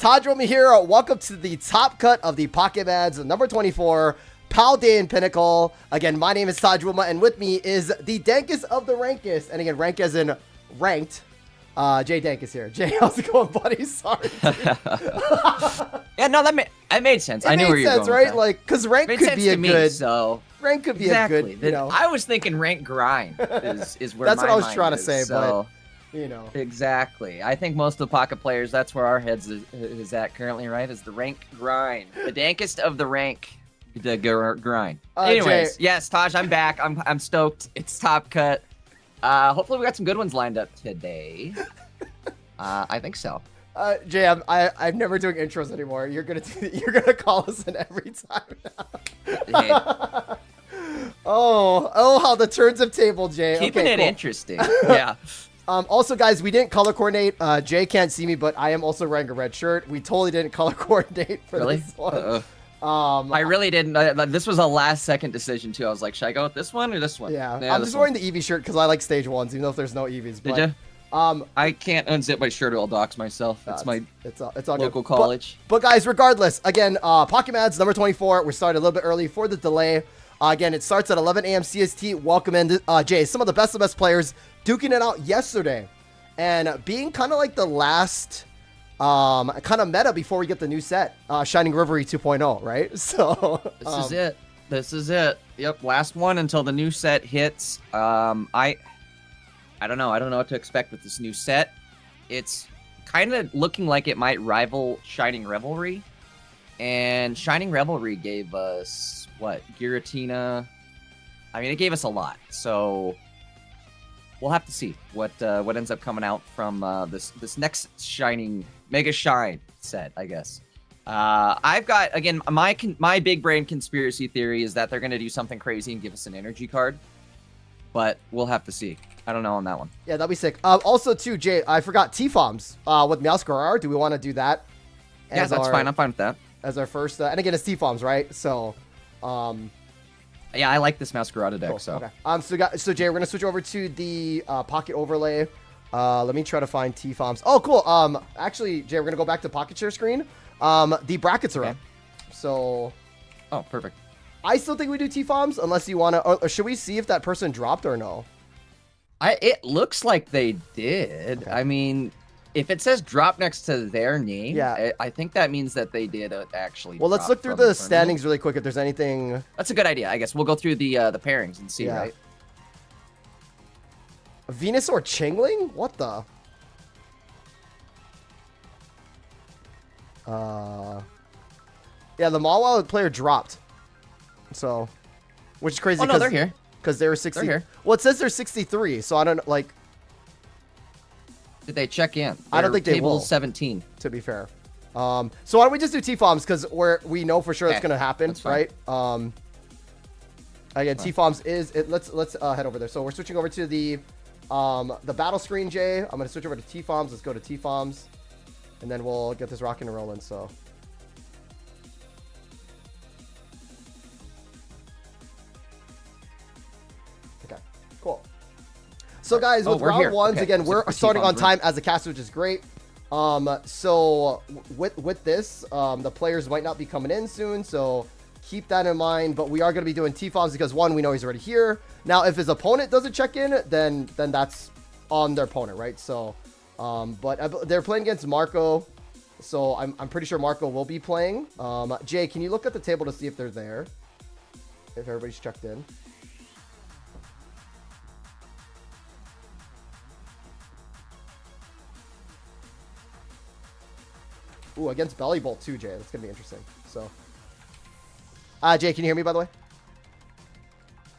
Tajwama here. Welcome to the top cut of the Pocket Mads number 24, Pal Day and Pinnacle. Again, my name is Tajwama, and with me is the dankest of the rankest. And again, rank as in ranked. Jay Dank is here. Jay, how's it going, buddy? Sorry. Yeah, no, that made sense. I knew where you were going, right? Like, because rank could be a good. So rank could be a good. You know, I was thinking rank grind is where that's my what I was mind trying to is, say, so. but you know. Exactly. I think most of the pocket players, that's where our heads is at currently, right? Is the rank grind, the dankest of the rank, the grind. Anyways, Jay. yes, Taj, I'm back. I'm stoked. It's top cut. Hopefully we got some good ones lined up today. I think so. Jay, I'm never doing intros anymore. You're gonna call us in every time now. Hey. Oh, how the turns have tabled, Jay. Keeping okay, it cool. interesting. Yeah. Also, guys, we didn't color coordinate. Jay can't see me, but I am also wearing a red shirt. We totally didn't color coordinate for this one. I really didn't. This was a last-second decision too. I was like, should I go with this one or this one? Yeah, I'm just wearing the Eevee shirt because I like stage ones, even though there's no Eevees. Did you? I can't unzip my shirt or I'll dox myself. It's all good. local college. But guys, regardless, again, Pocket Mads number 24. We're starting a little bit early for the delay. Again, it starts at 11 a.m. CST. Welcome in, Jay. Some of the best players duking it out yesterday, and being kind of like the last kind of meta before we get the new set, Shining Reverie 2.0, right? So This is it. Yep, last one until the new set hits. I don't know. I don't know what to expect with this new set. It's kind of looking like it might rival Shining Revelry. And Shining Revelry gave us, what, Giratina? I mean, it gave us a lot. So we'll have to see what ends up coming out from this next Shining Mega Shine set, I guess. I've got, again, my big brain conspiracy theory is that they're going to do something crazy and give us an energy card. But we'll have to see. I don't know on that one. Yeah, that'd be sick. Also, too, Jay, I forgot T-Foms with Meowscarada. Do we want to do that? Yeah, that's fine. I'm fine with that. As our first, and again, it's T-Foms, right? So, yeah, I like this Meowscarada deck. Cool. So, okay. So Jay, we're gonna switch over to the pocket overlay. Let me try to find T-Foms. Oh, cool. Actually, Jay, we're gonna go back to pocket share screen. The brackets are up. So, oh, perfect. I still think we do T-Foms unless you wanna. Or should we see if that person dropped or no? It looks like they did. Okay. I mean, if it says drop next to their name, yeah, I think that means that they did actually. Well, let's look through the standings really quick if there's anything. That's a good idea. I guess we'll go through the pairings and see, right? Venusaur Chingling? What the? Yeah, the Mawile player dropped. So, which is crazy. Oh no, they're here. Because they were 60. They're here. Well, it says they're 63, so I don't like. Did they check in? I don't think they will. 17. To be fair, so why don't we just do T-Foms because we know for sure it's gonna happen, right? Again, T-Foms is it. Let's head over there. So we're switching over to the battle screen, Jay. I'm gonna switch over to T-Foms. Let's go to T-Foms, and then we'll get this rocking and rolling. So. Cool. So guys, with round ones, again, we're starting on time as a cast, which is great. So with this, the players might not be coming in soon, so keep that in mind. But we are going to be doing T-Foms because one, we know he's already here. Now, if his opponent doesn't check in, then that's on their opponent, right? So, but they're playing against Marco, so I'm pretty sure Marco will be playing. Jay, can you look at the table to see if they're there? If everybody's checked in. Ooh, against Belly Bolt too, Jay. That's going to be interesting. So, Jay, can you hear me, by the way?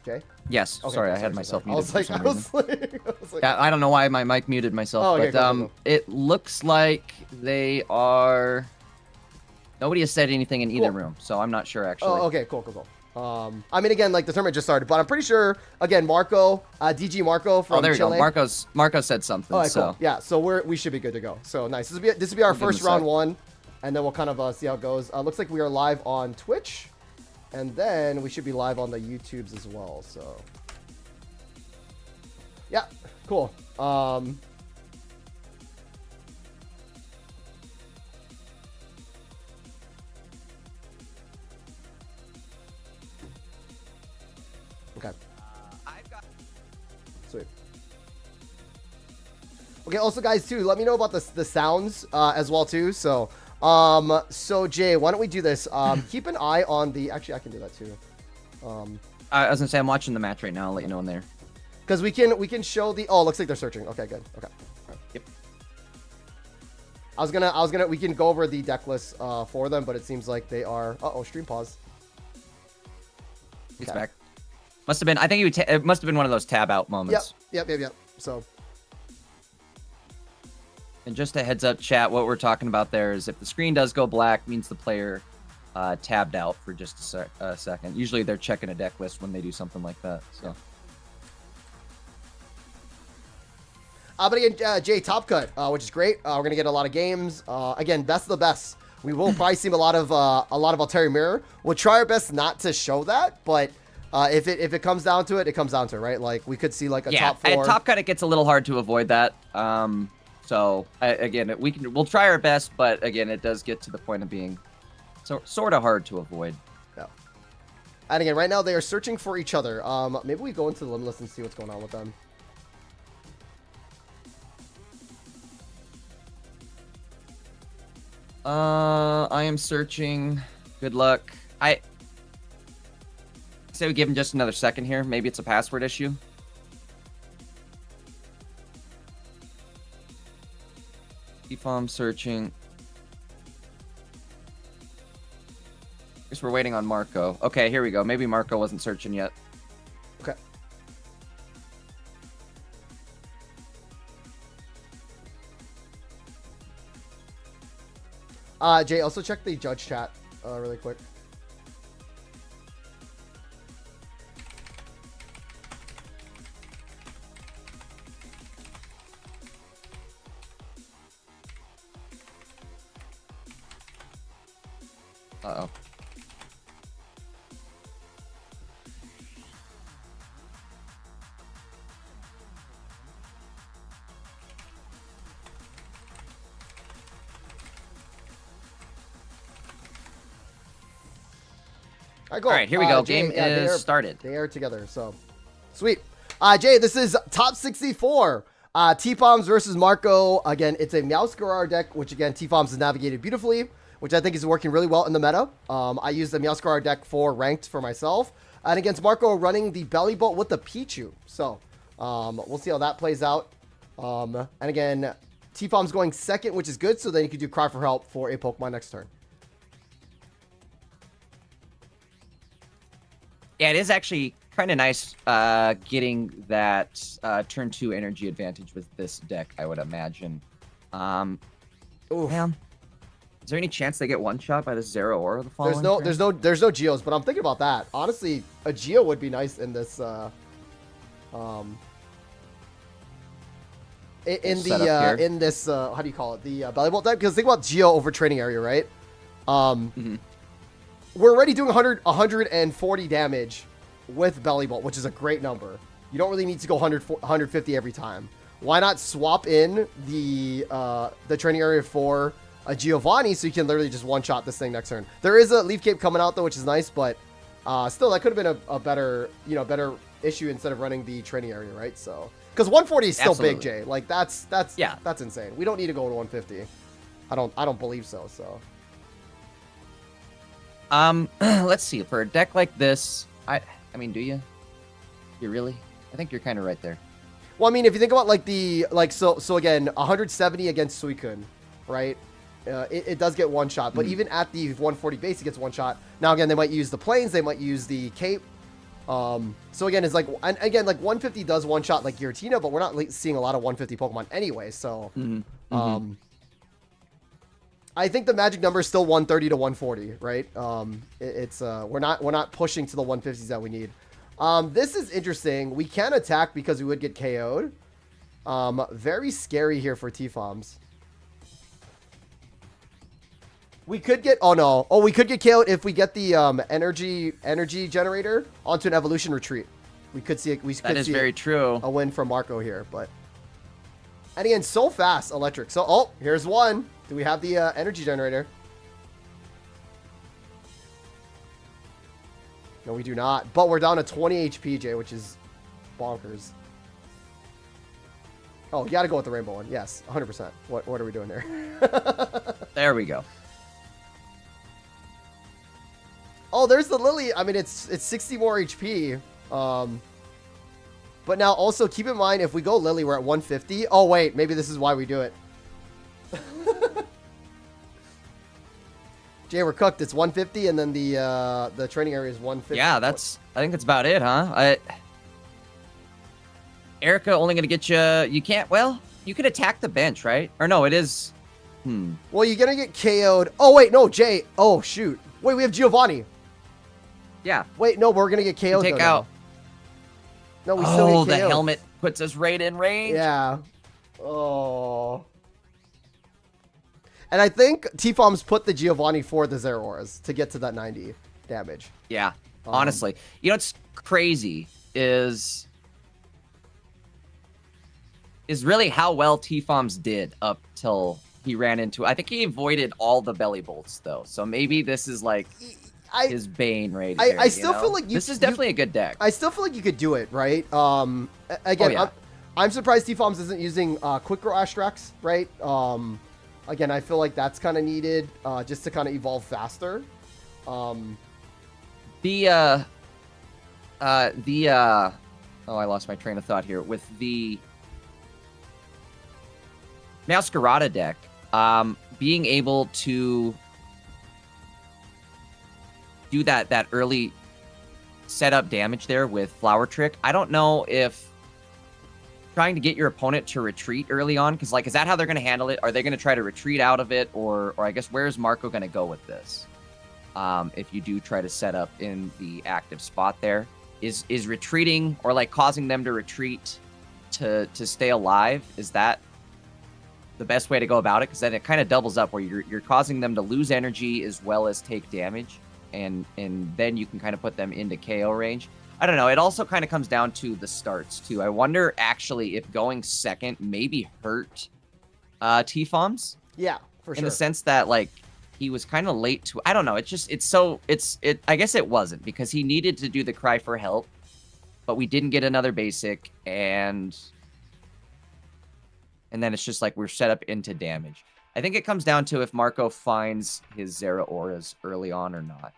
Jay? Yes. Okay, sorry, I had myself muted. I was like, I don't know why my mic muted myself. Oh, okay, but go. It looks like they are. Nobody has said anything in either room, so I'm not sure actually. Oh, okay, cool. I mean, again, like the tournament just started, but I'm pretty sure. Again, Marco, DG Marco from there Chile. You go. Marco said something. Oh, right, so cool. Yeah, so we should be good to go. So nice. This will be our first round one, and then we'll kind of see how it goes. Looks like we are live on Twitch, and then we should be live on the YouTubes as well. So yeah, cool. Okay. I've got. Sweet. Okay, also guys too, let me know about the sounds as well too. So Jay, why don't we do this? Keep an eye on the, actually I can do that too. I was gonna say I'm watching the match right now. I'll let you know in there. Because we can show the, oh, looks like they're searching. Okay, good. Okay. Right. Yep. I was gonna, we can go over the deck list for them, but it seems like they are, stream pause. It's back. Must have been, I think it must have been one of those tab out moments. Yep. So. And just a heads up, chat, what we're talking about there is if the screen does go black, means the player tabbed out for just a second. Usually they're checking a deck list when they do something like that. So. But again, Jay, top cut, which is great. We're gonna get a lot of games. Again, best of the best. We will probably see a lot of Ulterior Mirror. We'll try our best not to show that, but if it comes down to it, it comes down to it, right? Like we could see like a top 4. At top cut, it gets a little hard to avoid that. So again, we'll try our best, but again, it does get to the point of being sort of hard to avoid. Yeah. And again, right now they are searching for each other. Maybe we go into the Limitless and see what's going on with them. I am searching. Good luck. I say we give him just another second here. Maybe it's a password issue. Keep on searching. Guess we're waiting on Marco. Okay, here we go. Maybe Marco wasn't searching yet. Okay. Jay, also check the judge chat really quick. Uh-oh. All right, here we go. Game is started. They are together, so sweet. Jay, this is top 64. T-Poms versus Marco. Again, it's a Meowscarada deck, which again, T-Poms has navigated beautifully, which I think is working really well in the meta. I use the Meowscarada deck for ranked for myself. And against Marco running the Belly Bolt with the Pichu. So, we'll see how that plays out. And again, T-Poms going second, which is good, so then you can do Cry for Help for a Pokemon next turn. Yeah, it is actually kind of nice getting that turn 2 energy advantage with this deck, I would imagine. Man, is there any chance they get one shot by the Zero Aura the following turn? There's no Geos, but I'm thinking about that. Honestly, a Geo would be nice in this how do you call it, the Belly Bolt deck, because think about Geo over Training Area, right? We're already doing 140 damage with Belly Bolt, which is a great number. You don't really need to go 150 every time. Why not swap in the Training Area for a Giovanni so you can literally just one-shot this thing next turn. There is a Leaf Cape coming out though, which is nice, but still that could have been a better issue instead of running the Training Area, right? So because 140 is still big, Jay. Like that's insane. We don't need to go to 150. I don't believe so. So. Let's see. For a deck like this, I mean, do you? You really? I think you're kind of right there. Well, I mean, if you think about so again, 170 against Suicune, right? It does get one shot, but even at the 140 base, it gets one shot. Now again, they might use the planes, they might use the cape. So again, it's like, and again, like 150 does one shot like Giratina, but we're not seeing a lot of 150 Pokemon anyway. So, I think the magic number is still 130 to 140, right? We're not pushing to the 150s that we need. This is interesting. We can attack because we would get KO'd. Very scary here for T-Foms. We could get, we could get KO'd if we get the energy generator onto an evolution retreat. We could see that is very true. A win from Marco here, but and again, so fast electric. So here's one. Do we have the energy generator? No, we do not. But we're down to 20 HP, Jay, which is bonkers. Oh, you got to go with the rainbow one. Yes, 100%. What are we doing there? There we go. Oh, there's the Lily. I mean, it's 60 more HP. But now also keep in mind, if we go Lily, we're at 150. Oh, wait. Maybe this is why we do it. Jay, we're cooked. It's 150, and then the training area is 150. Yeah, I think that's about it, huh? Erica only going to get you... You can't... Well, you could attack the bench, right? Or no, it is... Well, you're going to get KO'd. Oh, wait. No, Jay. Oh, shoot. Wait, we have Giovanni. Yeah. Wait, no, we're going to get KO'd. Take out... No, we still get KO'd. The helmet puts us right in range. Yeah. Oh. And I think T-Foms put the Giovanni for the Zero Auras to get to that 90 damage. Yeah, honestly. You know what's crazy is really how well T-Foms did up till he ran into... I think he avoided all the belly bolts, though. So maybe this is like his bane right here. I still feel like this is definitely a good deck. I still feel like you could do it, right? Again, I'm surprised T-Foms isn't using Quick Grow Astrax, right? Again, I feel like that's kind of needed just to kind of evolve faster. Oh, I lost my train of thought here. With the Masquerada deck, being able to do that early setup damage there with Flower Trick, I don't know if trying to get your opponent to retreat early on, because like, is that how they're going to handle it? Are they going to try to retreat out of it, or I guess where's Marco going to go with this? If you do try to set up in the active spot there, is retreating or like causing them to retreat to stay alive? Is that the best way to go about it? Because then it kind of doubles up where you're causing them to lose energy as well as take damage, and then you can kind of put them into KO range. I don't know. It also kind of comes down to the starts, too. I wonder, actually, if going second maybe hurt T-Foms. Yeah, for sure. In the sense that, like, he was kind of late to... I don't know. I guess it wasn't, because he needed to do the cry for help, but we didn't get another basic, and then it's just like we're set up into damage. I think it comes down to if Marco finds his Zera Auras early on or not.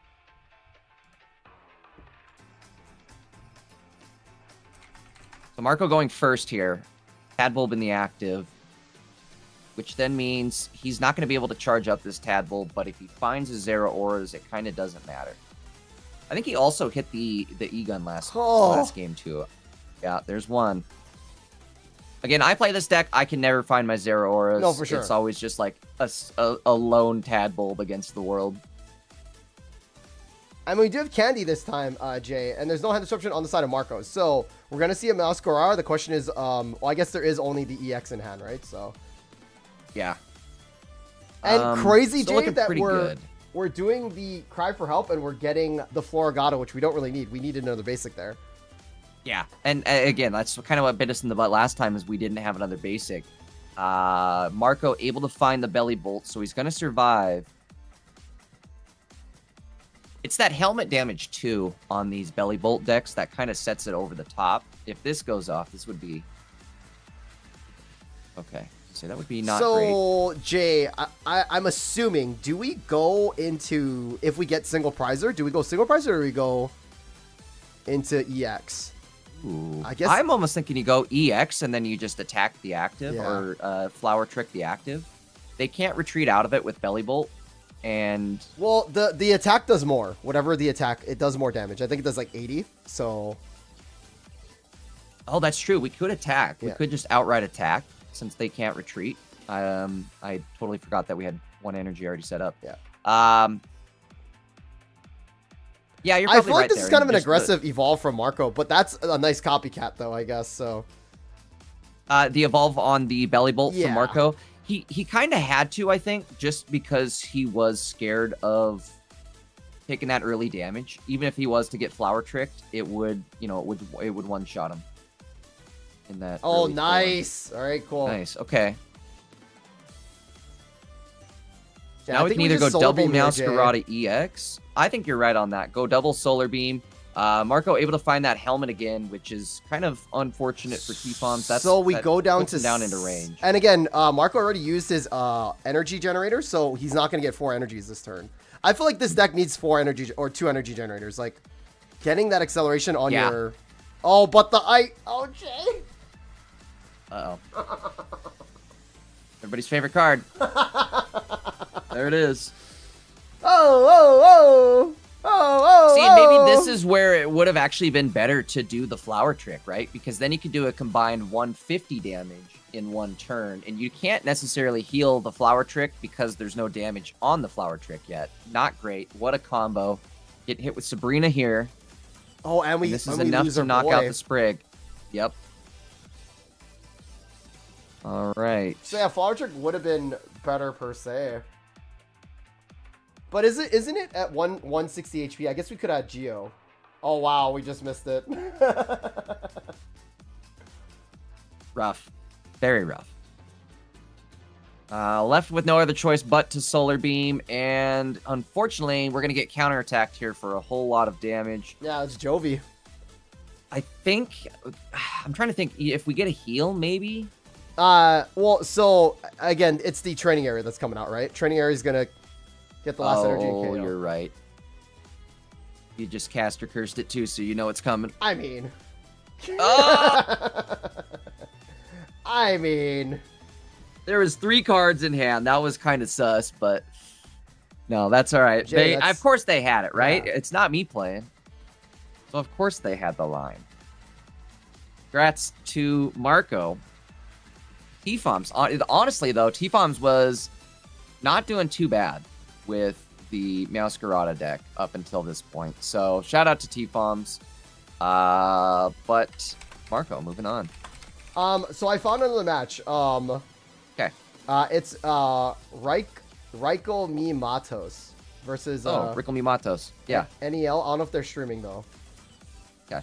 So Marco going first here. Tadbulb in the active, which then means he's not going to be able to charge up this Tadbulb, but if he finds his Zera Auras, it kind of doesn't matter. I think he also hit the E-Gun last game, too. Yeah, there's one. Again, I play this deck. I can never find my Zera Auras. No, for sure. It's always just like a lone Tadbulb against the world. I mean, we do have Candy this time, Jay, and there's no hand disruption on the side of Marco. So we're going to see a Masquerade. The question is, well, I guess there is only the EX in hand, right? So, yeah. And crazy, Jay, that we're doing the Cry for Help and we're getting the Floragato, which we don't really need. We need another basic there. Yeah, and again, that's kind of what bit us in the butt last time, is we didn't have another basic. Marco able to find the Belly Bolt, so he's going to survive. It's that helmet damage, too, on these Belly Bolt decks that kind of sets it over the top. If this goes off, this would be... Okay, so that would be not great. So, Jay, I'm assuming, do we go into... If we get single prizer, do we go single prizer or do we go into EX? Ooh. I guess I'm almost thinking you go EX and then you just attack the active, or Flower Trick the active. They can't retreat out of it with Belly Bolt. And well, the attack does more. Whatever the attack, it does more damage. I think it does like 80. So, oh, that's true. We could attack. We could just outright attack since they can't retreat. I totally forgot that we had one energy already set up. Yeah. Yeah, you're probably right. I feel like this is kind of an aggressive evolve from Marco, but that's a nice copycat, though, I guess. So, the evolve on the Belly Bolt from Marco. He kind of had to, I think, just because he was scared of taking that early damage. Even if he was to get Flower Tricked, it would one shot him in that. Oh, nice! All right, cool. Nice. Okay. Yeah, now we can either go double Masquerade EX. I think you're right on that. Go double Solar Beam. Marco able to find that helmet again, which is kind of unfortunate for T-Bombs. So we go down to down into range. And again, Marco already used his energy generator, so he's not going to get 4 energies this turn. I feel like this deck needs 4 energy or 2 energy generators. Like, getting that acceleration on your... Oh, but Oh, Jay! Uh-oh. Everybody's favorite card. There it is. See, maybe this is where it would have actually been better to do the flower trick, right? Because then you could do a combined 150 damage in one turn, and you can't necessarily heal the flower trick because there's no damage on the flower trick yet. Not great. What a combo. Get hit with Sabrina here. Oh, and this is enough to knock out the Sprig. Yep. All right. So yeah, flower trick would have been better per se. But isn't it at 160 HP? I guess we could add Geo. Oh wow, we just missed it. Rough. Very rough. Left with no other choice but to Solar Beam, and unfortunately, we're going to get counterattacked here for a whole lot of damage. Yeah, it's Jovi. I think... I'm trying to think if we get a heal, maybe? Well, so, again, it's the training area that's coming out, right? Training area is going to get the last energy and KO. Oh, you're right. You just cast or cursed it too, so you know it's coming. I mean... Oh! I mean... There was 3 cards in hand. That was kind of sus, but... No, that's all right. Jay, of course they had it, right? Yeah. It's not me playing. So of course they had the line. Congrats to Marco. T-Foms. Honestly, though, T-Foms was not doing too bad with the Meowscarada deck up until this point. So shout out to T-Foms. But Marco, moving on. So I found another match. Okay. It's Rickle Me Matos versus Rickle Me Matos. Yeah. NEL. I don't know if they're streaming though. Okay.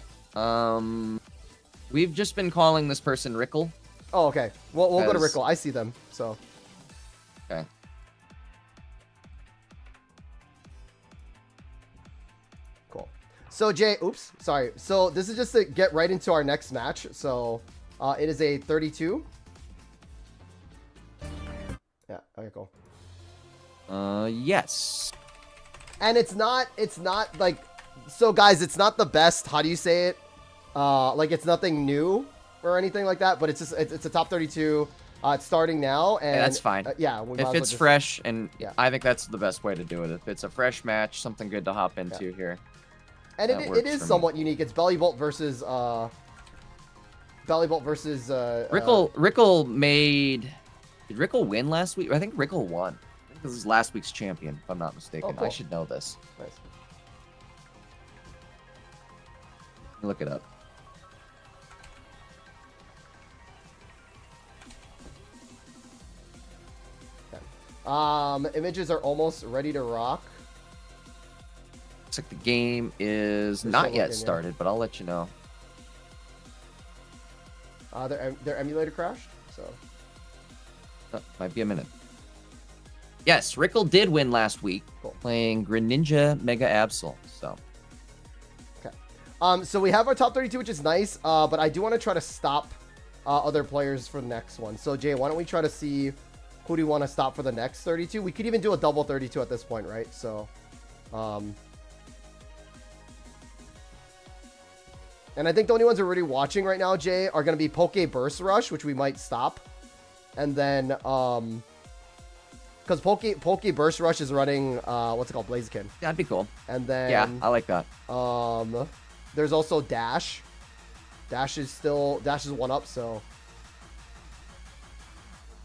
We've just been calling this person Rickle. Oh, okay. We'll go to Rickle. I see them. So. Okay. Cool. So Jay, oops, sorry. So this is just to get right into our next match. So it is a 32. Yeah. Okay. Cool. Yes. And it's not like, so guys, it's not the best. How do you say it? Like it's nothing new or anything like that, but it's just, it's a top 32. It's starting now, and yeah, that's fine. Yeah. If it's fresh, and yeah. I think that's the best way to do it. If it's a fresh match, something good to hop into here. And it is somewhat unique. It's Belly Bolt versus Rickle made. Did Rickle win last week? I think Rickle won. I think this is last week's champion, if I'm not mistaken. Oh, cool. I should know this. Nice. Look it up. Okay. Images are almost ready to rock. Looks like the game is not yet started, but I'll let you know. Their emulator crashed, so. Might be a minute. Yes, Rickle did win last week, playing Greninja Mega Absol. So. Okay. So we have our top 32, which is nice. But I do want to try to stop other players for the next one. So Jay, why don't we try to see who do you want to stop for the next 32? We could even do a double 32 at this point, right? So, and I think the only ones who are really watching right now, Jay, are going to be Poke Burst Rush, which we might stop. And then, because Poke Burst Rush is running, what's it called? Blaziken. That'd be cool. And then, yeah, I like that. There's also Dash. Dash is 1 up, so.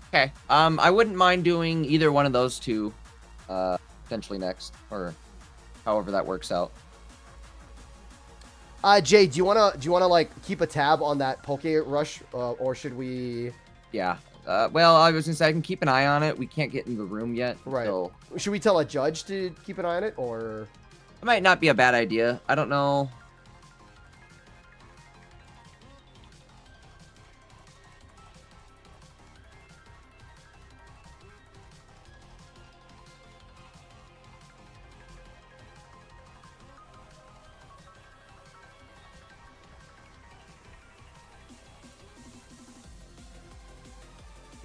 Okay. I wouldn't mind doing either one of those two, potentially next, or however that works out. Jay, do you wanna like keep a tab on that Poke Rush, or should we? Yeah. Well, I was gonna say I can keep an eye on it. We can't get in the room yet. Right. So... Should we tell a judge to keep an eye on it, or? It might not be a bad idea. I don't know.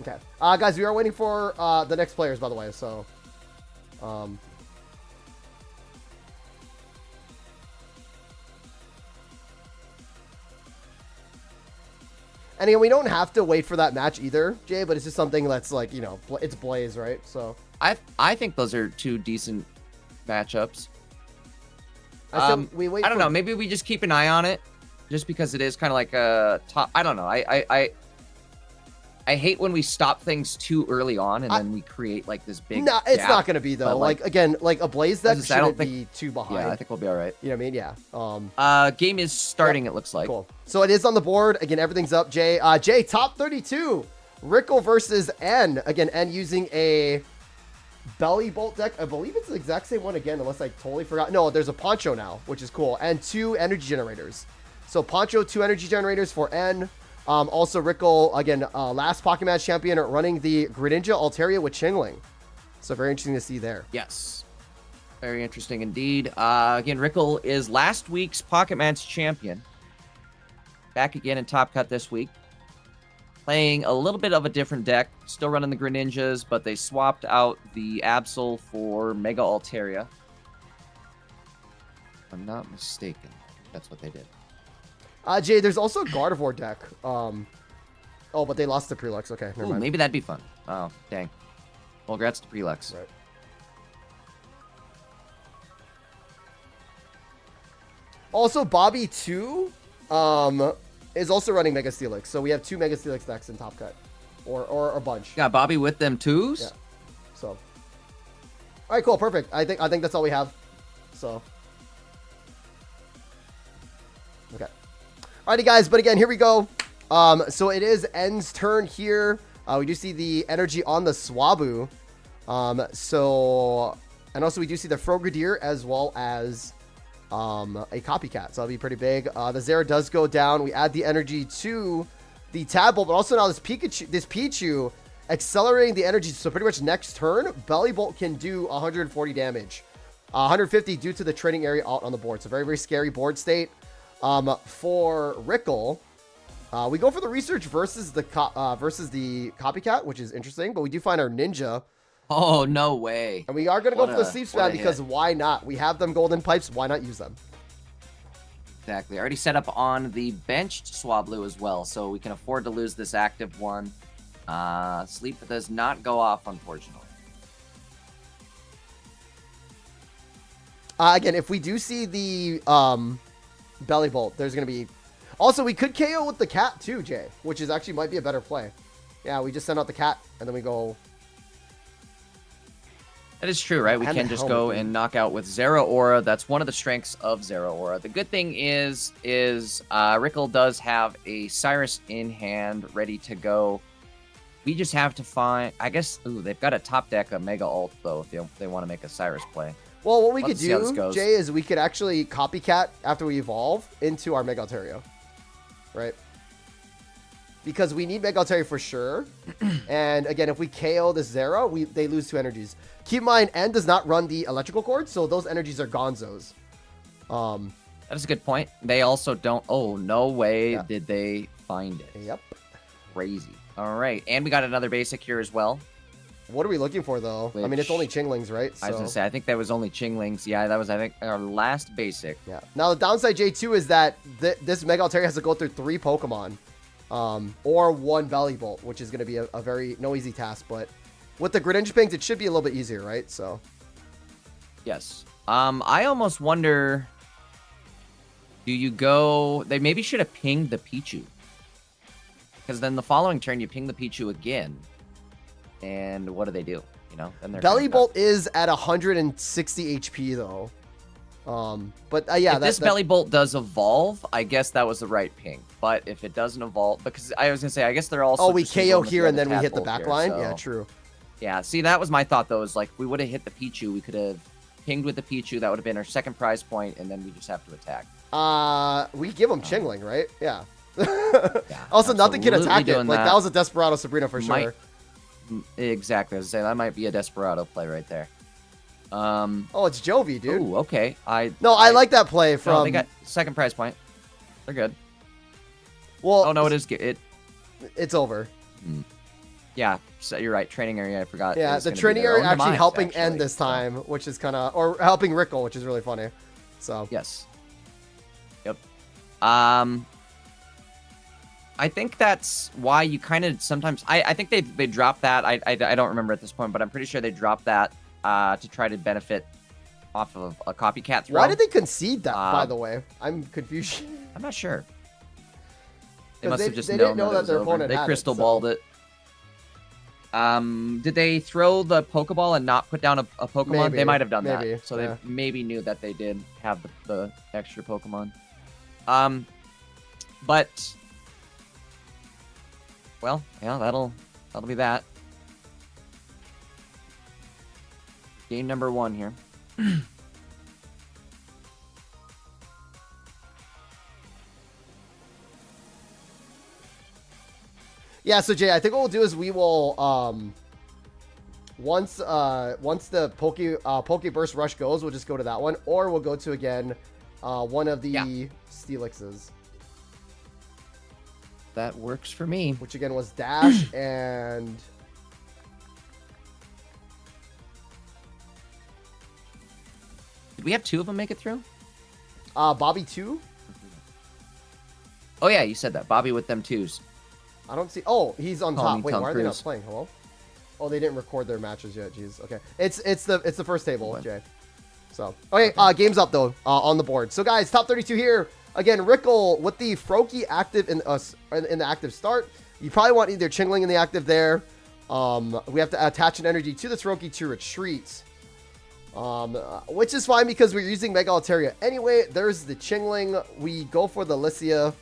Okay. Guys, we are waiting for the next players, by the way, so... And again, we don't have to wait for that match either, Jay, but it's just something that's like, you know, it's Blaze, right? So I think those are two decent matchups. I don't know. Maybe we just keep an eye on it, just because it is kind of like a top. I don't know. I hate when we stop things too early on and then we create like this big. No, it's not going to be though. Like again, like a Blaze deck shouldn't be too behind. Yeah, I think we'll be all right. You know what I mean? Yeah. Game is starting. It looks like. Cool. So it is on the board again. Everything's up. Jay. Jay, top 32. Rickle versus N. Again, N using a Belly Bolt deck. I believe it's the exact same one again, unless I totally forgot. No, there's a Poncho now, which is cool, and 2 energy generators. So Poncho, 2 energy generators for N. Also, Rickle, again, last Pocket Match champion, running the Greninja Altaria with Chingling. So very interesting to see there. Yes. Very interesting indeed. Again, Rickle is last week's Pocket Match champion. Back again in Top Cut this week. Playing a little bit of a different deck. Still running the Greninjas, but they swapped out the Absol for Mega Altaria. If I'm not mistaken. That's what they did. Jay, there's also a Gardevoir deck. Oh, but they lost the Prelux. Okay, never mind. Maybe that'd be fun. Oh, dang. Well, congrats to Prelux. Right. Also, Bobby 2 is also running Mega Steelix. So we have 2 Mega Steelix decks in Top Cut. Or a bunch. Got Bobby with them twos? Yeah. So. All right, cool. Perfect. I think that's all we have. So. Okay. Alrighty, guys, but again, here we go. So it is N's turn here. We do see the energy on the Swabu. And also we do see the Frogadier as well as a Copycat. So that'll be pretty big. The Zera does go down. We add the energy to the Tadpole, but also now this Pichu accelerating the energy. So pretty much next turn, Belly Bolt can do 140 damage. 150 due to the training area out on the board. So very, very scary board state. For Rickle, we go for the research versus the Copycat, which is interesting, but we do find our Ninja. Oh, no way. And we are going to go for the Sleep Span because why not? We have them Golden Pipes. Why not use them? Exactly. Already set up on the benched Swablu as well, so we can afford to lose this active one. Sleep does not go off, unfortunately. Again, if we do see the Belly Bolt, there's going to be... Also, we could KO with the cat too, Jay, which is actually might be a better play. Yeah, we just send out the cat, and then we go... That is true, right? We can just go and knock out with Zera Aura. That's one of the strengths of Zera Aura. The good thing is Rickle does have a Cyrus in hand, ready to go. We just have to find... I guess... Ooh, they've got a top deck, a Mega Ult, though, if they want to make a Cyrus play. Well, what we could do, Jay, is we could actually Copycat after we evolve into our Mega Altaria. Right? Because we need Mega Altaria for sure. And again, if we KO this Zera, they lose 2 energies. Keep in mind, N does not run the electrical cord, so those energies are gonzos. That is a good point. They also don't... Oh, no way did they find it. Yep. Crazy. All right. And we got another basic here as well. What are we looking for, though? I mean, it's only Chinglings, right? So... I was going to say, I think that was only Chinglings. Yeah, that was, I think, our last basic. Yeah. Now, the downside, J2, is that this Mega Altaria has to go through 3 Pokemon. Or 1 Belly Bolt, which is going to be a very no easy task. But with the Greninja Pings, it should be a little bit easier, right? So... Yes. I almost wonder... Do you go... They maybe should have pinged the Pichu. Because then the following turn, you ping the Pichu again. And what do they do? You know, and Belly Bolt is at 160 HP though. But yeah, if this Belly Bolt does evolve, I guess that was the right ping. But if it doesn't evolve, because I was gonna say, I guess they're also. Oh, we KO here and then we hit the back line. So. Yeah, true. Yeah, see, that was my thought though. Is like we would have hit the Pichu, we could have pinged with the Pichu. That would have been our second prize point, and then we just have to attack. We give him Chingling, right? Yeah. Yeah, also, nothing can attack it. Like that was a Desperado Sabrina for sure. Exactly. I was saying that might be a Desperado play right there. Oh, it's Jovi, dude. Oh, okay. I like that play from. No, they got second prize point. They're good. Well. Oh no, it's over. Yeah, so you're right. Training area, I forgot. Yeah, the training area actually helping end this time, which is kind of, or helping Rickle, which is really funny. So yes. Yep. I think that's why you kind of sometimes. I think they dropped that. I don't remember at this point, but I'm pretty sure they dropped that to try to benefit off of a copycat throw. Why did they concede that? By the way, I'm confused. I'm not sure. They must have just didn't know that their opponent They had crystal balled it. Did they throw the Pokeball and not put down a Pokemon? Maybe, they might have done maybe, that. So yeah. they maybe knew that they did have the extra Pokemon. But well, yeah, that'll be that. Game number 1 here. Yeah, so Jay, I think what we'll do is we will once the Poke Burst Rush goes, we'll just go to that one, or we'll go to again one of the Steelixes. That works for me. Which again was Dash and did we have 2 of them make it through? Bobby 2? Oh yeah, you said that. Bobby with them 2s. I don't see. Oh, he's on top. Wait, Tom why are they not Cruise. playing? Hello? Oh, they didn't record their matches yet. Jeez. Okay. It's the first table, Okay. Jay. So, okay, game's up though on the board. So guys, top 32 here. Again, Rickle with the Froakie active in the active start. You probably want either Chingling in the active there. We have to attach an energy to this Froakie to retreat. Which is fine because we're using Mega Altaria anyway. There's the Chingling. We go for the Licia.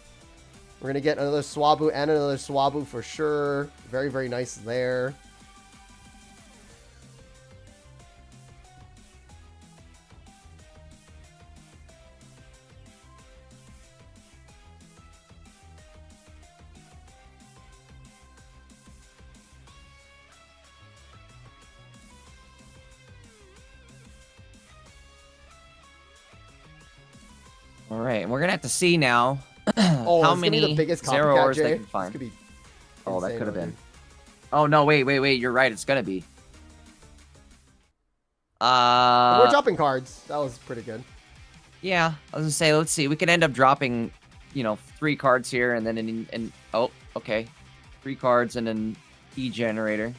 We're going to get another Swabu and another Swabu for sure. Very, very nice there. All right, and we're gonna have to see now Oh, how it's many gonna be the biggest Zero copycat, ores Jay. they can find. This could be Oh, that insane, could have dude. been. Oh no! Wait! You're right. It's gonna be. We're dropping cards. That was pretty good. Yeah, I was gonna say. Let's see. We could end up dropping, 3 cards here, and then oh, okay, 3 cards and an E generator.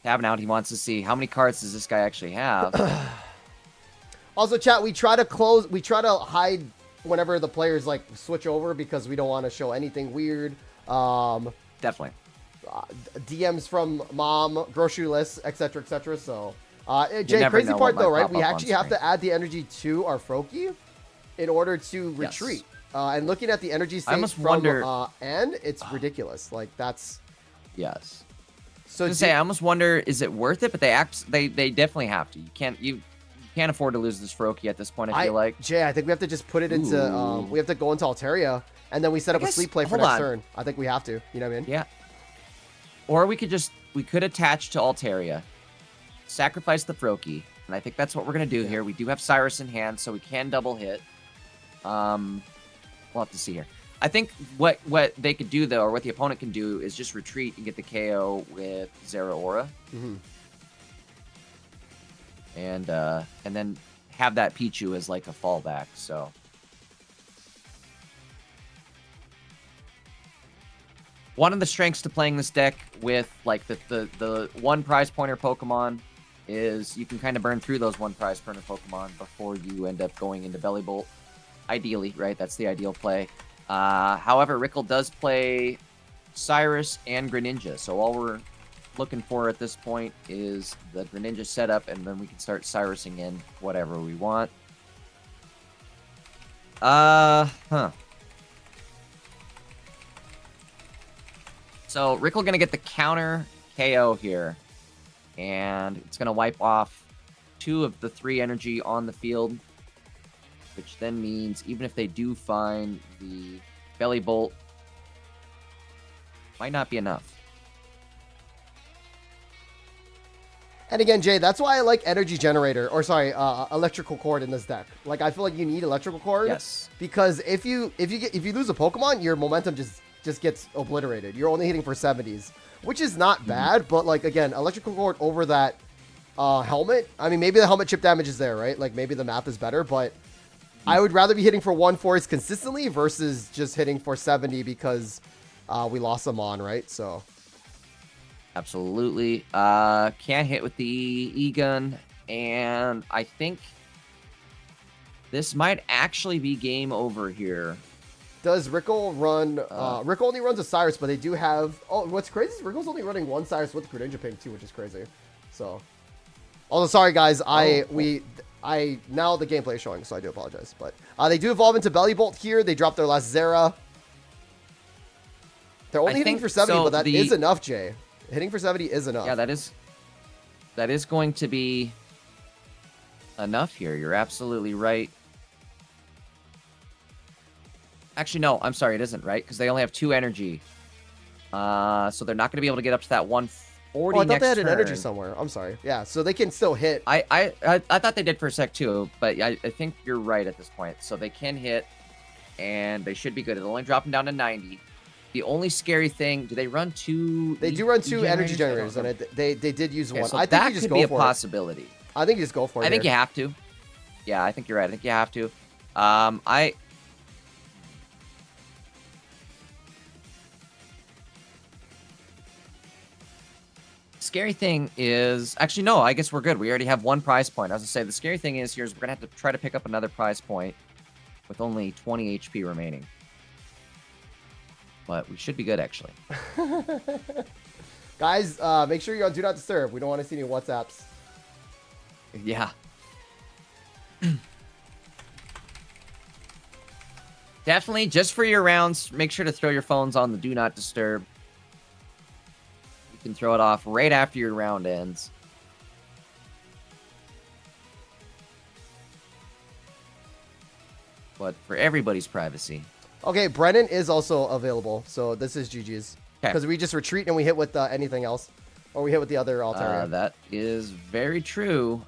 Tabing out. He wants to see how many cards does this guy actually have. Also, chat, we try to hide whenever the players like switch over because we don't want to show anything weird. Definitely. DMs from mom, grocery lists, etc., etc. So, Jay, never crazy know part what though, might right? pop We up on actually have screen. to add the energy to our Froakie in order to retreat. And looking at the energy state almost from wonder- end, it's ridiculous. Like that's Yes. so. I almost wonder, is it worth it? But they definitely have to. You can't afford to lose this Froakie at this point. I feel like. Jay, I think we have to just put it into. Ooh. We have to go into Altaria, and then we set up a guess- sleep play for hold next on. turn. I think we have to. You know what I mean? Yeah. Or we could attach to Altaria, sacrifice the Froakie, and I think that's what we're gonna do here. We do have Cyrus in hand, so we can double hit. We'll have to see here. I think what they could do though, or what the opponent can do, is just retreat and get the KO with Zeraora, Mm-hmm. and then have that Pichu as like a fallback. So. One of the strengths to playing this deck with like the one prize pointer Pokemon is you can kind of burn through those one prize pointer Pokemon before you end up going into Belly Bolt. Ideally, right? That's the ideal play. However, Rickle does play Cyrus and Greninja, so all we're looking for at this point is the Greninja setup, and then we can start Cyrusing in whatever we want. So Rickle gonna get the counter KO here, and it's gonna wipe off 2 of the 3 energy on the field, which then means even if they do find the Belly Bolt, might not be enough. And again, Jay, that's why I like energy generator, or sorry, electrical cord in this deck. Like I feel like you need electrical cord. Yes. Because if you lose a Pokemon, your momentum just just gets obliterated. You're only hitting for 70s, which is not bad, but like again, electrical cord over that helmet. I mean, maybe the helmet chip damage is there, right? Like maybe the math is better, but I would rather be hitting for 140s consistently versus just hitting for 70 because we lost them on, right? So absolutely. Can't hit with the E-gun, and I think this might actually be game over here. Does Rickle run... Rickle only runs a Cyrus, but they do have... Oh, what's crazy is Rickle's only running one Cyrus with Greninja Ping, too, which is crazy. So... Also, sorry, guys. Now the gameplay is showing, so I do apologize. But they do evolve into Belly Bolt here. They drop their last Zera. They're only hitting for 70, but that is enough, Jay. Hitting for 70 is enough. Yeah, that is going to be enough here. You're absolutely right. Actually, no, I'm sorry, it isn't, right? Because they only have 2 energy. So they're not going to be able to get up to that 140 I thought they had turn. an energy somewhere. I'm sorry. Yeah, so they can still hit. I thought they did for a sec, too, but I think you're right at this point. So they can hit, and they should be good. It'll only drop them down to 90. The only scary thing, do they run 2? They do run 2 energy generators, and they did use one. So I think that you just could go be a for possibility. it. I think you just go for it. I think you have to. Yeah, I think you're right. I think you have to. Scary thing is... Actually, no, I guess we're good. We already have 1 prize point. I was going to say, the scary thing is we're going to have to try to pick up another prize point with only 20 HP remaining. But we should be good, actually. Guys, make sure you're on Do Not Disturb. We don't want to see any WhatsApps. Yeah. Definitely, just for your rounds, make sure to throw your phones on the Do Not Disturb. You can throw it off right after your round ends. But for everybody's privacy. Okay, Brennan is also available, so this is GG's. Because we just retreat and we hit with anything else. Or we hit with the other Altaria. That is very true.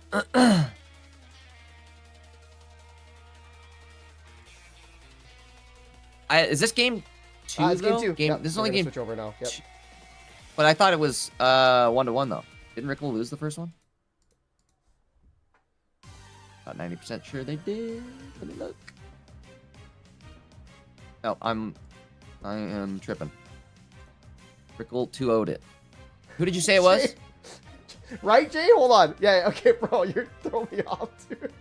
Is this game 2, it's game 2. This is only game... Switch over now. Yep. But I thought it was 1-1, though. Didn't Rickle lose the first one? About 90% sure they did. Let me look. No, I am tripping. Rickle 2-0'd it. Who did you say it was? Right, Jay? Hold on. Yeah, okay, bro. You're throwing me off, dude.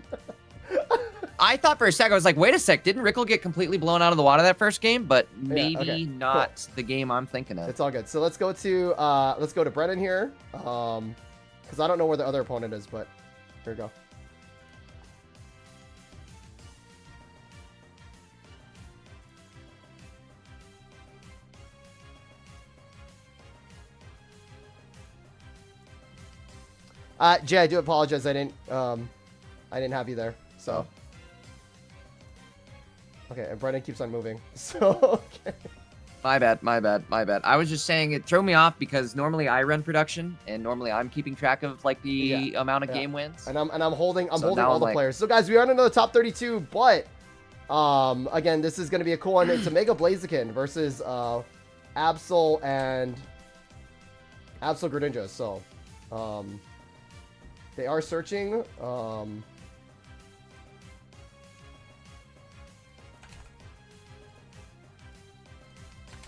I thought for a sec, I was like, wait a sec. Didn't Rickle get completely blown out of the water that first game? But maybe not the game I'm thinking of. It's all good. So let's go to Brennan here. Because I don't know where the other opponent is, but here we go. Jay, I do apologize. I didn't have you there. So. Okay, and Brennan keeps on moving. So, okay. My bad. I was just saying it threw me off because normally I run production and normally I'm keeping track of like the amount of game wins. And I'm holding all the players. So guys, we are in another top 32, but again, this is going to be a cool one. It's a Mega Blaziken versus Absol and Absol Greninja. So, they are searching.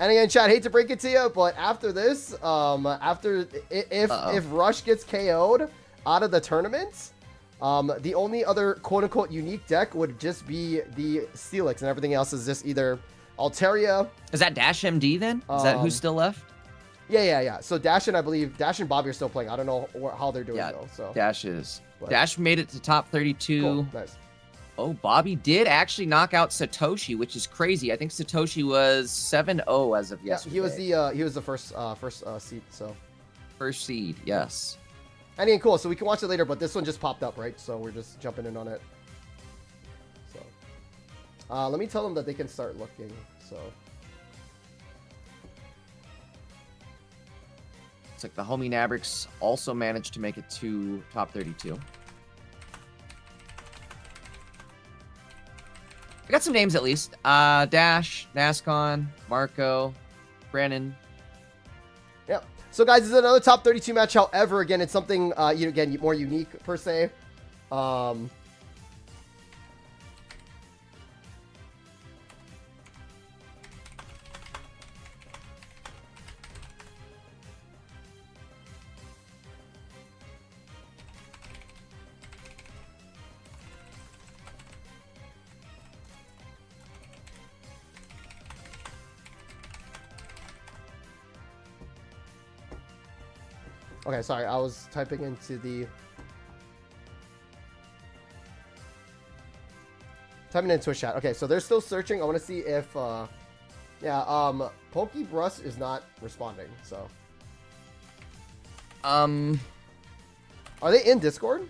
And again, chat, hate to break it to you, but after this, if Rush gets KO'd out of the tournament, the only other quote-unquote unique deck would just be the Steelix, and everything else is just either Altaria. Is that Dash MD then? Is that who's still left? Yeah. So Dash and Bobby are still playing. I don't know how they're doing though. So Dash made it to top 32. Cool. Nice. Oh, Bobby did actually knock out Satoshi, which is crazy. I think Satoshi was 7-0 as of yesterday. Yeah, he was the first seed. So first seed, yes. And again, cool. So we can watch it later, but this one just popped up, right? So we're just jumping in on it. So let me tell them that they can start looking. So it's like the homie Nabrix also managed to make it to top 32. I got some names at least. Dash, Nascon, Marco, Brennan. Yep. So guys, this is another top 32 match. However, again, it's something again more unique per se. Okay, sorry, I was typing into Twitch chat. Okay, so they're still searching. I want to see if, Pokebrush is not responding. So, are they in Discord?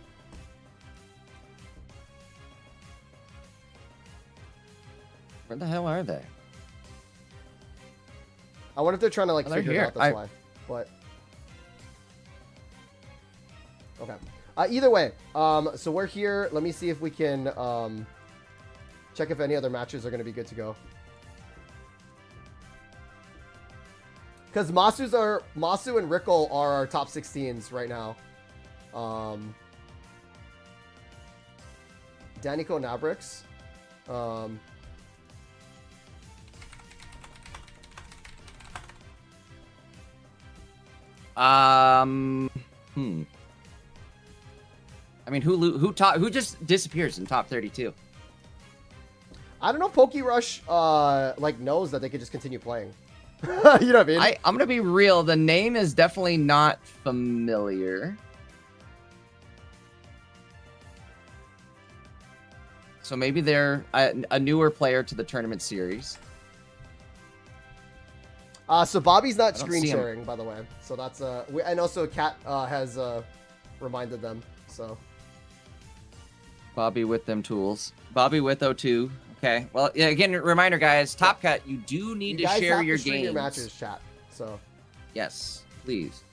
Where the hell are they? I wonder if they're trying to like figure it out. That's why. But okay. Either way, so we're here. Let me see if we can check if any other matches are going to be good to go. Because Masu and Rickle are our top 16s right now. Danico Nabrix. I mean, who just disappears in top 32? I don't know. Pokerush like knows that they could just continue playing. You know what I mean? I'm gonna be real. The name is definitely not familiar. So maybe they're a newer player to the tournament series. So Bobby's not screen sharing, by the way. So that's and also Kat has reminded them. So Bobby with them tools. Bobby with O2. Okay. Well, yeah, again, reminder, guys. Top Cut, you do need to share your games. Your matches, chat. So yes, please.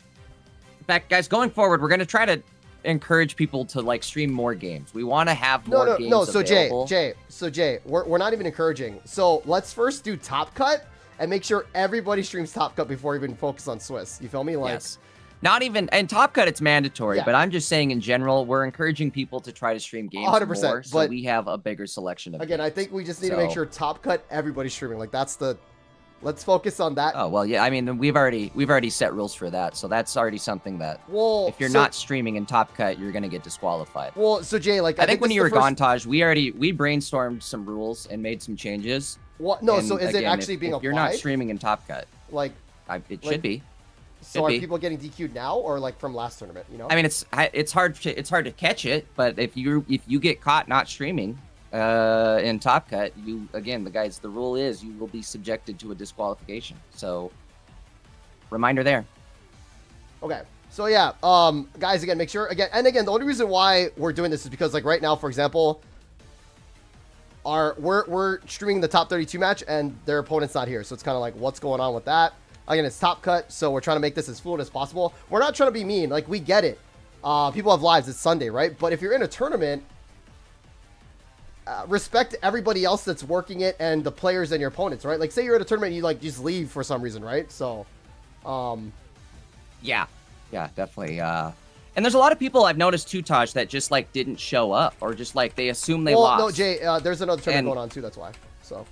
In fact, guys, going forward, we're gonna try to encourage people to like stream more games. We want to have more games available. So Jay, we're not even encouraging. So let's first do Top Cut and make sure everybody streams Top Cut before we even focus on Swiss. You feel me? Like, yes. Not even, and Top Cut, it's mandatory, but I'm just saying in general, we're encouraging people to try to stream games 100%, more so we have a bigger selection of games. I think we just need to make sure Top Cut, everybody's streaming. Like, that's the, let's focus on that. Oh, well, yeah, I mean, we've already set rules for that, so that's already something that, if you're not streaming in Top Cut, you're going to get disqualified. Well, so Jay, like, I think when you were gone, Taj, we brainstormed some rules and made some changes. What? No, so is it actually being applied? If you're not streaming in Top Cut, like, it should be. So are people getting DQ'd now, or like from last tournament? You know, I mean, it's hard to catch it, but if you get caught not streaming in Top Cut, the rule is you will be subjected to a disqualification. So, reminder there. Okay, so yeah, guys, again, make sure the only reason why we're doing this is because like right now, for example, we're streaming the top 32 match and their opponent's not here, so it's kind of like what's going on with that. Again, it's Top Cut, so we're trying to make this as fluid as possible. We're not trying to be mean. Like, we get it. People have lives. It's Sunday, right? But if you're in a tournament, respect everybody else that's working it and the players and your opponents, right? Like, say you're at a tournament and you, like, just leave for some reason, right? So, yeah, definitely. And there's a lot of people I've noticed, too, Taj, that just, like, didn't show up or just, like, they assume they lost. No, Jay, there's another tournament going on, too. That's why. So.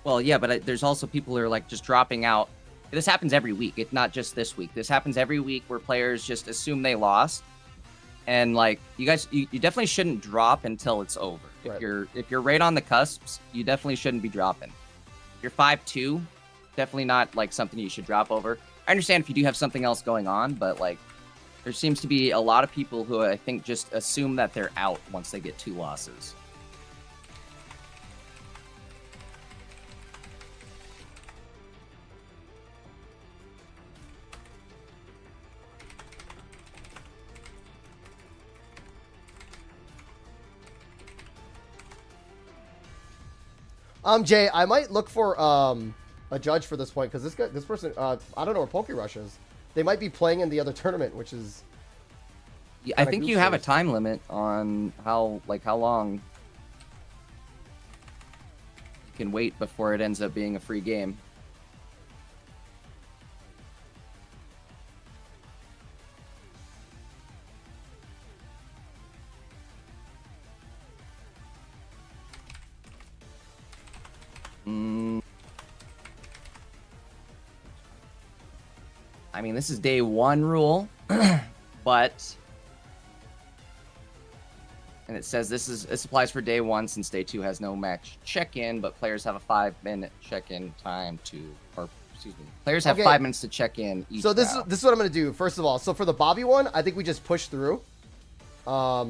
Well, yeah, but there's also people who are, like, just dropping out. This happens every week. It's not just this week. This happens every week where players just assume they lost. And like you guys, you definitely shouldn't drop until it's over. Right. If you're right on the cusps, you definitely shouldn't be dropping. If you're 5-2, definitely not like something you should drop over. I understand if you do have something else going on, but like there seems to be a lot of people who I think just assume that they're out once they get 2 losses. Jay, I might look for a judge for this point because this person, I don't know where Pokerush is. They might be playing in the other tournament, which is. Yeah, I think you have a time limit on how long you can wait before it ends up being a free game. I mean, this is day 1 rule, but... And it says this applies for day 1 since day 2 has no match check-in, but players have a 5-minute check-in time players have 5 minutes to check in each So this round. is what I'm gonna do, first of all. So for the Bobby one, I think we just push through. Or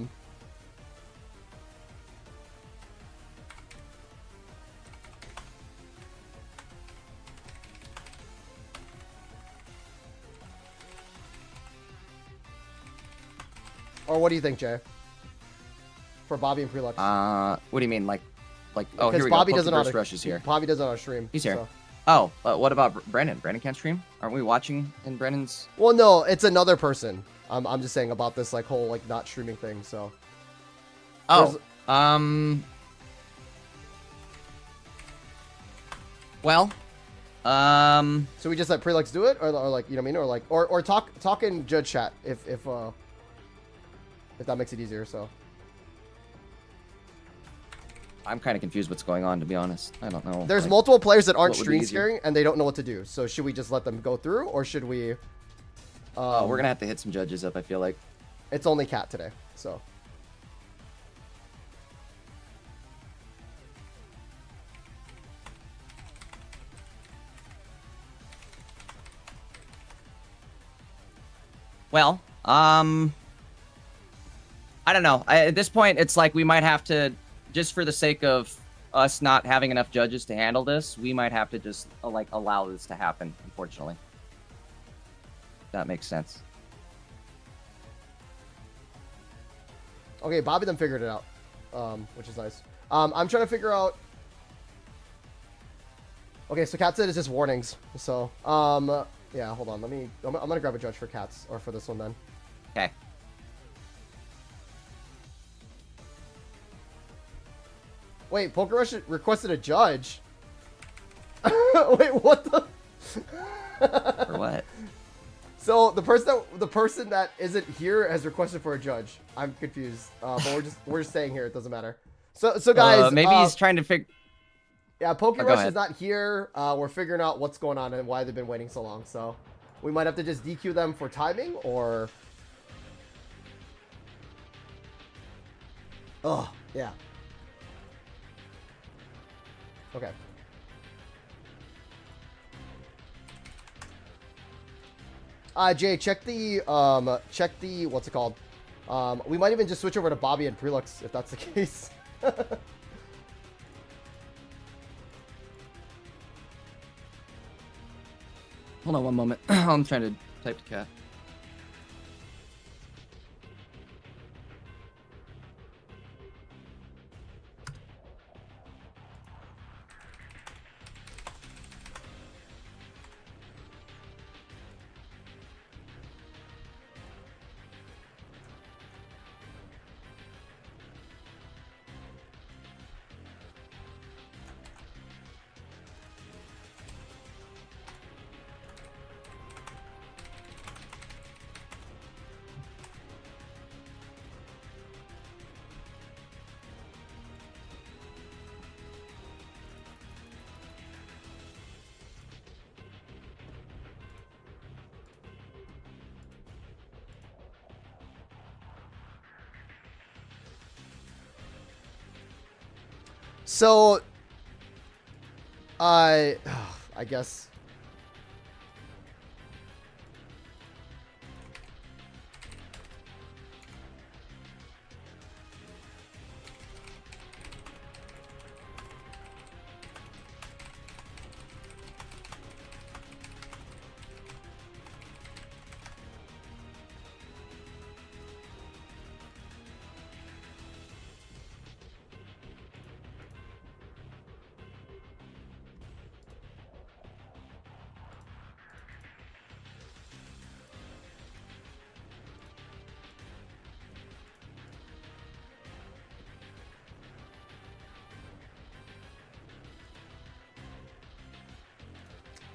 what do you think, Jay? For Bobby and Prelux. What do you mean, like? Oh, here we Bobby go. doesn't Burst Rush is here. Bobby doesn't on stream. He's here. So. Oh, what about Brennan? Brennan can't stream? Aren't we watching in Brennan's? Well, no, it's another person. I'm just saying about this like whole like not streaming thing. So. Oh. Well. So we just let Prelux do it, or like, you know what I mean, or like, or talk in judge chat if that makes it easier. So. I'm kind of confused what's going on, to be honest. I don't know. There's like, multiple players that aren't stream sharing and they don't know what to do. So should we just let them go through, or should we? We're gonna have to hit some judges up, I feel like. It's only Cat today, so. Well, I don't know. At this point, it's like we might have to, just for the sake of us not having enough judges to handle this, we might have to just like allow this to happen, unfortunately. That makes sense. Okay, Bobby then figured it out, which is nice. I'm trying to figure out. Okay, so Cat said it's just warnings. So, yeah, hold on. I'm gonna grab a judge for Cats, or for this one then. Okay. Wait, Poker Rush requested a judge. Wait, what the? For what? So the person that isn't here has requested for a judge. I'm confused, but we're just staying here. It doesn't matter. So guys, maybe he's trying to figure. Yeah, Poker Rush is not here. We're figuring out what's going on and why they've been waiting so long. So we might have to just DQ them for timing, or. Oh yeah. Okay. Jay, check the what's it called? We might even just switch over to Bobby and Prelux if that's the case. Hold on one moment. I'm trying to type to Cat. So, I guess.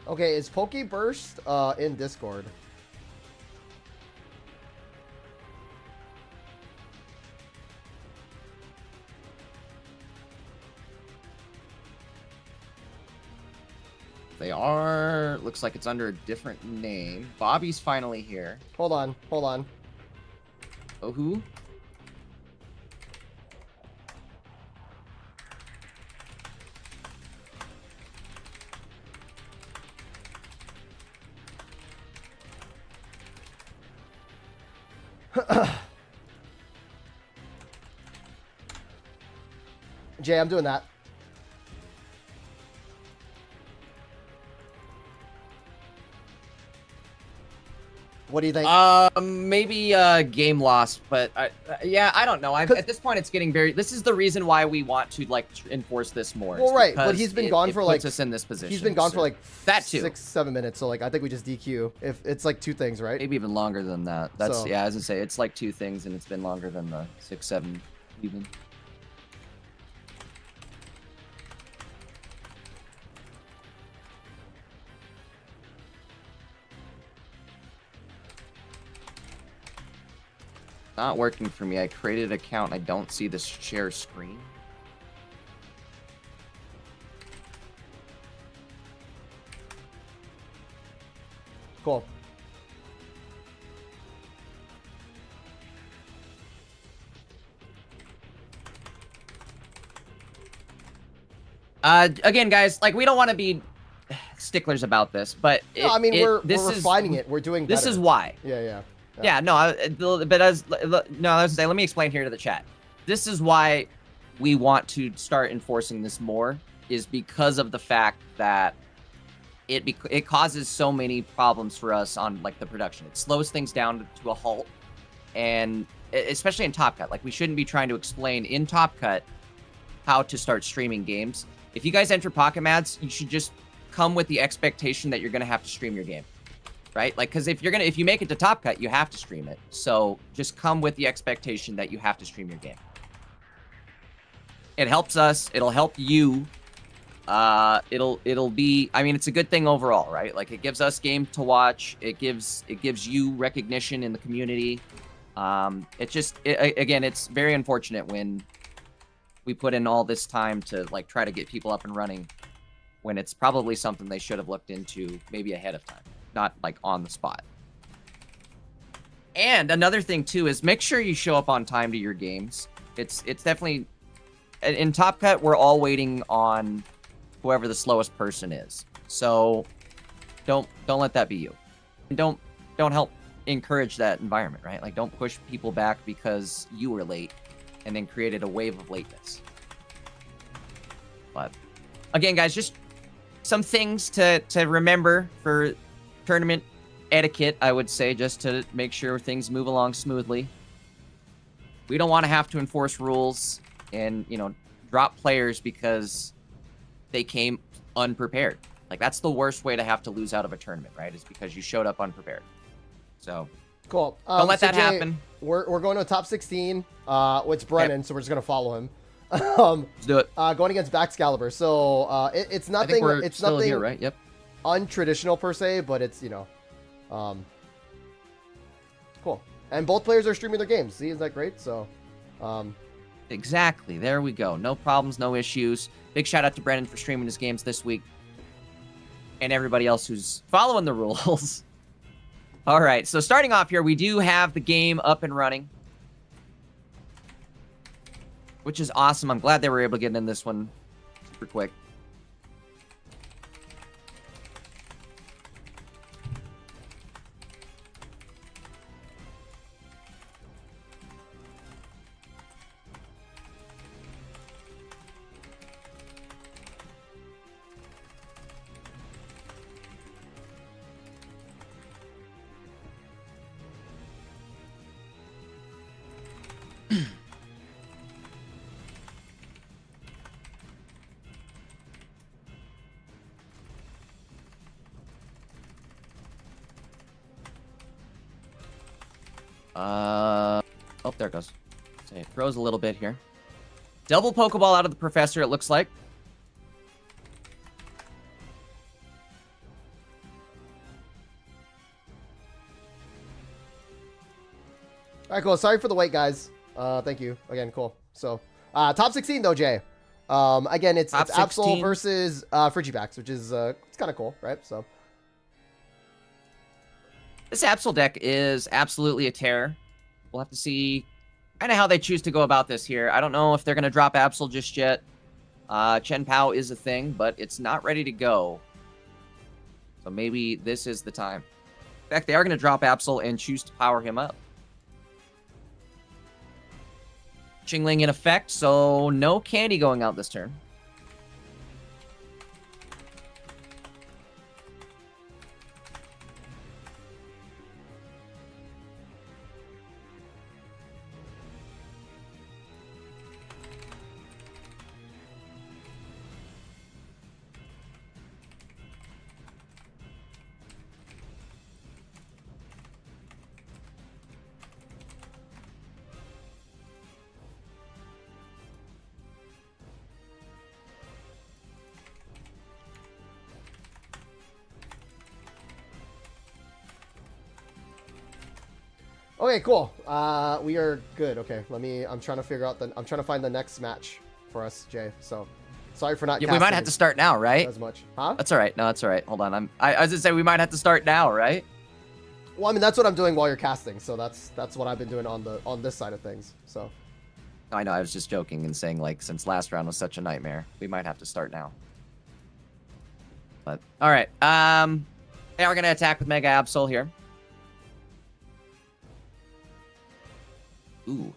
Okay, is Pokeburst in Discord? They are. Looks like it's under a different name. Bobby's finally here. Hold on. Oh, who? Jay, I'm doing that. What do you think? Maybe game lost, but yeah, I don't know. At this point, it's getting very. This is the reason why we want to like enforce this more. Well, right, but he's been gone for like. Puts us in this position. He's been gone for like that too. 6-7 minutes. So like, I think we just DQ. If it's like 2 things, right? Maybe even longer than that. That's So- yeah. As I say, it's like 2 things, and it's been longer than the 6-7 even. Not working for me. I created an account. I don't see this share screen. Cool. Again, guys, like we don't want to be sticklers about this, but No, I mean we're this refining it. We're doing better. This is why. Yeah. Yeah, no, but I was say, let me explain here to the chat. This is why we want to start enforcing this more, is because of the fact that it causes so many problems for us on like the production. It slows things down to a halt, and especially in Top Cut, like we shouldn't be trying to explain in Top Cut how to start streaming games. If you guys enter Pocket Mads, you should just come with the expectation that you're gonna have to stream your game. Right? Like, because if you make it to Top Cut, you have to stream it. So just come with the expectation that you have to stream your game. It helps us. It'll help you. It'll be. I mean, it's a good thing overall, right? Like, it gives us game to watch. It gives you recognition in the community. Again, it's very unfortunate when we put in all this time to like try to get people up and running, when it's probably something they should have looked into maybe ahead of time. Not like on the spot. And another thing too is make sure you show up on time to your games. It's definitely in Top Cut, we're all waiting on whoever the slowest person is. So don't let that be you. And don't help encourage that environment, right? Like don't push people back because you were late and then created a wave of lateness. But again, guys, just some things to remember for tournament etiquette, I would say, just to make sure things move along smoothly. We don't want to have to enforce rules and, drop players because they came unprepared. Like, that's the worst way to have to lose out of a tournament, right? Is because you showed up unprepared. So, cool. Don't let that Jay, happen. We're going to a top 16. It's Brennan, so we're just going to follow him. Let's do it. Going against Baxcalibur. So, it's nothing. I think we're it's still nothing here, right? Yep. untraditional per se, but it's cool. And both players are streaming their games. See, isn't that great? So, Exactly. There we go. No problems, no issues. Big shout out to Brennan for streaming his games this week. And everybody else who's following the rules. All right. So starting off here, we do have the game up and running, which is awesome. I'm glad they were able to get in this one super quick. Oh, there it goes. So it throws a little bit here. Double Pokeball out of the Professor, it looks like. all right, cool. Sorry for the wait, guys. Thank you again. Cool. So, top 16 though, Jay. Again, it's Top Absol 16. versus Frigibacks, which is it's kind of cool, right? So This Absol deck is absolutely a terror. We'll have to see kind of how they choose to go about this here. I don't know if they're going to drop Absol just yet. Chen Pao is a thing, but it's not ready to go. So maybe this is the time. In fact, they are going to drop Absol and choose to power him up. Qingling in effect, so no candy going out this turn. okay, cool. We are good. Okay, I'm trying to figure out I'm trying to find the next match for us, Jay. So, sorry for not. Yeah, we might have to start now, right? As much, huh? That's all right. No, that's all right. Hold on. I was gonna say we might have to start now, right? Well, I mean that's what I'm doing while you're casting. So that's what I've been doing on this side of things. So. I know. I was just joking and saying like since last round was such a nightmare, we might have to start now. But all right. Yeah, we're gonna attack with Mega Absol here. Ooh,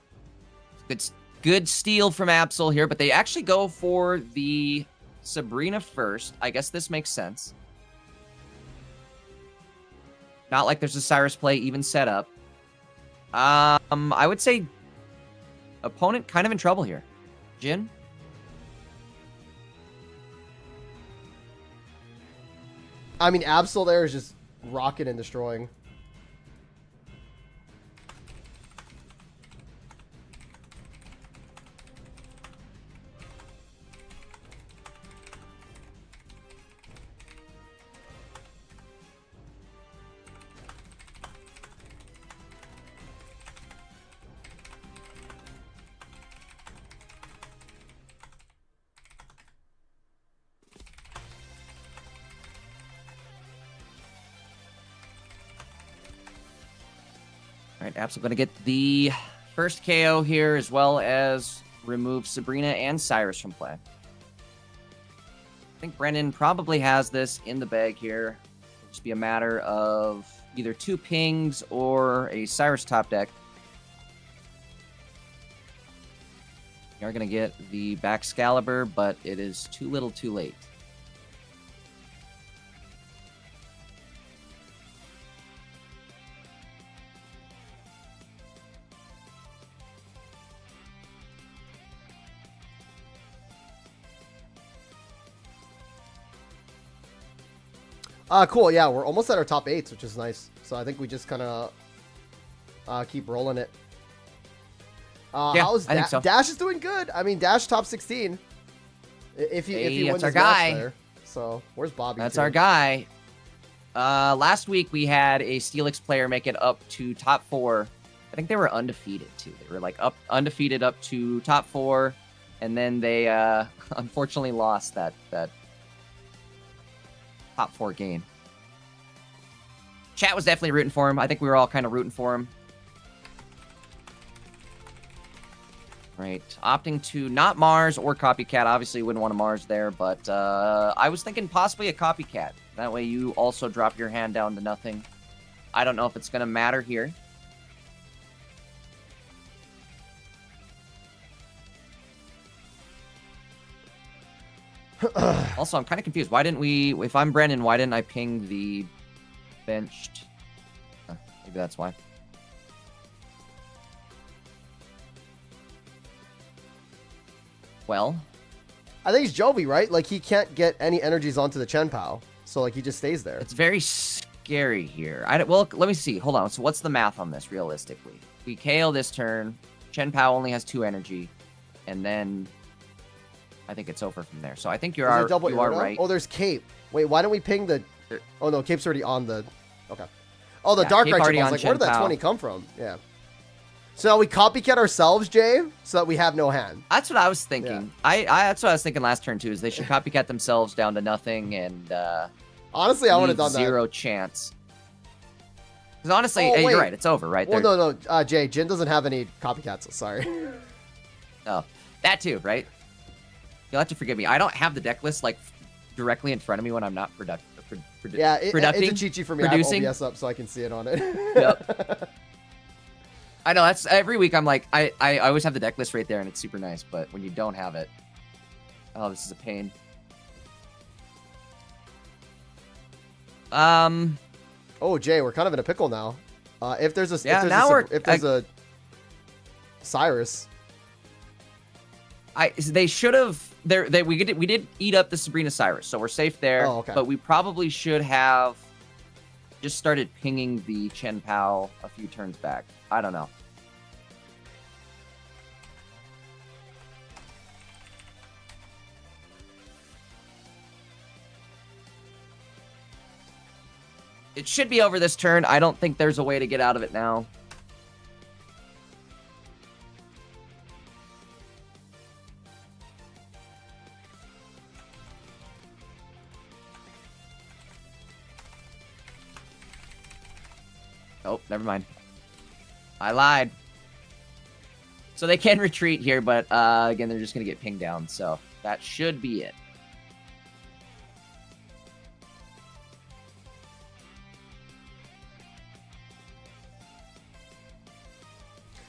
good steal from Absol here, but they actually go for the Sabrina first. I guess this makes sense. Not like there's a Cyrus play even set up. I would say opponent kind of in trouble here. Jin? I mean, Absol there is just rocking and destroying. All right, Absol going to get the first KO here, as well as remove Sabrina and Cyrus from play. I think Brennan probably has this in the bag here. It'll just be a matter of either 2 pings or a Cyrus top deck. You're going to get the Baxcalibur, but it is too little too late. Cool. Yeah, we're almost at our top 8s, which is nice. So I think we just kind of keep rolling it. Yeah, I think so. Dash is doing good. I mean, Dash top 16. If he wins our his match guy. there. So where's Bobby? That's too? our guy. Last week we had a Steelix player make it up to top 4. I think they were undefeated too. They were like undefeated up to top 4, and then they unfortunately lost that top 4 game. Chat was definitely rooting for him. I think we were all kind of rooting for him. Right, opting to not Mars or Copycat. Obviously, wouldn't want a Mars there, but I was thinking possibly a Copycat. That way you also drop your hand down to nothing. I don't know if it's going to matter here. Also, I'm kind of confused. Why didn't we, if I'm Brennan, why didn't I ping the benched? Maybe that's why. Well, I think he's Jovi, right? Like, he can't get any energies onto the Chen Pao. So, like, he just stays there. It's very scary here. Well, let me see. Hold on. So, what's the math on this, realistically? We KO this turn. Chen Pao only has 2 energy. And then I think it's over from there. So, I think you are right. Oh, there's Cape. Wait, why don't we ping the... Oh, no, Cape's already on the... Okay. Oh, the Dark Righteous. I was like, where did that 20 come from? Yeah. So we copycat ourselves, Jay, so that we have no hand. That's what I was thinking. Yeah. That's what I was thinking last turn too. Is they should copycat themselves down to nothing and honestly, I would have done that. Zero chance. Because honestly, you're right. It's over, right? Well, no, Jay. Jin doesn't have any copycats. Sorry. Oh, that too, right? You'll have to forgive me. I don't have the deck list like directly in front of me when I'm not producing. Yeah, it's a cheat sheet for me. Producing. I have OBS up so I can see it on it. Yep. I know, that's every week I'm like, I always have the deck list right there and it's super nice, but when you don't have it, oh, this is a pain. Oh, Jay, we're kind of in a pickle now. If there's a a Cyrus, they should have. We did eat up the Sabrina Cyrus, so we're safe there. Oh, okay. But we probably should have just started pinging the Chen Pao a few turns back. I don't know. It should be over this turn. I don't think there's a way to get out of it now. Oh, never mind. I lied. So they can retreat here, but again, they're just going to get pinged down. So that should be it.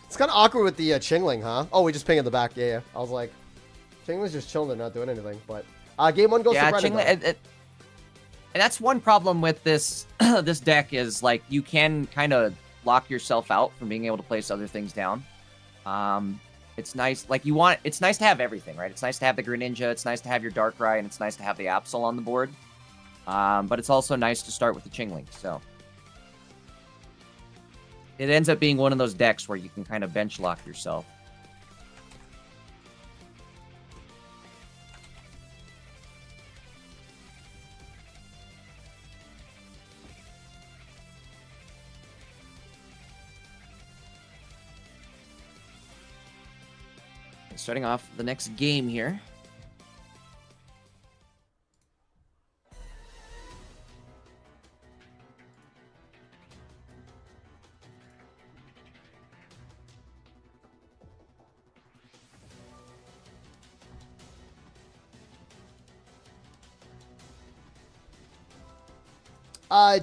It's kind of awkward with the Chingling, huh? Oh, we just ping in the back. Yeah. I was like, Chingling's just chilling and not doing anything. But game one goes to Brennan. And that's one problem with this this deck is like you can kind of lock yourself out from being able to place other things down. It's nice, like it's nice to have everything, right? It's nice to have the Greninja, it's nice to have your Darkrai, and it's nice to have the Absol on the board. But it's also nice to start with the Chingling, so. It ends up being one of those decks where you can kind of bench lock yourself. Starting off the next game here.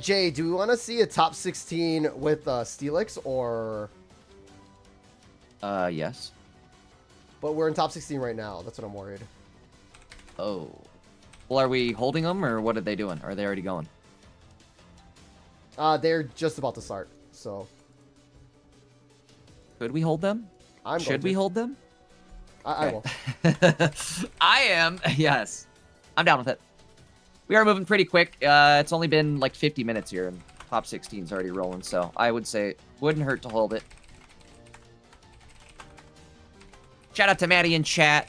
Jay, do we want to see a top 16 with Steelix or? Yes. But we're in top 16 right now. That's what I'm worried. Oh. Well, are we holding them, or what are they doing? Are they already going? They're just about to start, so. Could we hold them? Should we hold them? I will. I am. Yes. I'm down with it. We are moving pretty quick. It's only been like 50 minutes here, and top 16's already rolling, so I would say it wouldn't hurt to hold it. Shout out to Maddie in chat.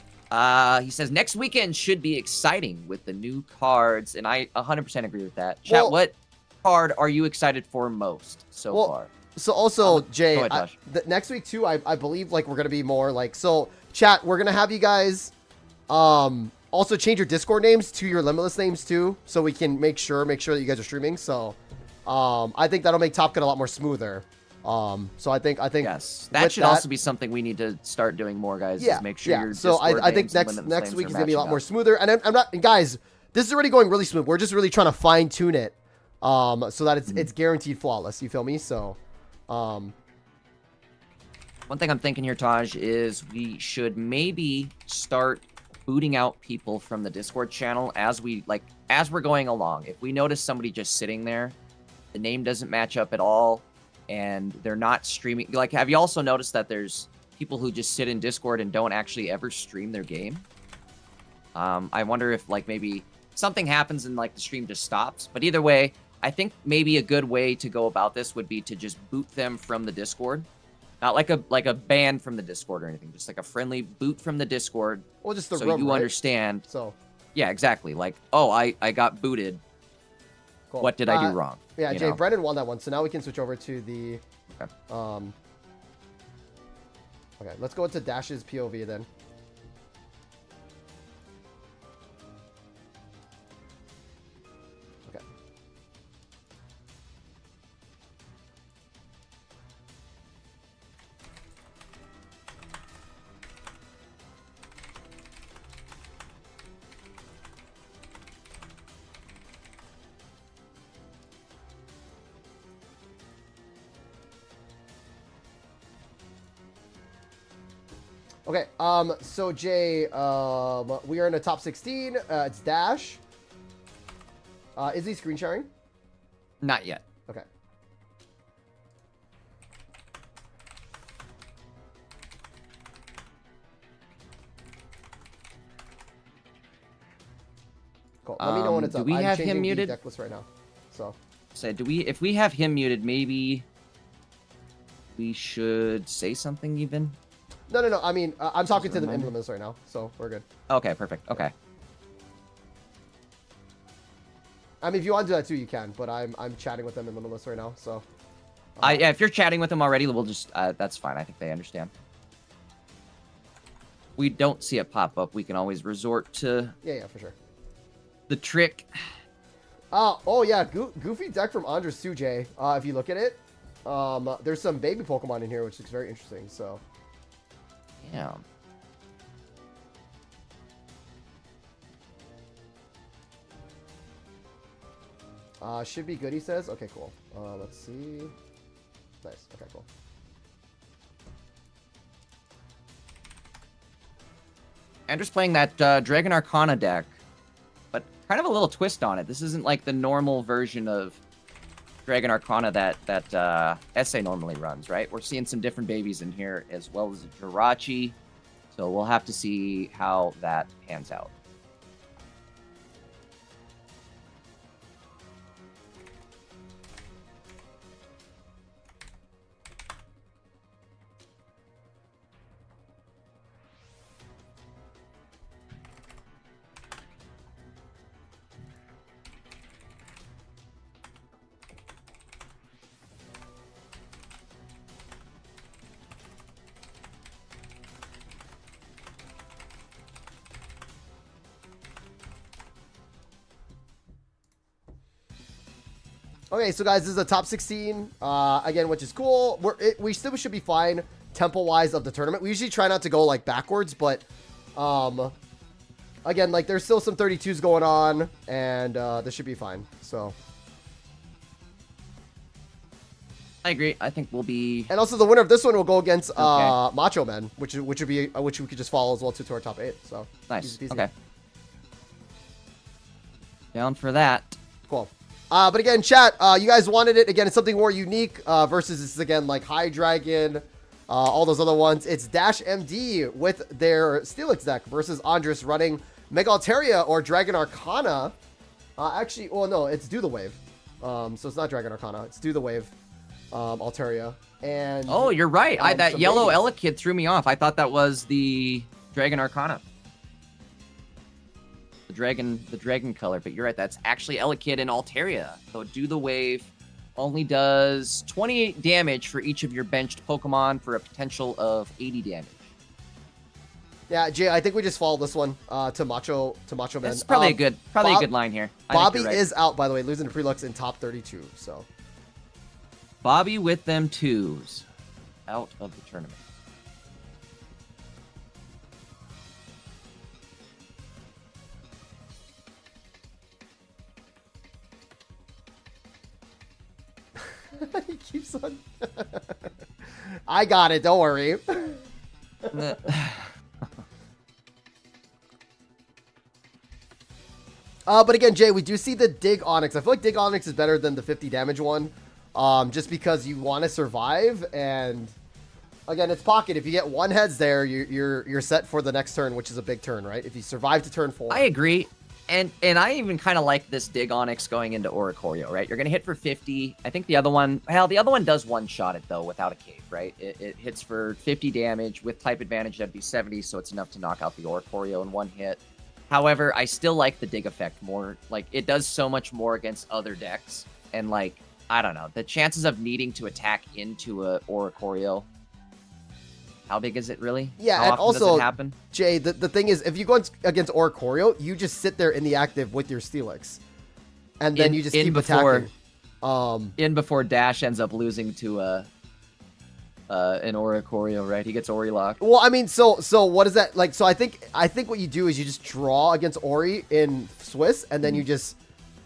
He says, next weekend should be exciting with the new cards, and I 100% agree with that. Chat, well, what card are you excited for most so far? So also, Jay, go ahead, Josh. Next week too, I believe like we're going to be more like, so chat, we're going to have you guys also change your Discord names to your Limitless names too, so we can make sure that you guys are streaming. So I think that'll make Top Gun a lot more smoother. So I think yes, that should also be something we need to start doing more, guys. Yeah, is make sure your so I think next week is gonna be a lot more smoother. And I'm not, and guys, this is already going really smooth. We're just really trying to fine tune it, so that it's guaranteed flawless. You feel me? So, one thing I'm thinking here, Taj, is we should maybe start booting out people from the Discord channel as we're going along. If we notice somebody just sitting there, the name doesn't match up at all, and they're not streaming. Like, have you also noticed that there's people who just sit in Discord and don't actually ever stream their game? I wonder if like maybe something happens and like the stream just stops. But either way, I think maybe a good way to go about this would be to just boot them from the Discord. Not like a ban from the Discord or anything, just like a friendly boot from the Discord. Well, just the so room, you right? understand. So yeah, exactly. Like, oh, I got booted. Cool. What did I do wrong? Yeah, Jay, Brennan won that one, so now we can switch over to the Okay, let's go into Dash's POV then. Okay. Okay, so Jay, we are in the top 16. It's Dash. Is he screen sharing? Not yet. Okay. Cool. Let me know when it's do up. we I'm have changing him muted? the deck list right now. So. So if we have him muted, maybe we should say something even? No. I mean, I'm talking to the emblem list right now, so we're good. Okay, perfect. Okay. I mean, if you want to do that too, you can. But I'm chatting with them in the list right now, so. Yeah, if you're chatting with them already, we'll just that's fine. I think they understand. We don't see it pop up. We can always resort to Yeah, for sure. the trick. Oh yeah, goofy deck from Andres too, Jay. If you look at it, there's some baby Pokemon in here, which looks very interesting. So. Yeah. Should be good, he says. Okay, cool. Let's see. Nice. Okay, cool. Andrew's playing that Dragon Arcana deck, but kind of a little twist on it. This isn't like the normal version of Dragon Arcana that SA normally runs, right? We're seeing some different babies in here, as well as a Jirachi. So we'll have to see how that pans out. Okay, so guys, this is the top 16, again, which is cool. We still should be fine tempo-wise of the tournament. We usually try not to go, like, backwards, but, again, like, there's still some 32s going on, and this should be fine, so. I agree. I think we'll be... And also, the winner of this one will go against Macho Man, which we could just follow as well, too, to our top 8, so. Nice, okay. Down for that. Cool. But again, chat, you guys wanted it. Again, it's something more unique versus this is, again, like High Dragon, all those other ones. It's Dash MD with their Steelix deck versus Andres running Mega Altaria or Dragon Arcana. Actually, well, no, it's Do the Wave. So it's not Dragon Arcana. It's Do the Wave Altaria. And oh, you're right. That yellow Elekid threw me off. I thought that was the Dragon Arcana. The dragon color, but you're right, that's actually Elekid and Altaria. So Do the Wave only does 28 damage for each of your benched Pokemon for a potential of 80 damage. Yeah, Jay, I think we just follow this one to Macho Man. That's probably a good line here. Bobby is out, by the way, losing to Prelux in top 32. So Bobby with them twos out of the tournament. He keeps on. I got it. Don't worry. But again, Jay, we do see the Dig Onyx. I feel like Dig Onyx is better than the 50 damage one, just because you want to survive. And again, it's pocket. If you get one heads there, you're set for the next turn, which is a big turn, right? If you survive to turn 4. I agree. And I even kind of like this Dig Onyx going into Oricorio, right? You're going to hit for 50. I think the other one does one-shot it, though, without a cave, right? It hits for 50 damage. With type advantage, that'd be 70, so it's enough to knock out the Oricorio in one hit. However, I still like the Dig effect more. Like, it does so much more against other decks. And, like, I don't know. The chances of needing to attack into a Oricorio How big is it really? Yeah, How and often also, does it happen? Jay, the thing is, if you go against Oricorio, you just sit there in the active with your Steelix. And then you just keep attacking. In before Dash ends up losing to an Oricorio, right? He gets Ori locked. Well, I mean, so what is that like? So I think what you do is you just draw against Ori in Swiss, and then you just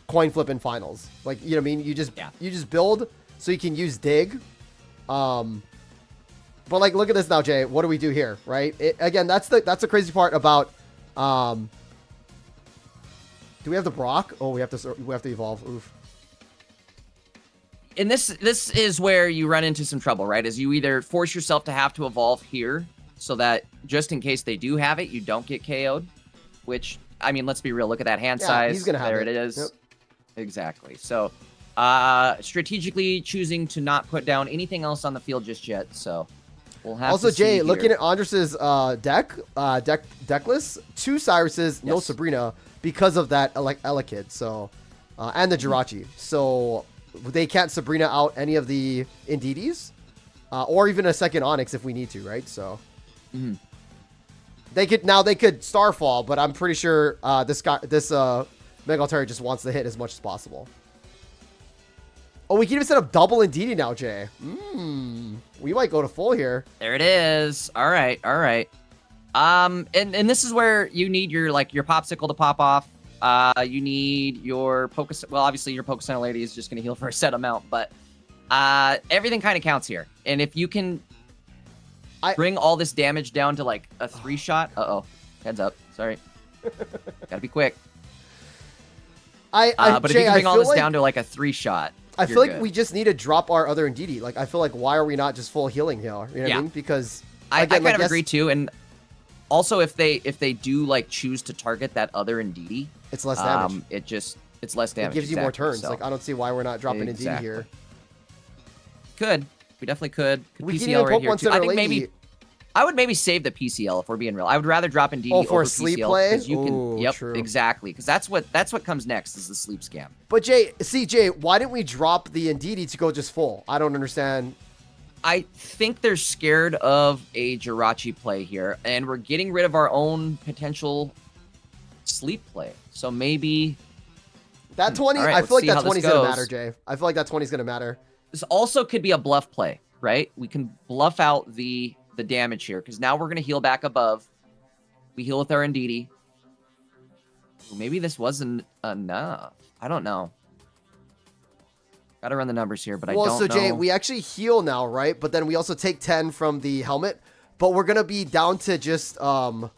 coin flip in finals. Like, you know what I mean? You just build so you can use dig. But like, look at this now, Jay. What do we do here, right? Again, that's the crazy part about. Do we have the Brock? Oh, we have to evolve. Oof. And this is where you run into some trouble, right? Is you either force yourself to have to evolve here, so that just in case they do have it, you don't get KO'd. Which, I mean, let's be real. Look at that hand size. He's gonna have there it. It is. Yep. Exactly. So, strategically choosing to not put down anything else on the field just yet. So. We'll have also, to see Jay, here. looking at Andres's deck list, 2 Cyruses, no Sabrina, because of that Elekid, so, and the Jirachi. So they can't Sabrina out any of the Indidis, or even a second Onyx if we need to, right? So they could Starfall, but I'm pretty sure this Mega Altaria just wants to hit as much as possible. Oh, we can even set up double Indidi now, Jay. We might go to full here. There it is. All right. And this is where you need your popsicle to pop off. You need your well, obviously your Pokestone Lady is just going to heal for a set amount, but everything kind of counts here. And if you can bring all this damage down to like a 3-shot. Heads up. Sorry. Gotta be quick. But if you can bring all this down to like a 3-shot. I feel like we just need to drop our other Indidi. Like, I feel like, why are we not just full healing here? You know what I mean? Because I kind of agree too. And also, if they do like choose to target that other Indidi, it's less damage. It's less damage. It gives you more turns. So. Like, I don't see why we're not dropping Indidi here. We definitely could. We PCL can even right poke here one too. I think lady. I would maybe save the PCL if we're being real. I would rather drop Indidi for over a sleep PCL play. Because you can. Yep, true. exactly. Because that's what comes next is the sleep scam. But Jay, why didn't we drop the Indidi to go just full? I don't understand. I think they're scared of a Jirachi play here, and we're getting rid of our own potential sleep play. So maybe that 20. Right, I feel like that 20 is gonna goes. matter, Jay. I feel like that 20 is gonna matter. This also could be a bluff play, right? We can bluff out the damage here because now we're gonna heal back above. We heal with our Indidi. Maybe this wasn't enough. I don't know. Gotta run the numbers here, but I don't know. Well, so Jay, we actually heal now, right? But then we also take 10 from the helmet. But we're gonna be down to just 10,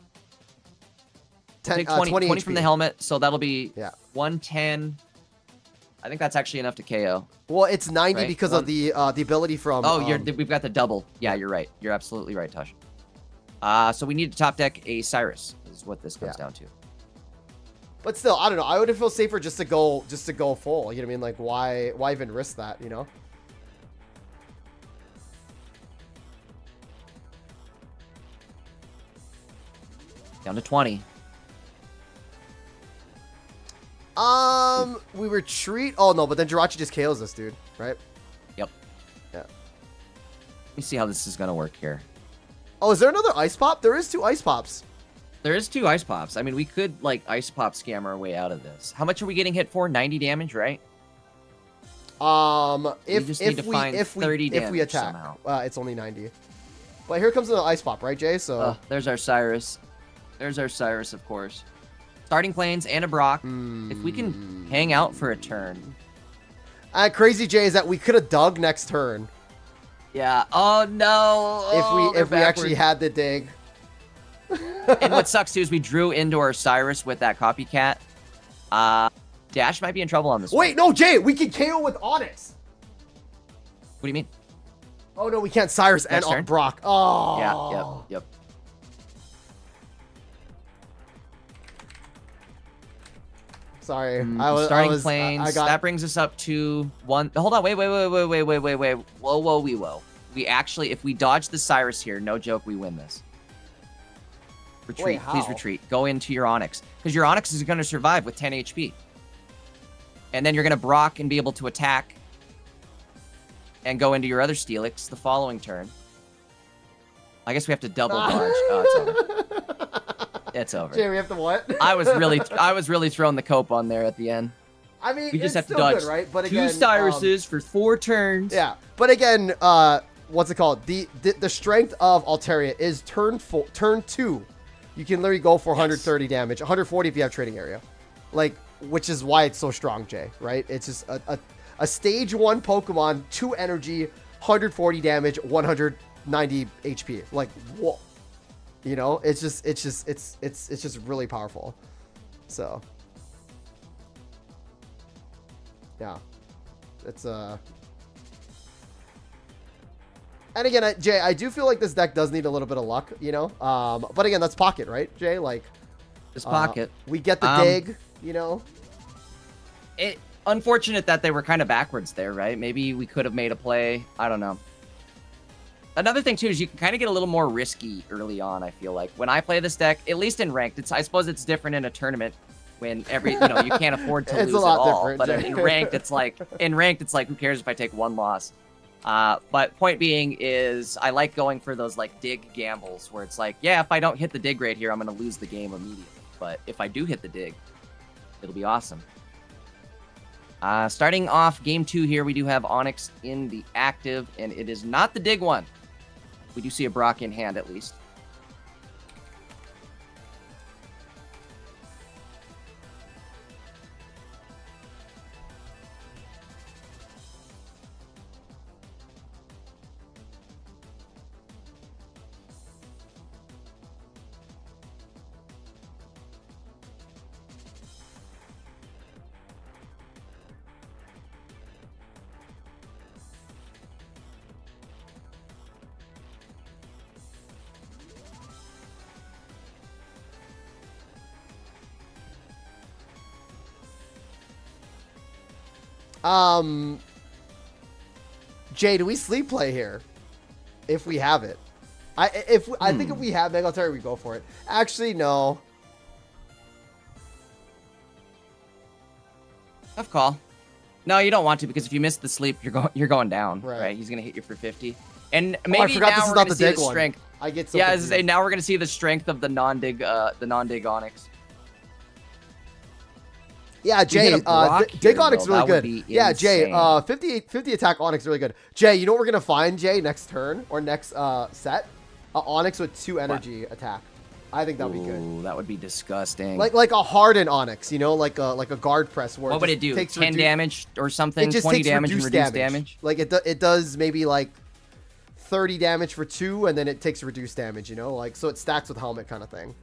20 from the helmet, so that'll be 110. 110. I think that's actually enough to KO. Well, it's 90 because of the ability from. Oh, we've got the double. Yeah, you're right. You're absolutely right, Tosh. So we need to top deck a Cyrus, is what this comes down to. But still, I don't know. I would feel safer just to go full. You know what I mean? Like, why even risk that? You know. Down to 20. We retreat. Oh no, but then Jirachi just KOs us, dude. Right? Yep. Yeah. Let me see how this is gonna work here. Oh, is there another ice pop? There is 2 ice pops. There is 2 ice pops. I mean, we could like ice pop scam our way out of this. How much are we getting hit for? 90 damage, right? If we attack, somehow. It's only 90. But here comes the ice pop, right, Jay? So there's our Cyrus. There's our Cyrus, of course. Starting planes and a Brock. If we can hang out for a turn. Crazy Jay is that we could have dug next turn. Yeah. Oh no. If we actually had the dig. And what sucks too is we drew into our Cyrus with that copycat. Dash might be in trouble on this. Wait, no, Jay, we can KO with Onyx. What do you mean? Oh no, we can't Cyrus Next and turn? Brock. Oh. Yeah. Yep. Sorry, starting planes. That brings us up to 1. Hold on, wait. Whoa. We actually, if we dodge the Cyrus here, no joke, we win this. Retreat, wait, how? Please retreat. Go into your Onyx, because your Onyx is going to survive with 10 HP. And then you're going to Brock and be able to attack and go into your other Steelix the following turn. I guess we have to double dodge. Oh, it's over. It's over. Jay, we have to what? I was really throwing the cope on there at the end. I mean, we just it's have to still dodge good, right? But again, 2 Cyruses for 4 turns. Yeah, but again, what's it called? The strength of Altaria is turn 2. You can literally go for 130 damage, 140 if you have trading area, like, which is why it's so strong, Jay. Right? It's just a stage 1 Pokemon, 2 energy, 140 damage, 190 HP. Like, whoa. You know, it's just really powerful. So, yeah, it's and again, Jay, I do feel like this deck does need a little bit of luck, you know. But again, that's pocket, right, Jay? Like, this pocket. We get the dig, you know. It unfortunate that they were kind of backwards there, right? Maybe we could have made a play. I don't know. Another thing, too, is you can kind of get a little more risky early on, I feel like. When I play this deck, at least in ranked, I suppose it's different in a tournament when you can't afford to lose at all. But in ranked, it's like, who cares if I take 1 loss? But point being is I like going for those, like, dig gambles where it's like, yeah, if I don't hit the dig right here, I'm going to lose the game immediately. But if I do hit the dig, it'll be awesome. Starting off game 2 here, we do have Onix in the active, and it is not the dig one. We do see a Brock in hand, at least. Jay, do we sleep play here? If we have it. I think if we have Mega Altaria, we go for it. Actually, no. Tough call. No, you don't want to, because if you miss the sleep, you're going down. Right. He's gonna hit you for 50. And maybe I forgot now this is we're not gonna the see dig the one. strength. I get so yeah, confused. as I say, now we're gonna see the strength of the non-dig Onix. Yeah, Jay, dig Onix is really good. Yeah, Jay, 50 attack Onix is really good. Jay, you know what we're going to find, Jay, next turn or next set? Onix with 2 energy attack. I think that would be good. That would be disgusting. Like a hardened Onix, you know, like a guard press. Where what would it do? 10 damage or something? 20 damage and reduced damage? Like it does maybe like 30 damage for 2, and then it takes reduced damage, you know? Like, so it stacks with helmet kind of thing.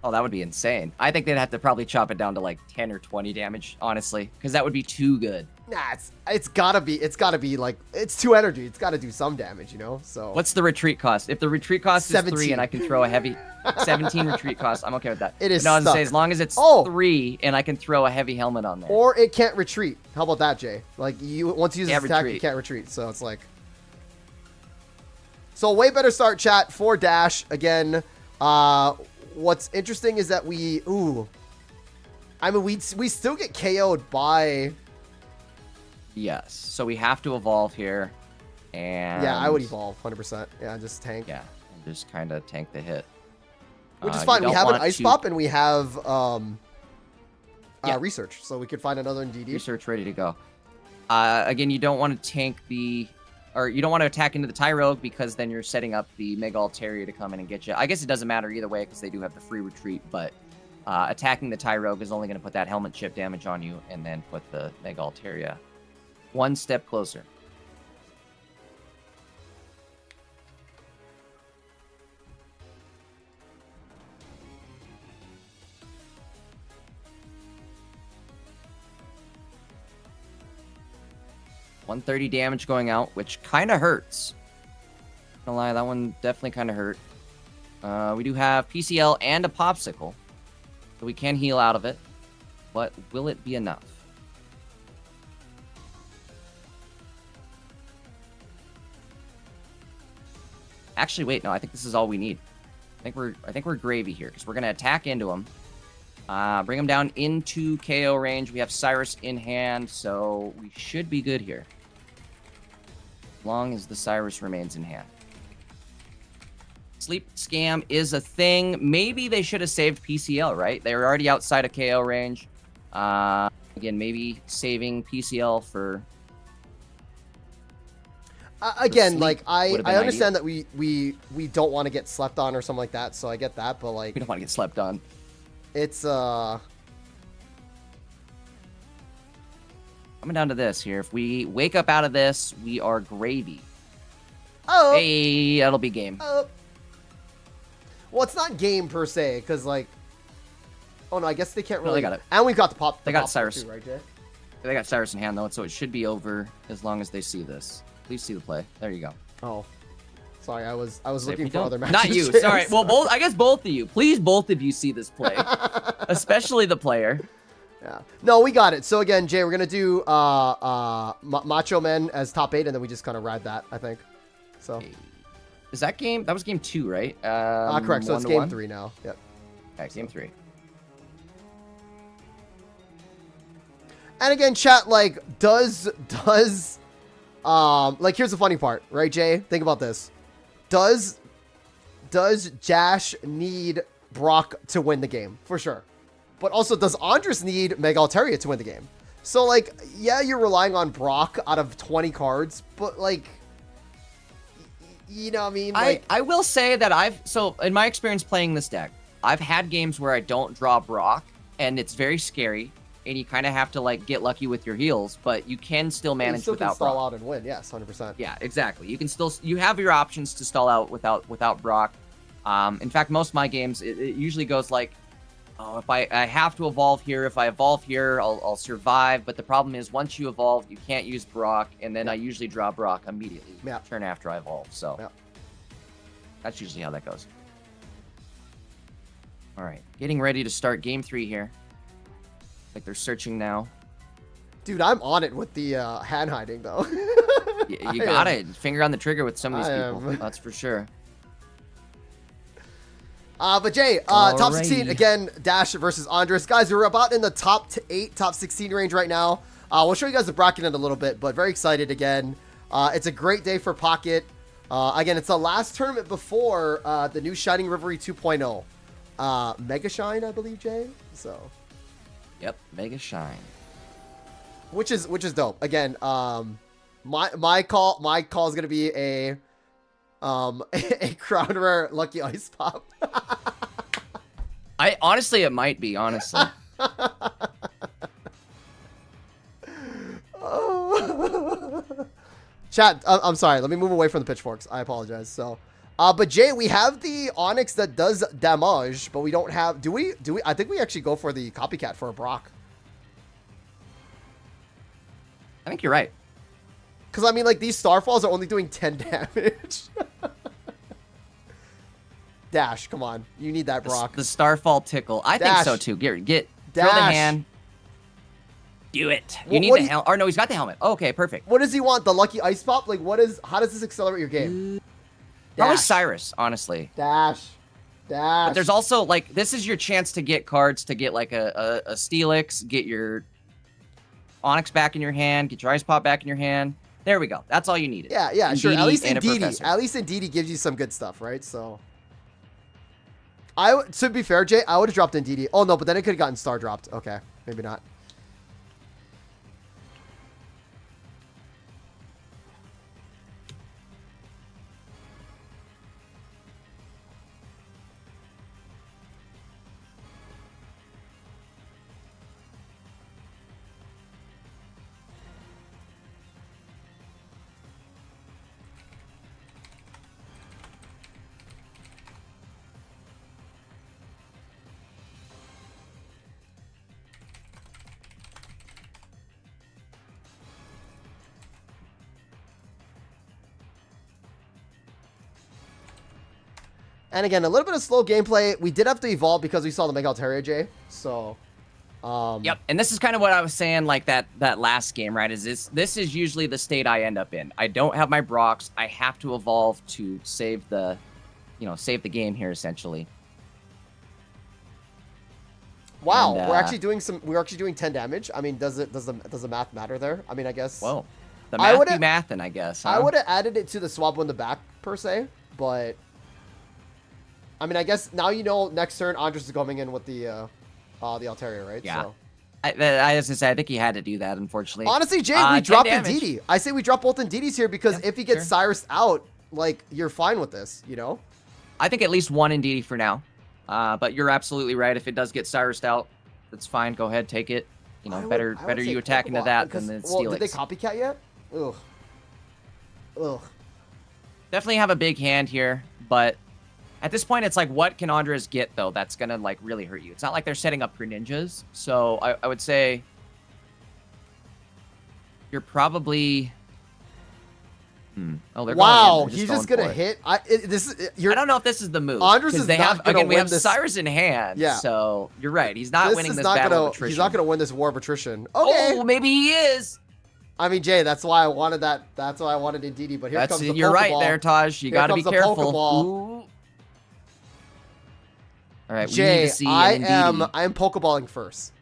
Oh, that would be insane. I think they'd have to probably chop it down to like 10 or 20 damage, honestly, because that would be too good. Nah, it's gotta be like, it's 2 energy. It's gotta do some damage, you know? So what's the retreat cost? If the retreat cost is 3 and I can throw a heavy 17 retreat cost, I'm okay with that. It is. No, I was gonna say, as long as it's 3 and I can throw a heavy helmet on there. Or it can't retreat. How about that, Jay? Like, once you use this attack, retreat. you can't retreat. So it's like, so way better start, chat, for Dash again. What's interesting is that I mean, we still get KO'd by. Yes, so we have to evolve here, and yeah, I would evolve 100%. Yeah, just tank. Yeah, and just kind of tank the hit, which is fine. We have an Ice Pop and we have research, so we could find another DD. Research ready to go. Again, you don't want to tank or you don't want to attack into the Tyrogue, because then you're setting up the Mega Altaria to come in and get you. I guess it doesn't matter either way, because they do have the free retreat, but attacking the Tyrogue is only going to put that helmet chip damage on you, and then put the Mega Altaria 1 step closer. $130 damage going out, which kind of hurts. Not gonna lie, that one definitely kind of hurt. We do have PCL and a Popsicle, so we can heal out of it. But will it be enough? Actually, wait, no, I think this is all we need. I think we're gravy here, because we're gonna attack into him. Bring him down into KO range. We have Cyrus in hand, so we should be good here. As long as the Cyrus remains in hand. Sleep scam is a thing. Maybe they should have saved PCL, right? They were already outside of KO range. Again, maybe saving PCL for... Again, like, I understand that we don't want to get slept on or something like that, so I get that, but, like... We don't want to get slept on. It's, Coming down to this here. If we wake up out of this, we are gravy. Oh! Hey, that'll be game. Oh. Well, it's not game, per se, because, like... Oh, no, I guess they can't really... No, they got it. And we've got the pop... They got Cyrus. Too, right, Jay? They got Cyrus in hand, though, so it should be over as long as they see this. Please see the play. There you go. Oh. Sorry, I was looking for other matches. Not you. Sorry. Well, I guess both of you. Please, both of you see this play. Especially the player. Yeah. No, we got it. So, again, Jay, we're going to do Macho Man as top 8, and then we just kind of ride that, I think. So... Is that game? That was game 2, right? Correct. So it's game 3 now. Yep. Okay, game 3. And again, chat, like, like, here's the funny part, right, Jay? Think about this. Does Jash need Brock to win the game? For sure. But also, does Andres need Mega Altaria to win the game? So, like, yeah, you're relying on Brock out of 20 cards, but, like... You know what I mean? Like, I will say that so in my experience playing this deck, I've had games where I don't draw Brock, and it's very scary, and you kind of have to, like, get lucky with your heals, but you can still manage without Brock. You still can stall out and win, yes, 100%. Yeah, exactly. You can still, you have your options to stall out without Brock. In fact, most of my games, it usually goes like, oh, if I have to evolve here, if I evolve here, I'll survive, but the problem is once you evolve, you can't use Brock, and then I usually draw Brock immediately, turn after I evolve, so that's usually how that goes. All right, getting ready to start game 3 here. Like they're searching now. Dude, I'm on it with the hand hiding, though. You got it. Finger on the trigger with some of these people, that's for sure. But Jay, top 16, again, Dash versus Andres. Guys, we're about in the top 8, top 16 range right now. We'll show you guys the bracket in a little bit, but very excited again. It's a great day for Pocket. Again, it's the last tournament before the new Shining Revelry 2.0. Mega Shine, I believe, Jay. So. Yep, Mega Shine. Which is dope. Again, my call is gonna be a Crown Rare Lucky Ice Pop. Honestly, it might be, honestly. Chat, I'm sorry. Let me move away from the pitchforks. I apologize. So, but Jay, we have the Onyx that does damage, but we don't have. Do we? I think we actually go for the copycat for a Brock. I think you're right. Because I mean, like, these Starfalls are only doing 10 damage. Dash, come on. You need that Brock. The Starfall tickle. I think so too. Get throw the hand. Do it. You need the helmet. Or no, he's got the helmet. Okay, perfect. What does he want? The Lucky Ice Pop? Like, how does this accelerate your game? Probably Cyrus, honestly. Dash. But there's also, like, this is your chance to get cards to get, like, a Steelix, get your Onyx back in your hand, get your Ice Pop back in your hand. There we go. That's all you needed. Yeah, sure. At least Indeedee gives you some good stuff, right? So, to be fair, Jay, I would have dropped Indeedee. Oh, no, but then it could have gotten Star dropped. Okay, maybe not. And again, a little bit of slow gameplay. We did have to evolve because we saw the Mega Altaria, Jay. So, yep. And this is kind of what I was saying, like that last game, right? This is usually the state I end up in. I don't have my Brocks. I have to evolve to save the game here, essentially. Wow, and, we're actually doing 10 damage. I mean, does the math matter there? I mean, I guess. Whoa, the math be mathin', I guess. Huh? I would have added it to the swap in the back per se, but. I mean, I guess now you know next turn Andres is coming in with the Altaria, right? Yeah. So. As I said, I think he had to do that, unfortunately. Honestly, Jay, we dropped Ndidi. I say we drop both Ndidis here because if he gets Cyrus out, like, you're fine with this, you know? I think at least one Ndidi for now. But you're absolutely right. If it does get Cyrus out, that's fine. Go ahead, take it. You know, better you attack into that than the Steelix. Did they copycat yet? Ugh. Ugh. Definitely have a big hand here, but at this point, it's like, what can Andres get, though, that's going to, like, really hurt you? It's not like they're setting up for ninjas. So I would say you're probably... Oh, they're wow, he's just going to hit? I don't know if this is the move. Andres is not going to win. We have Cyrus in hand, so you're right. He's not winning this battle of attrition. He's not going to win this war of attrition. Okay. Oh, maybe he is. I mean, Jay, that's why I wanted that. That's why I wanted Ndidi, but here comes the Pokeball. You're right there, Taj. You got to be careful. All right, Jay, I am Pokeballing first.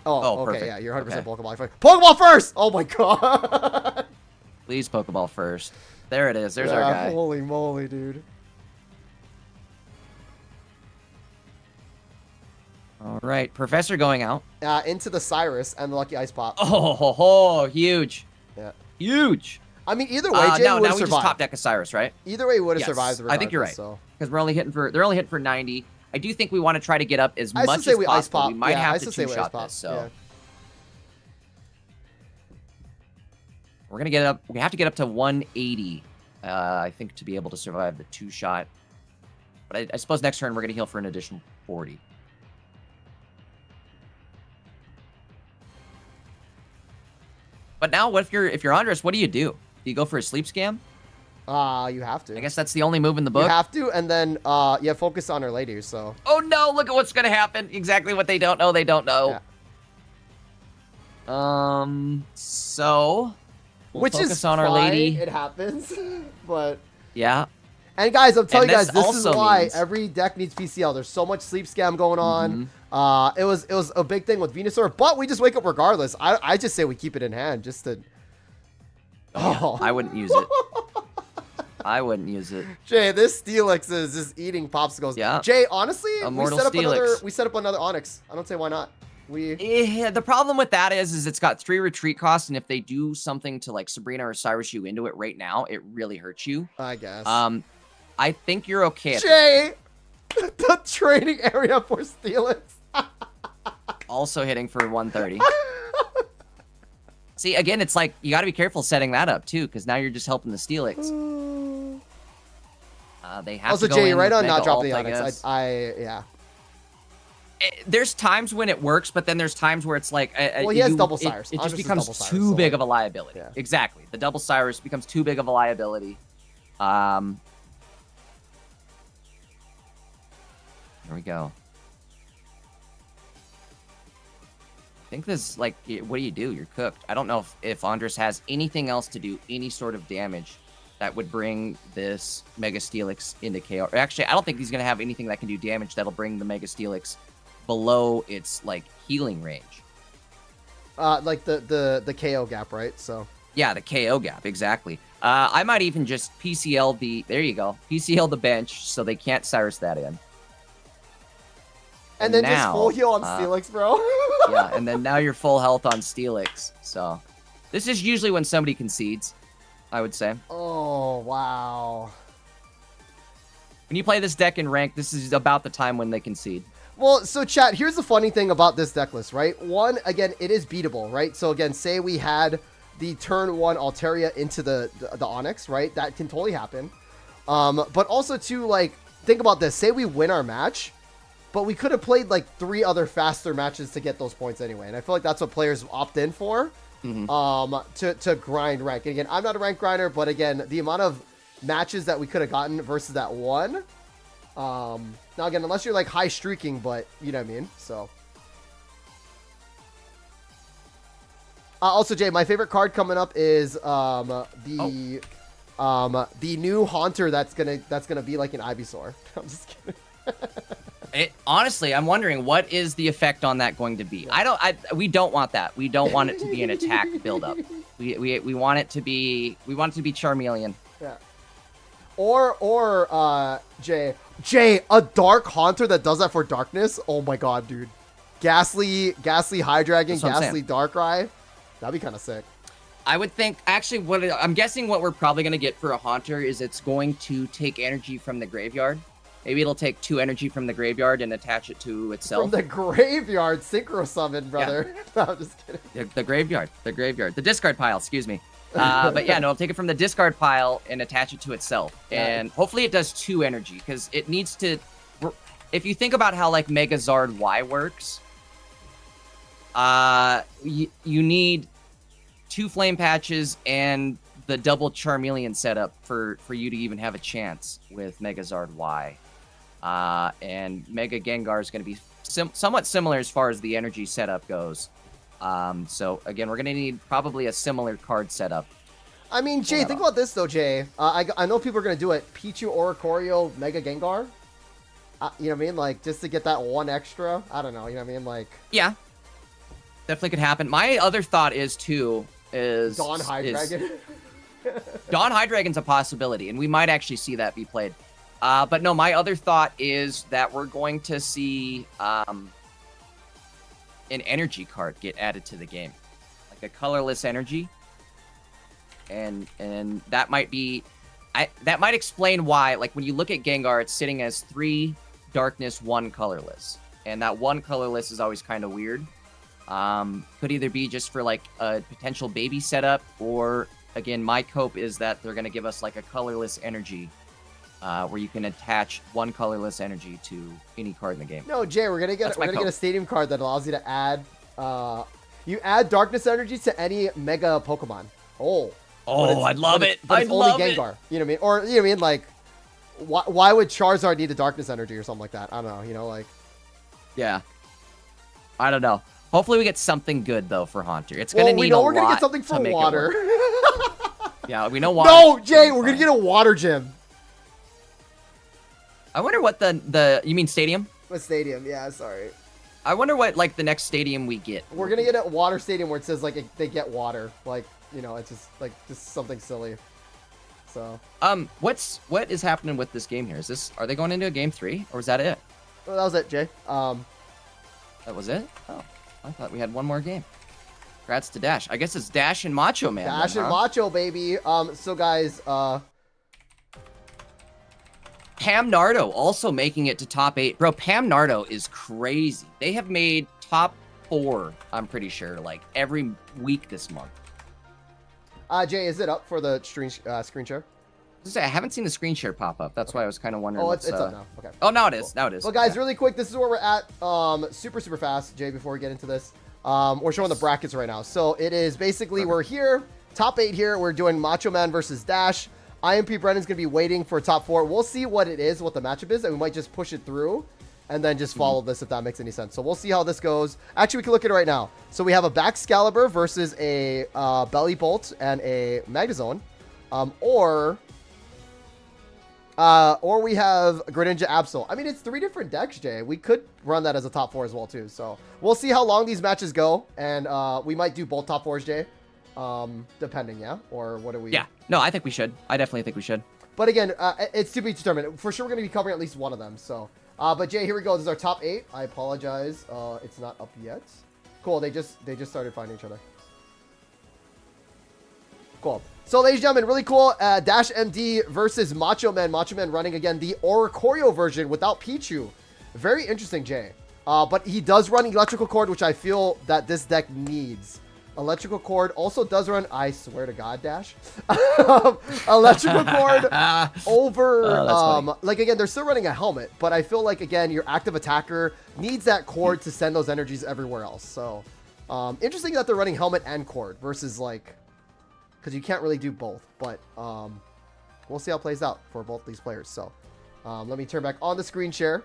Oh, okay, perfect. Yeah, you're 100% Pokeballing first. Pokeball first! Oh my god! Please Pokeball first. There it is. There's our guy. Holy moly, dude. All right, Professor going out. Into the Cyrus and the Lucky Ice Pop. Huge. Yeah. Huge. I mean, either way, Jay would have survived. Now we just top deck a Cyrus, right? Either way, would have survived the revival. I think you're right. Because they're only hitting for 90. I do think we want to try to get up as much as possible. Ice Pop. We might have to two-shot this, so... Yeah. We're going to get up. We have to get up to 180, I think, to be able to survive the two-shot. But I suppose next turn we're going to heal for an additional 40. But now, what if you're Andres? What do you do? Do you go for a sleep scam? You have to. I guess that's the only move in the book. You have to, and then focus on her later. So. Oh no! Look at what's going to happen. Exactly what they don't know. They don't know. Yeah. So. Which is on Our Lady. It happens, but yeah. And guys, I'm telling you guys, this is why every deck needs PCL. There's so much sleep scam going on. It was a big thing with Venusaur, but we just wake up regardless. I just say we keep it in hand just to. Oh, I wouldn't use it. I wouldn't use it. Jay, this Steelix is just eating popsicles. Yeah. Jay, honestly, Immortal we set up another Onyx. I don't say why not. The problem with that is it's got 3 retreat costs, and if they do something to like Sabrina or Cyrus you into it right now, it really hurts you. I guess. I think you're okay. Jay, the training area for Steelix. Also hitting for 130. See, again, it's like you got to be careful setting that up too, because now you're just helping the Steelix. They have to go Jay, in right on not dropping ult, the Onyx. Yeah. There's times when it works, but then there's times where it's like... well, he has double Cyrus. It just becomes too big of a liability. Yeah. Exactly. The double Cyrus becomes too big of a liability. There we go. I think this, like, what do? You're cooked. I don't know if Andres has anything else to do, any sort of damage that would bring this Mega Steelix into KO. Actually, I don't think he's going to have anything that can do damage that'll bring the Mega Steelix below its like healing range. Like the KO gap, right? So yeah, the KO gap, exactly. I might even just PCL there you go. PCL the bench so they can't Cyrus that in. And then now, just full heal on Steelix, bro. Yeah, and then now you're full health on Steelix. So this is usually when somebody concedes, I would say. Oh, wow. When you play this deck in rank, this is about the time when they concede. Well, so chat, here's the funny thing about this deck list, right? One, again, it is beatable, right? So again, say we had the turn 1 Altaria into the Onyx, right? That can totally happen. But also too, like, think about this. Say we win our match, but we could have played like 3 other faster matches to get those points anyway. And I feel like that's what players opt in for, to grind rank. And again, I'm not a rank grinder, but again, the amount of matches that we could have gotten versus that one. Now again, unless you're like high streaking, but you know what I mean? So. Also, Jay, my favorite card coming up is the new Haunter that's gonna be like an Ivysaur. I'm just kidding. Honestly, I'm wondering what is the effect on that going to be. Yeah. We don't want that. We don't want it to be an attack buildup. We want it to be Charmeleon. Yeah. Or Jay, Jay, a Dark Haunter that does that for darkness? Oh my god, dude. Ghastly High Dragon, Ghastly Darkrai. That'd be kind of sick. I would think, actually, I'm guessing what we're probably going to get for a Haunter is it's going to take energy from the graveyard. Maybe it'll take 2 energy from the graveyard and attach it to itself. From the graveyard? Synchro Summon, brother. Yeah. No, I'm just kidding. The graveyard. The discard pile, excuse me. But yeah, no, it'll take it from the discard pile and attach it to itself. And hopefully it does 2 energy, because it needs to... If you think about how, like, Megazard Y works, you need 2 Flame Patches and the double Charmeleon setup for you to even have a chance with Megazard Y. And Mega Gengar is going to be somewhat similar as far as the energy setup goes. So, again, we're going to need probably a similar card setup. I mean, Jay, think about this, though, Jay. I know people are going to do it. Pichu, Oricorio, Mega Gengar. You know what I mean? Like, just to get that 1 extra. I don't know. You know what I mean? Like... Yeah. Definitely could happen. My other thought is, too, is... Dawn Hydreigon. Dawn Hydreigon's a possibility, and we might actually see that be played. But no, my other thought is that we're going to see an energy card get added to the game. Like a colorless energy. And that might be... that might explain why, like, when you look at Gengar, it's sitting as 3 darkness, 1 colorless. And that 1 colorless is always kind of weird. Could either be just for, like, a potential baby setup, or, again, my cope is that they're going to give us, like, a colorless energy, where you can attach 1 colorless energy to any card in the game. No, Jay, we're gonna get a stadium card that allows you to add, you add darkness energy to any Mega Pokemon. I'd love it. I'd love it. Gengar. You know what I mean? Or, you know what I mean? Like, why would Charizard need a darkness energy or something like that? I don't know, you know, like... Yeah. I don't know. Hopefully we get something good, though, for Haunter. It's going to need a lot. We're going to get something for water. Yeah, we know water. No, Jay, we're going to get a water gym. I wonder what you mean stadium? A stadium, yeah, sorry. I wonder what, like, the next stadium we get. We're going to get a water stadium where it says, like, they get water. Like, you know, it's just, like, just something silly. So. What is happening with this game here? Are they going into a game 3, or was that it? Well, that was it, Jay. That was it? Oh, I thought we had one more game. Congrats to Dash. I guess it's Dash and Macho Man. Dash and Macho, baby. So guys, Pam Nardo also making it to top 8. Bro, Pam Nardo is crazy. They have made top 4, I'm pretty sure, like, every week this month. Jay, is it up for the screen share? I haven't seen the screen share pop up. That's why I was kind of wondering. Oh, it's up now. Okay. Oh, now it is. Now it is. Well, guys, really quick, this is where we're at. Super fast, Jay. Before we get into this, we're showing the brackets right now. So it is basically we're here, top 8 here. We're doing Macho Man versus Dash. IMP Brennan's gonna be waiting for top 4. We'll see what it is, what the matchup is, and we might just push it through, and then just follow this if that makes any sense. So we'll see how this goes. Actually, we can look at it right now. So we have a Baxcalibur versus a Belly Bolt and a Magnezone, or we have Greninja Absol. I mean, it's 3 different decks, Jay. We could run that as a top 4 as well, too. So we'll see how long these matches go, and we might do both top 4s, Jay, depending, yeah? Or what do we... Yeah, no, I think we should. I definitely think we should. But again, it's to be determined. For sure, we're going to be covering at least one of them, so... but Jay, here we go. This is our top 8. I apologize. It's not up yet. Cool, they just started finding each other. Cool. So, ladies and gentlemen, really cool. Dash MD versus Macho Man. Macho Man running, again, the Oricorio version without Pichu. Very interesting, Jay. But he does run Electrical Cord, which I feel that this deck needs. Electrical Cord also does run, I swear to God, Dash. Electrical Cord over, like, again, they're still running a helmet, but I feel like, again, your active attacker needs that cord to send those energies everywhere else. So, interesting that they're running helmet and cord versus, like, because you can't really do both, but we'll see how it plays out for both these players. So, let me turn back on the screen share.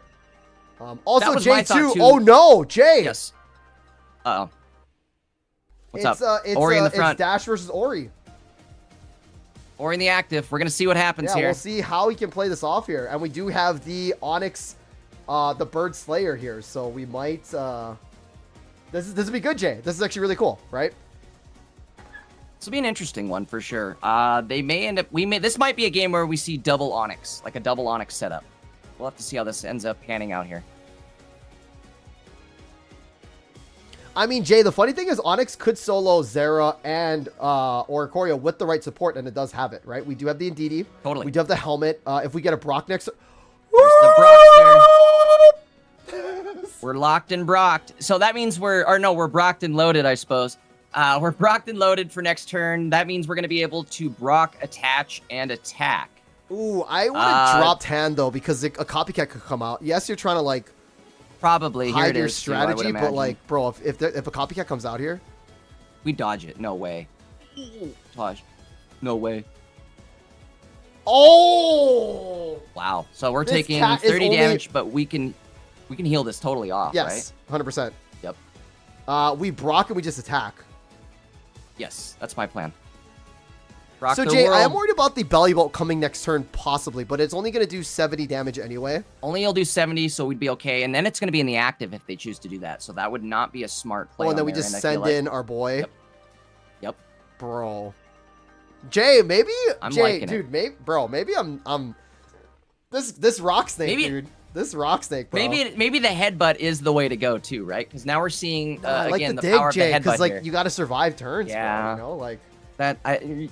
Also, Jay, too. Oh, no, Jay. Yes. Uh-oh. What's up? Ori in the front. It's Dash versus Ori. Ori in the active. We're going to see what happens here. We'll see how he can play this off here. And we do have the Onyx, the Bird Slayer here. So we might... This will be good, Jay. This is actually really cool, right? This will be an interesting one for sure. They may end up... This might be a game where we see double Onyx. Like a double Onyx setup. We'll have to see how this ends up panning out here. I mean, Jay, the funny thing is Onyx could solo Zera and Oricorio with the right support, and it does have it, right? We do have the Indeedee. Totally. We do have the helmet. If we get a Brock next... There's the Brock there. We're locked and brocked. So that means we're brocked and loaded, I suppose. We're brocked and loaded for next turn. That means we're going to be able to Brock, attach, and attack. Ooh, I would have dropped hand, though, because a copycat could come out. Yes, you're trying to, like... Probably hide your strategy, but like, bro, if a copycat comes out here, we dodge it. No way. Dodge. No way. Oh! Wow. So we're taking 30 damage, but we can heal this totally off, yes, right? 100%. Yep. We Brock and we just attack. Yes, that's my plan. So, Jay, I am worried about the Belly Bolt coming next turn, possibly, but it's only going to do 70 damage anyway. Only it'll do 70, so we'd be okay. And then it's going to be in the active if they choose to do that. So that would not be a smart play. Oh, and then we just send in our boy. Yep. Bro. Jay, maybe... I'm Jay, liking dude, maybe I'm... This Rock Snake, dude. This Rock Snake, bro. Maybe the headbutt is the way to go, too, right? Because now we're seeing, like again, the dig, power Jay, of the headbutt like, here. you got to survive turns, yeah. bro, you know? Like...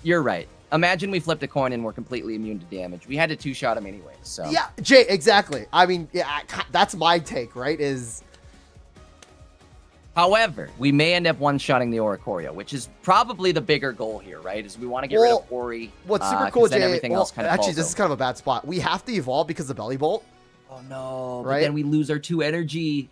You're right. Imagine we flipped a coin and we're completely immune to damage. We had to two-shot him anyway, so... Yeah, Jay, exactly. I mean, yeah, that's my take, right, is... However, we may end up one-shotting the Oricorio, which is probably the bigger goal here, right? Is we want to get rid of Ori. What's super cool, Jay... everything else kind of actually, this is kind of a bad spot. We have to evolve because of Belly Bolt. Oh, no. Right? But then we lose our 2 energy.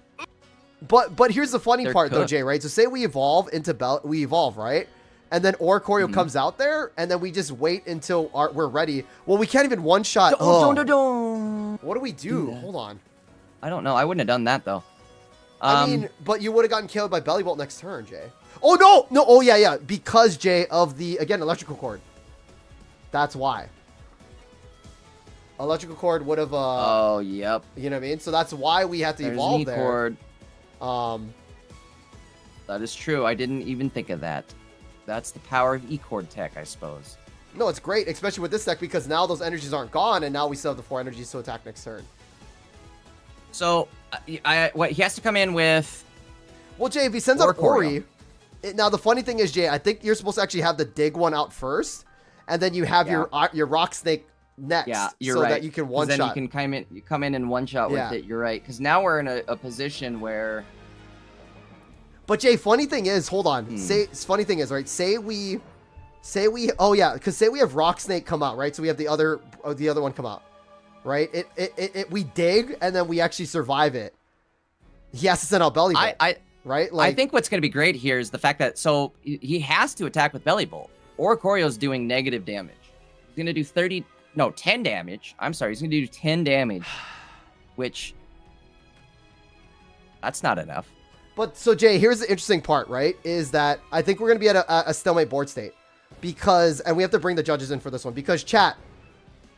But here's the funny part, though, Jay, right? So say we evolve into we evolve, right? And then Oricorio comes out there, and then we just wait until we're ready. Well, we can't even one-shot. What do we do? Hold on. I don't know. I wouldn't have done that, though. I mean, but you would have gotten killed by Belly Bolt next turn, Jay. Oh, no! No, oh, yeah. Because, Jay, of the, again, electrical cord. That's why. Electrical cord would have, oh, yep. You know what I mean? So that's why we had to evolve there. Cord. That is true. I didn't even think of that. That's the power of E-Cord tech, I suppose. No, it's great, especially with this deck, because now those energies aren't gone, and now we still have the 4 energies to attack next turn. So, he has to come in with... Well, Jay, if he sends out Ori... Now, the funny thing is, Jay, I think you're supposed to actually have the dig one out first, and then you have your Rock Snake next, so that you can one-shot. Then you can come in and one-shot with it, you're right. Because now we're in a position where... But Jay, funny thing is, hold on. Funny thing is, right? Say we, oh yeah, because say we have Rock Snake come out, right? So we have the other one come out, right? We dig and then we actually survive it. He has to send out Belly Bolt, right? Like, I think what's going to be great here is the fact that he has to attack with Belly Bolt. Oricorio's doing negative damage. He's going to do 10 damage. I'm sorry, he's going to do 10 damage, which that's not enough. But so Jay, here's the interesting part, right? Is that I think we're going to be at a stalemate board state and we have to bring the judges in for this one because chat.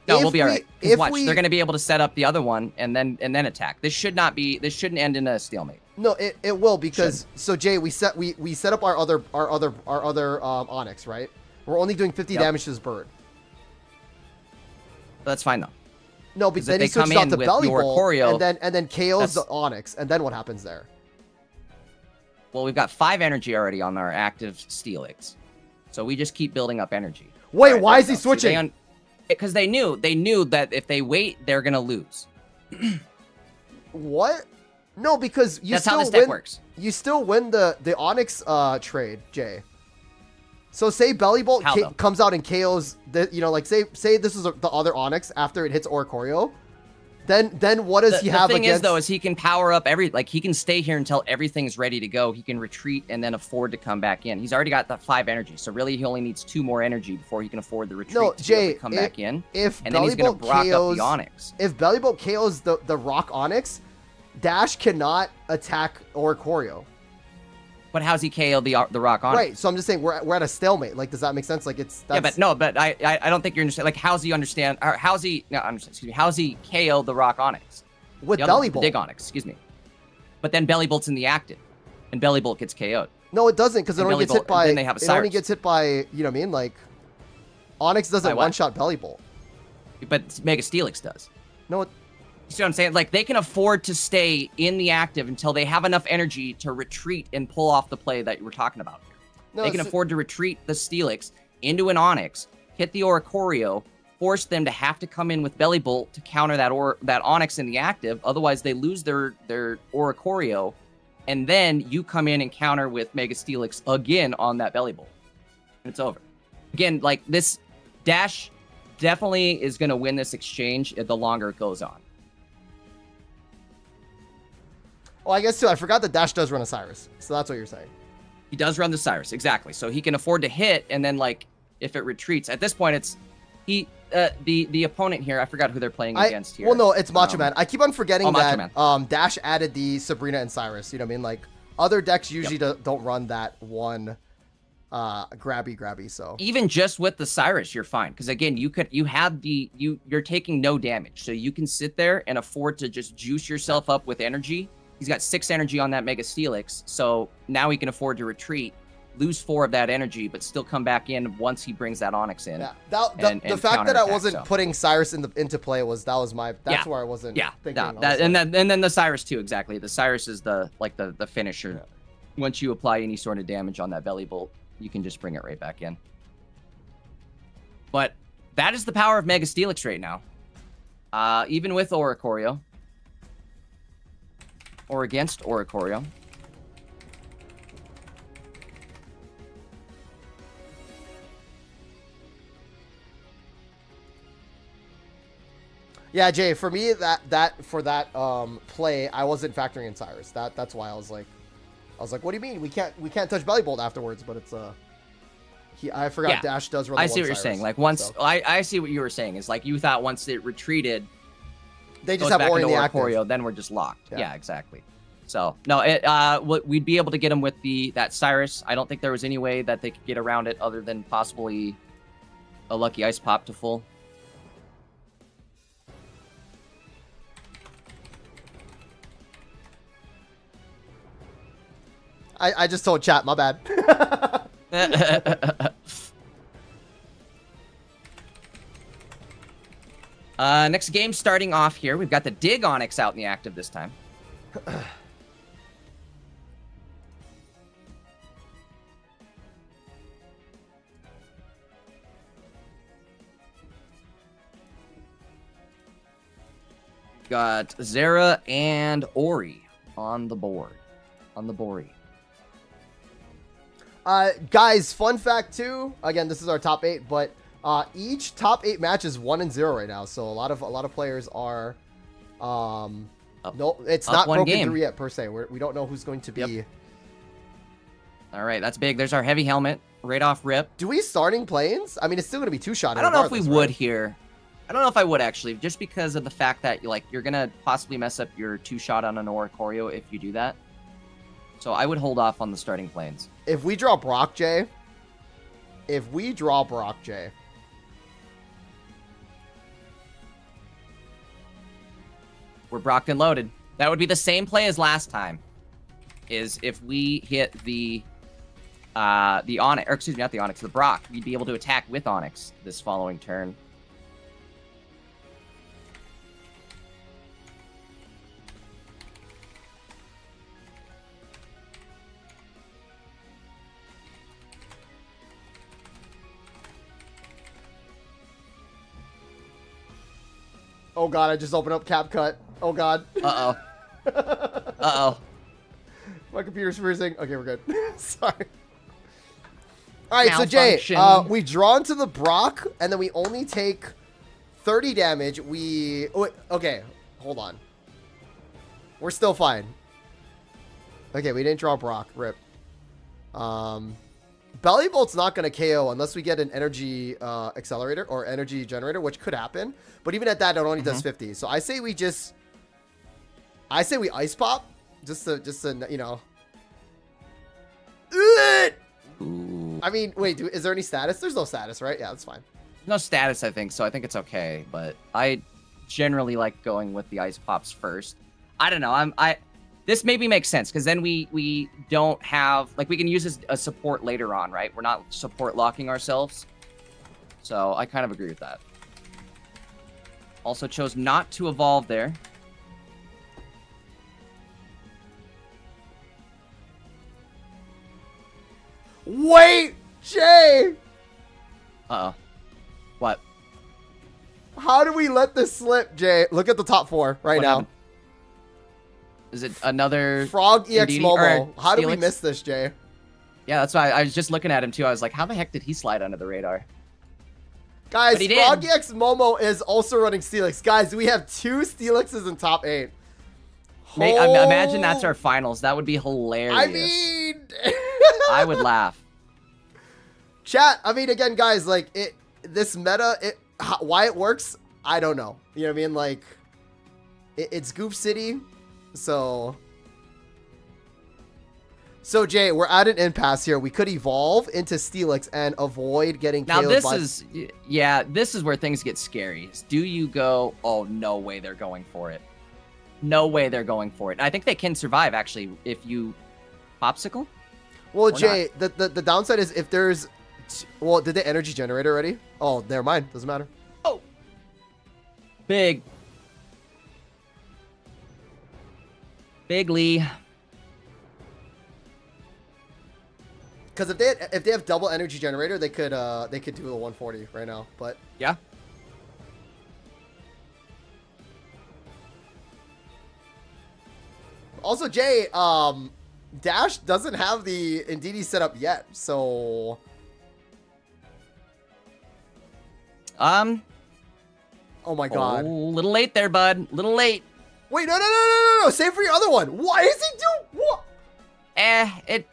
No, we'll be all right. Watch, they're going to be able to set up the other one and then attack. This shouldn't end in a stalemate. No, it will because so Jay, we set up our other Onyx, right? We're only doing 50 damage to this bird. That's fine though. No, but then he switches out to Belly Bolt and then KOs the Onyx, and then what happens there? Well, we've got 5 energy already on our active Steelix. So we just keep building up energy. Wait, why is he switching? Because they knew that if they wait, they're going to lose. What? No, because that's how this deck works. You still win the Onyx trade, Jay. So say Belly Bolt comes out and KOs, say this is the other Onyx after it hits Oricorio. Then what does he have against... The thing is, though, is he can power up he can stay here until everything's ready to go. He can retreat and then afford to come back in. He's already got the 5 energy, so really he only needs 2 more energy before he can afford the retreat to come back in. And then he's going to block up the Onyx. If Belly Bolt KOs the Rock Onyx, Dash cannot attack Oricorio. But how's he KO the Rock Onyx? Right, so I'm just saying we're at a stalemate. Like, does that make sense? Like, but I don't think you understand. Like, how's he KO the Rock Onyx? With Belly Bolt. The Dig Onyx, excuse me. But then Belly Bolt's in the active, and Belly Bolt gets KO'd. No, it doesn't, because it only gets hit by... Then they have a Cyrus. It only gets hit by, you know what I mean? Like, Onyx doesn't one-shot Belly Bolt. But Mega Steelix does. No, see what I'm saying? Like, they can afford to stay in the active until they have enough energy to retreat and pull off the play that you were talking about here. No, they can afford to retreat the Steelix into an Onyx, hit the Oricorio, force them to have to come in with Belly Bolt to counter that Onyx in the active. Otherwise, they lose their Oricorio, and then you come in and counter with Mega Steelix again on that Belly Bolt. And it's over. Again, like, this Dash definitely is going to win this exchange the longer it goes on. Well, I guess, too, I forgot that Dash does run a Cyrus. So that's what you're saying. He does run the Cyrus, exactly. So he can afford to hit, and then, like, if it retreats. At this point, it's... the opponent here, I forgot who they're playing against here. Well, no, it's Macho Man. I keep on forgetting that Dash added the Sabrina and Cyrus. You know what I mean? Like, other decks usually don't run that one grabby. So even just with the Cyrus, you're fine. Because again, you're taking no damage, so you can sit there and afford to just juice yourself up with energy. He's got 6 energy on that Mega Steelix, so now he can afford to retreat, lose 4 of that energy, but still come back in once he brings that Onyx in. Yeah, the fact that I wasn't putting Cyrus into play that's where I wasn't thinking. And then the Cyrus too, exactly. The Cyrus is the finisher. Yeah. Once you apply any sort of damage on that Belly Bolt, you can just bring it right back in. But that is the power of Mega Steelix right now. Even with Oricorio. Or against Oricorio. Yeah, Jay, for me, for that play, I wasn't factoring in Cyrus. That's why I was like, what do you mean? We can't touch Belly Bolt afterwards, but it's I forgot Dash does run the I see what you're saying. Like, once I see what you were saying is, like, you thought once it retreated, they just have Ori in the Oricorio, then we're just locked. Yeah, exactly. So no, we'd be able to get him with that Cyrus. I don't think there was any way that they could get around it other than possibly a lucky Ice Pop to full. I just told chat, my bad. Next game starting off here. We've got the Dig Onyx out in the active this time. Got Zera and Ori on the board. On the Bori. Guys, fun fact too. Again, this is our top 8, but each top 8 match is 1-0 right now. So a lot of players are no, it's not broken through yet per se. We don't know who's going to be. Yep. All right, that's big. There's our heavy helmet right off rip. Do we starting planes? I mean, it's still going to be 2-shot. I don't know if we would here. I don't know if I would actually, just because of the fact that you're gonna possibly mess up your 2-shot on an Oricorio if you do that. So I would hold off on the starting planes. If we draw Brock J, we're Brocked and loaded. That would be the same play as last time. Is if we hit the Onyx, or excuse me, not the Onyx, the Brock, we'd be able to attack with Onyx this following turn. Oh god, I just opened up CapCut. Oh god. Uh-oh. Uh-oh. My computer's freezing. Okay, we're good. Sorry. Alright, so Jay, we draw into the Brock, and then we only take 30 damage. Okay, hold on. We're still fine. Okay, we didn't draw Brock. Rip. Belly Bolt's not going to KO unless we get an energy accelerator or energy generator, which could happen. But even at that, it only does 50. So I say we Ice Pop. Just to you know. Ooh. I mean, wait, is there any status? There's no status, right? Yeah, that's fine. No status, I think, so I think it's okay. But I generally like going with the Ice Pops first. I don't know. This maybe makes sense, because then we don't have... Like, we can use as a support later on, right? We're not support locking ourselves. So I kind of agree with that. Also chose not to evolve there. Wait, Jay. Uh-oh. What? How do we let this slip, Jay? Look at the top 4 right now. Happened? Is it another Frog EX Indeedee, Momo? How did we Steelix? miss this, Jay? Yeah, that's why I was just looking at him too. I was like, how the heck did he slide under the radar? Guys, But he Frog did. EX Momo is also running Steelix. Guys, we have 2 Steelixes in top 8. Imagine that's our finals. That would be hilarious. I mean... I would laugh. Chat, I mean, again, guys, like, this meta, why it works, I don't know. You know what I mean? Like, it's Goof City, so... So, Jay, we're at an impasse here. We could evolve into Steelix and avoid getting Now, KO'd by... this is where things get scary. Do you go, oh, no way they're going for it. No way they're going for it. And I think they can survive, actually, if you popsicle. Well, Jay, the downside is if there's... Well, did they energy generate already? Oh, never mind. Doesn't matter. Oh. Big. Big Lee. Because if they have double energy generator, they could do a 140 right now. But yeah. Also, Jay, Dash doesn't have the Indeedee set up yet, so oh my god. Oh, little late there, bud. Little late. Wait, no. Save for your other one. Why is he doing what?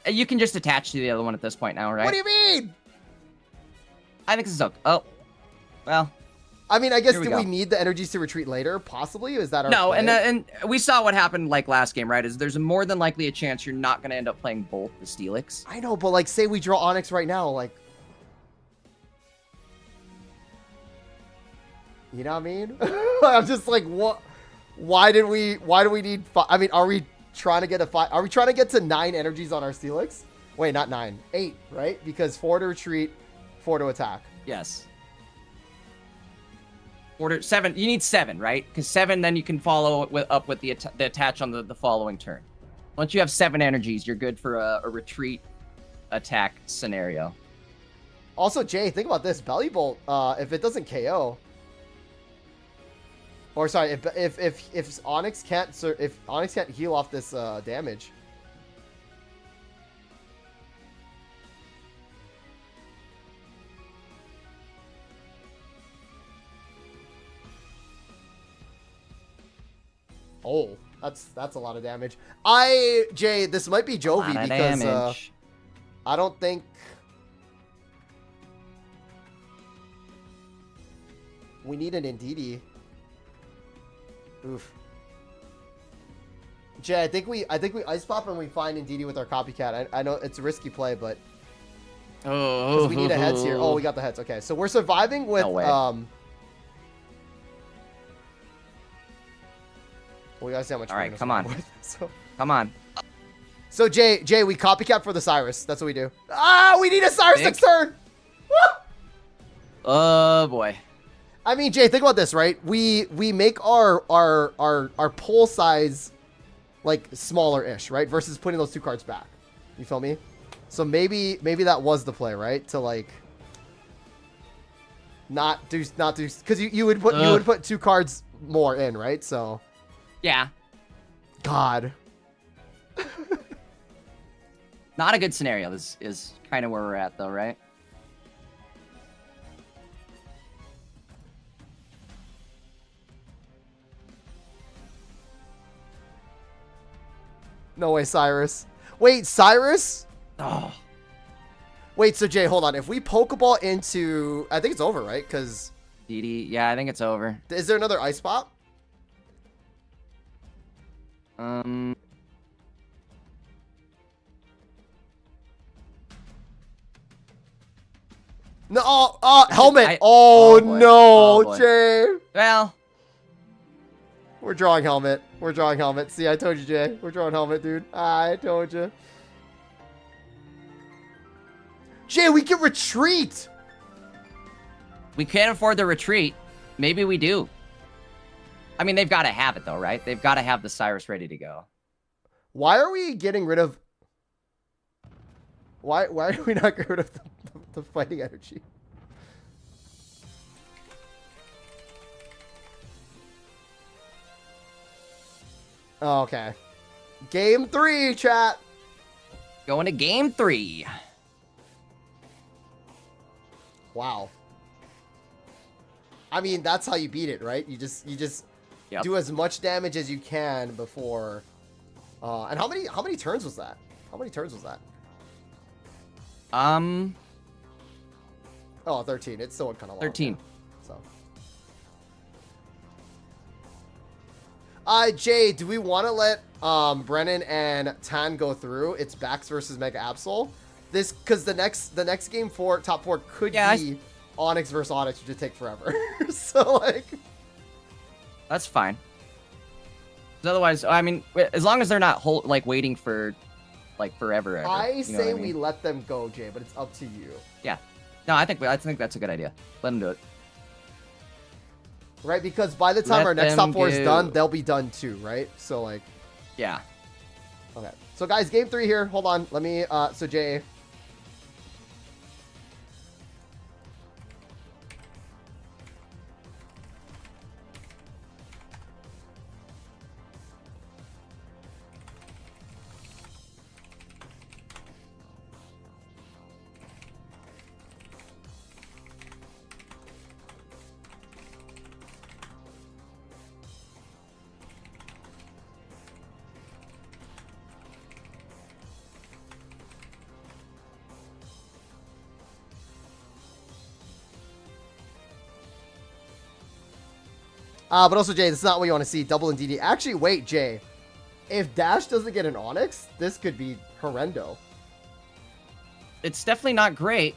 You can just attach to the other one at this point now, right? What do you mean? I think this is okay. Oh, well. I mean, I guess do we need the energies to retreat later? Possibly. Is that our plan? And we saw what happened like last game, right? Is there's more than likely a chance you're not going to end up playing both the Steelix. I know, but like, say we draw Onyx right now, like, you know what I mean? I'm just like, what? Why do we need? I mean, are we trying to get Are we trying to get to 9 energies on our Steelix? Wait, not 9, 8, right? Because 4 to retreat, 4 to attack. Yes. 7. You need 7, right? Because 7, then you can follow up with the attach on the following turn. Once you have 7 energies, you're good for a retreat attack scenario. Also, Jay, think about this: Belly Bolt. If it doesn't KO, or sorry, if Onyx can't heal off this damage. Oh, that's a lot of damage. Jay, this might be Jovi because I don't think we need an Indeedee. Oof. Jay, I think we ice pop and we find Indeedee with our copycat. I know it's a risky play, but we need a heads here. Oh, we got the heads. Okay, so we're surviving with we gotta see how much. All right, come on. Come on. So Jay, we copycat for the Cyrus. That's what we do. Ah, we need a Cyrus next turn. Oh boy. I mean, Jay, think about this, right? We make our pull size like smaller-ish, right? Versus putting those 2 cards back. You feel me? So maybe that was the play, right? To like not do because you would put 2 cards more in, right? So yeah. God. Not a good scenario. This is kind of where we're at, though, right? No way, Cyrus. Wait, Cyrus? Oh. Wait, so Jay, hold on. If we Pokeball into... I think it's over, right? Because... DD, yeah, I think it's over. Is there another Ice Pop? No, helmet. Oh no, Jay. Well, we're drawing helmet. We're drawing helmet. See, I told you, Jay. We're drawing helmet, dude. I told you. Jay, we can retreat. We can't afford the retreat. Maybe we do. I mean, they've got to have it, though, right? They've got to have the Cyrus ready to go. Why are we getting rid of... Why do we not get rid of the fighting energy? Oh, okay. Game 3, chat. Going to game 3. Wow. I mean, that's how you beat it, right? You just Yep. do as much damage as you can before. And how many turns was that? How many turns was that? Oh, 13. It's still kind of long. 13. So. Jay, do we want to let Brennan and Tan go through? It's Bax versus Mega Absol. This because the next game for top 4 could be Onyx versus Onyx, which would take forever. So like, that's fine. 'Cause otherwise, I mean, as long as they're not waiting for like forever. I say we let them go, Jay, but it's up to you. Yeah. No, I think that's a good idea. Let them do it. Right, because by the time our next top 4 is done, they'll be done too, right? So like, yeah. Okay. So guys, game 3 here. Hold on. Let me. So Jay. But also, Jay, this is not what you want to see. Double and DD. Actually, wait, Jay. If Dash doesn't get an Onyx, this could be horrendo. It's definitely not great.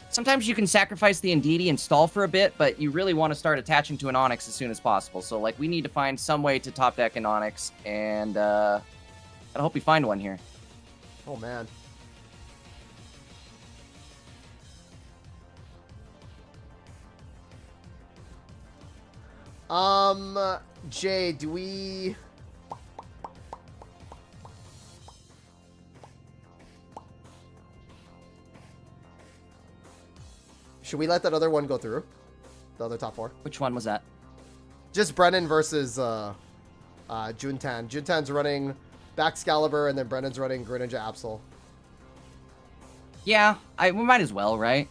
Sometimes you can sacrifice the Indeedee and stall for a bit, but you really want to start attaching to an Onyx as soon as possible. So, like, we need to find some way to top deck an Onyx, and I hope we find one here. Oh, man. Jay, do we... Should we let that other one go through? The other top 4? Which one was that? Just Brennan versus Junan. Juntan's running Baxcalibur, and then Brennan's running Greninja Absol. Yeah, we might as well, right?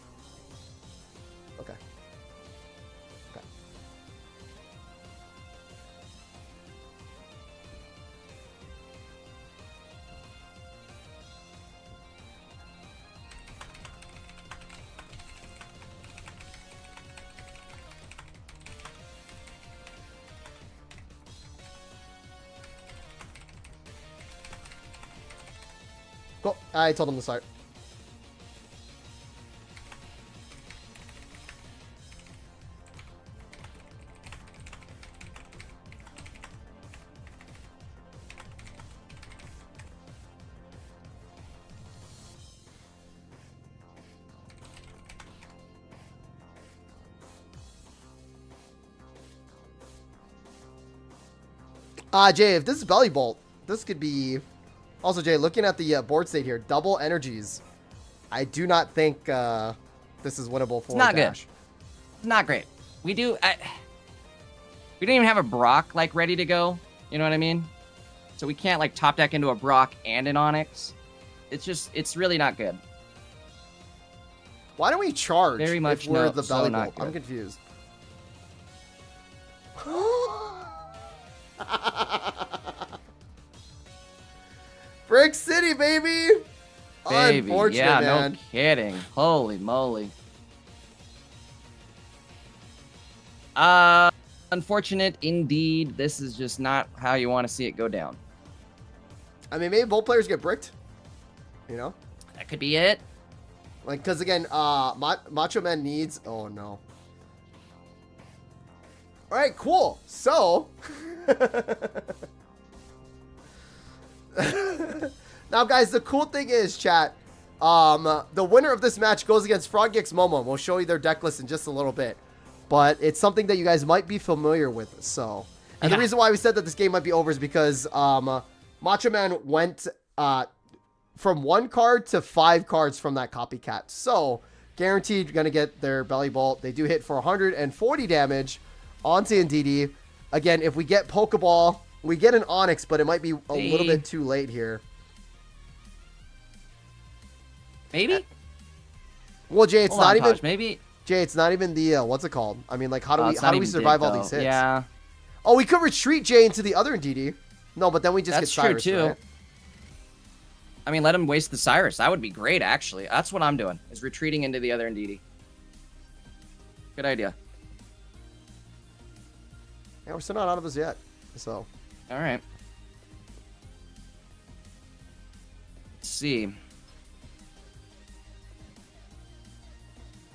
Okay. Cool. I told him to start. Jay, if this is Belly Bolt, this could be... Also, Jay, looking at the board state here, double energies. I do not think this is winnable for Dash. Good. It's not great. We don't even have a Brock, like, ready to go. You know what I mean? So we can't, like, top deck into a Brock and an Onyx. It's really not good. Why don't we charge Very much if we're the so Belly not Bolt? good. I'm confused. Brick City, baby! Unfortunate, yeah, man. no kidding. Holy moly. Unfortunate indeed. This is just not how you want to see it go down. I mean, maybe both players get bricked. You know? That could be it. Like, because again, Macho Man needs... Oh, no. Alright, cool. So... Now, guys, the cool thing is, chat, the winner of this match goes against Froggex Momo. We'll show you their deck list in just a little bit. But it's something that you guys might be familiar with, so... And the reason why we said that this game might be over is because Macho Man went from 1 card to 5 cards from that copycat. So guaranteed going to get their belly bolt. They do hit for 140 damage onto Ndidi. Again, if we get Pokeball, we get an Onyx, but it might be a little bit too late here. Maybe? Well, Jay, it's not even... Maybe... Jay, it's not even the... what's it called? I mean, like, how do we survive all these hits? Yeah. Oh, we could retreat Jay into the other Ndidi. No, but then we just get Cyrus, true, too. Right? I mean, let him waste the Cyrus. That would be great, actually. That's what I'm doing, is retreating into the other Ndidi. Good idea. Yeah, we're still not out of this yet, so... All right. Let's see.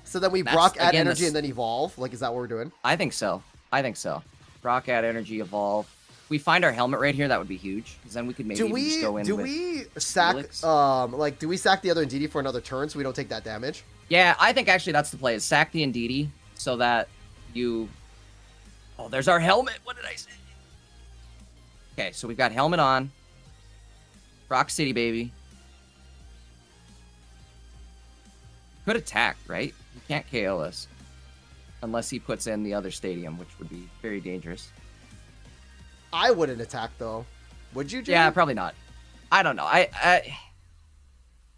So then we Brock add energy and then evolve? Like, is that what we're doing? I think so. I think so. Brock add energy, evolve. We find our helmet right here, that would be huge. Because then we could maybe just go in do we sack do we sack the other Ndidi for another turn so we don't take that damage? Yeah, I think actually that's the play, is sack the Ndidi so that you... Oh, there's our helmet. What did I say? Okay, so we've got helmet on. Rock City, baby. Could attack, right? He can't KO us. Unless he puts in the other stadium, which would be very dangerous. I wouldn't attack, though. Would you, Jay? Yeah, probably not. I don't know.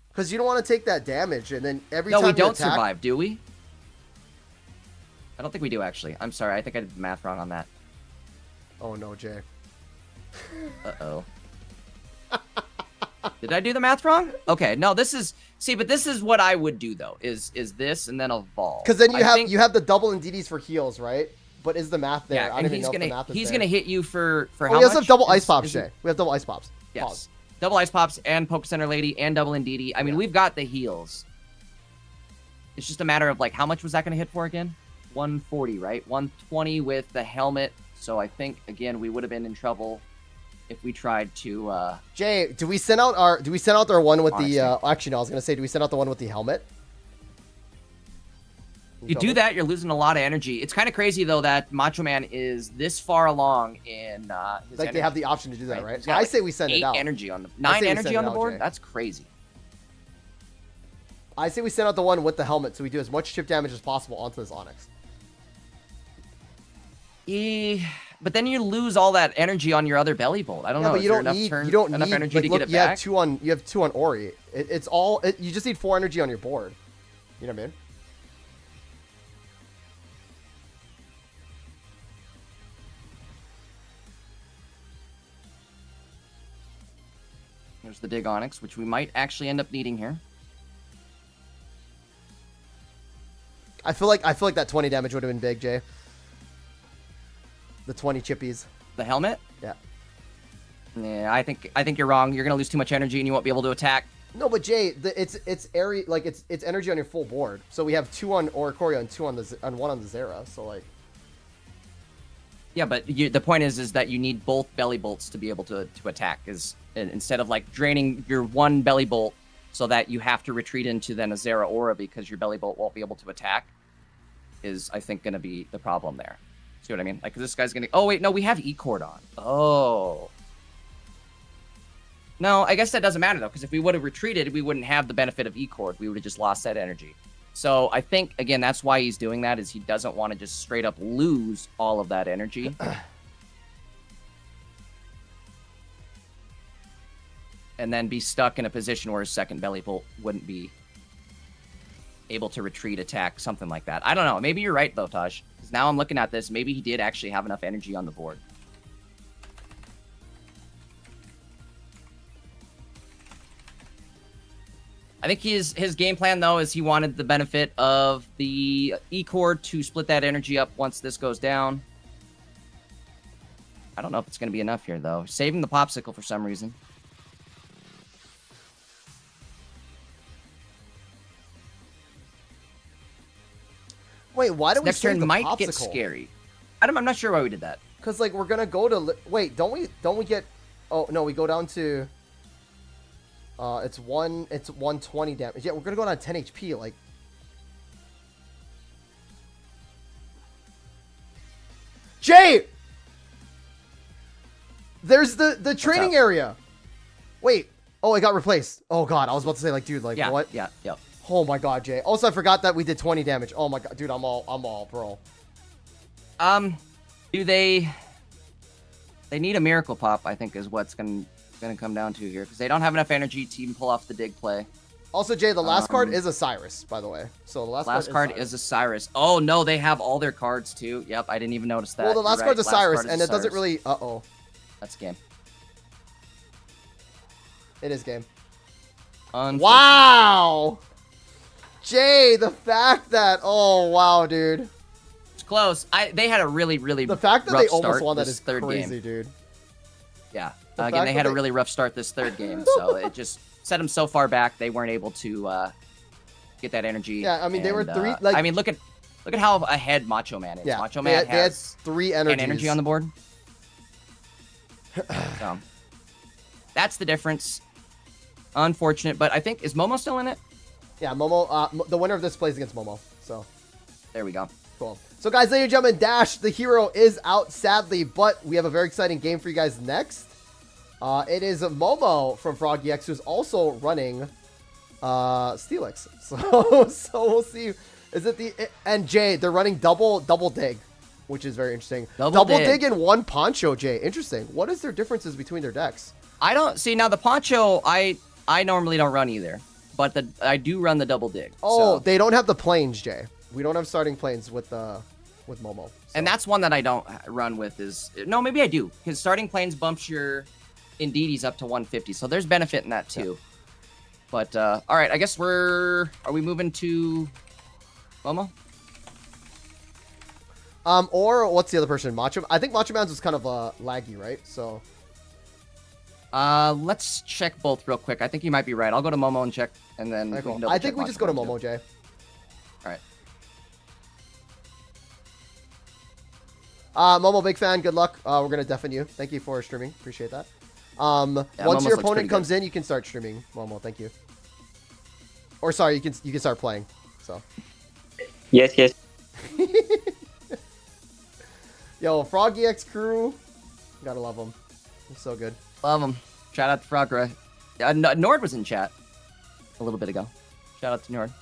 Because you don't want to take that damage, and then every time we don't attack... survive, do we? I don't think we do, actually. I'm sorry. I think I did the math wrong on that. Oh, no, Jay. Uh-oh. Did I do the math wrong? Okay, no, this is... See, but this is what I would do, though, is this and then evolve. Because then you have the double Ndidis for heals, right? But is the math there? Yeah, I don't even know if the math is he's going to hit you for how much? We also have double Ice Pops, Jay. We have double Ice Pops. Yes. Pause. Double Ice Pops and Poke Center Lady and double Ndidi. I mean, we've got the heals. It's just a matter of, like, how much was that going to hit for again? 140, right? 120 with the helmet. So I think, again, we would have been in trouble if we tried to... Jay, do we send out our one with the... actually, no, I was going to say, do we send out the one with the helmet? You do that, you're losing a lot of energy. It's kind of crazy, though, that Macho Man is this far along in his like, energy, they have the option to do that, right? Yeah, I say we send it out. 9 energy on the board? Jay. That's crazy. I say we send out the one with the helmet, so we do as much chip damage as possible onto this Onyx. But then you lose all that energy on your other belly bolt. I don't know. But you don't need enough energy like, to look, get it back. You have two on Ori. You just need 4 energy on your board. You know what I mean? There's the Dig Onyx, which we might actually end up needing here. I feel like that 20 damage would have been big, Jay. The 20 chippies. The helmet? Yeah. Yeah, I think you're wrong. You're gonna lose too much energy and you won't be able to attack. No, but Jay, it's energy on your full board. So we have 2 on Oricorio and 2 on 1 on the Zera. So like. Yeah, but the point is that you need both belly bolts to be able to attack. Instead of like draining your one belly bolt so that you have to retreat into then a Zera Aura because your belly bolt won't be able to attack, is I think going to be the problem there. See what I mean? Like this guy's going to... Oh, wait, no, we have E-Cord on. Oh. No, I guess that doesn't matter, though, because if we would have retreated, we wouldn't have the benefit of E-Cord. We would have just lost that energy. So I think, again, that's why he's doing that, is he doesn't want to just straight up lose all of that energy. And then be stuck in a position where his second belly bolt wouldn't be able to retreat, attack, something like that. I don't know. Maybe you're right, though, Taj. Because now I'm looking at this. Maybe he did actually have enough energy on the board. I think his game plan, though, is he wanted the benefit of the E-Cord to split that energy up once this goes down. I don't know if it's going to be enough here, though. Saving the Popsicle for some reason. Wait, why do we next save turn the might Popsicle? get scary. I'm not sure why we did that. Because, like, we're going to go to... Wait, don't we get... Oh, no, we go down to... It's 120 damage. Yeah, we're gonna go down 10 HP. Like, Jay, there's the training area. Wait, Oh, it got replaced. Oh god, I was about to say like, dude, like Yeah, what? yeah, yeah. Oh my god, Jay. Also, I forgot that we did 20 damage. Oh my god, dude, I'm all, bro. Do they need a miracle pop, I think is what's gonna come down to here, because they don't have enough energy to even pull off the dig play. Also, Jay, the last card is a Cyrus, by the way. So the last card is a Cyrus. Oh no, they have all their cards too. Yep, I didn't even notice that. Well, the last card's a Cyrus, and it Cyrus. doesn't really. Uh-oh. That's game. It is game. Wow! Jay, the fact that wow, dude. It's close. They had a really the fact that they almost won that is crazy, dude. Yeah. Again, they had a really rough start this third game, so it just set them so far back they weren't able to get that energy. Yeah, I mean they were three. Like, I mean, look at how ahead Macho Man is. Yeah, Macho Man has 3 energies. energy on the board. So that's the difference. Unfortunate, but I think is Momo still in it? Yeah, Momo. The winner of this plays against Momo. So there we go. Cool. So guys, ladies and gentlemen, Dash the hero is out sadly, but we have a very exciting game for you guys next. It is Momo from Froggy X who's also running Steelix. So we'll see. Is it and Jay? They're running double dig, which is very interesting. Double dig and 1 Poncho. Jay, interesting. What is their differences between their decks? I don't see now the Poncho. I normally don't run either, but I do run the double dig. Oh, so. They don't have the planes, Jay. We don't have starting planes with Momo. So. And that's one that I don't run with. No, maybe I do, because starting planes bumps your Indeedis up to 150, so there's benefit in that too. Yeah. But all right, I guess are we moving to Momo? Or what's the other person? Macho. I think Macho Man's was kind of laggy, right? So. Let's check both real quick. I think you might be right. I'll go to Momo and check, and then I think we just go to Momo, Jay. All right. Momo, big fan. Good luck. We're gonna deafen you. Thank you for streaming. Appreciate that. Once Momo's your opponent comes in, you can start streaming. Momo, thank you. Or sorry, you can start playing. So. Yes. Yo, Froggy X crew, gotta love them. It's so good. Love them. Shout out to Frogra. Nord was in chat a little bit ago. Shout out to Nord.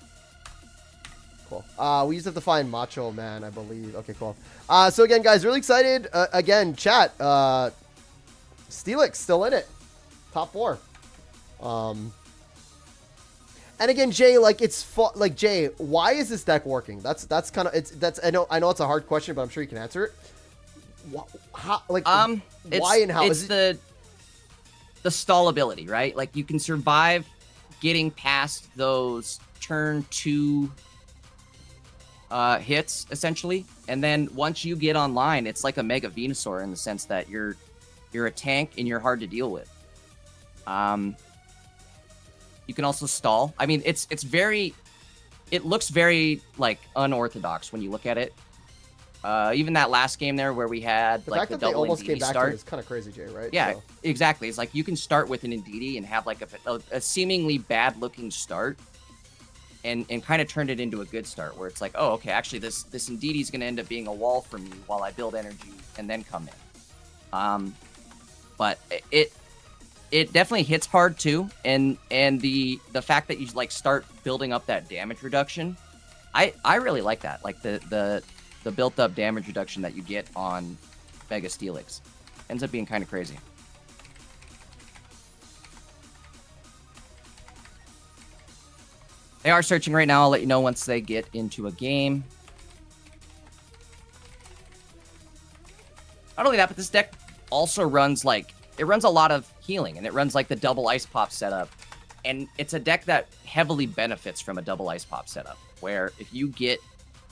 Cool. We just have to find Macho Man, I believe. Okay, cool. So again, guys, really excited. Again, chat. Steelix still in it. Top 4. And again, Jay, like like Jay, why is this deck working? That's kind of I know it's a hard question, but I'm sure you can answer it. How, like why and how? It's the stall ability, right? Like you can survive getting past those turn 2 hits essentially, and then once you get online, it's like a Mega Venusaur in the sense that you're a tank and you're hard to deal with. You can also stall. I mean, it looks very like unorthodox when you look at it. Even that last game there where we had the like fact the that they double almost Indeedee came back start. to it is kind of crazy, Jay, right? Yeah, so. Exactly. It's like you can start with an Indeedee and have like a seemingly bad looking start, and kind of turn it into a good start where it's like, oh, okay, actually this Indeedee is going to end up being a wall for me while I build energy and then come in. But it definitely hits hard too, and the fact that you like start building up that damage reduction, I really like that. Like the built up damage reduction that you get on Mega Steelix ends up being kind of crazy. They are searching right now. I'll let you know once they get into a game. Not only that, but this deck also runs it runs a lot of healing, and it runs like the double ice pop setup. And it's a deck that heavily benefits from a double ice pop setup, where if you get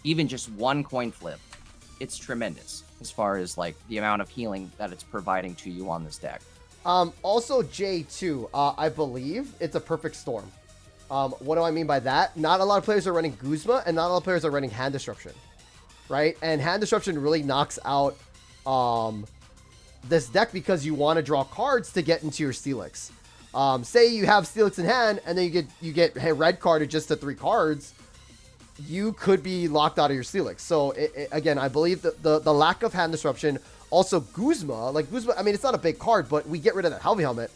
even just 1 coin flip, it's tremendous as far as like the amount of healing that it's providing to you on this deck. Also, J2, I believe it's a perfect storm. What do I mean by that? Not a lot of players are running Guzma, and not a lot of players are running Hand Disruption, right? And Hand Disruption really knocks out this deck because you want to draw cards to get into your Steelix. Say you have Steelix in hand, and then you get a red card just to 3 cards. You could be locked out of your Steelix. So again, I believe that the lack of Hand Disruption, also Guzma, I mean, it's not a big card, but we get rid of that Heavy Helmet.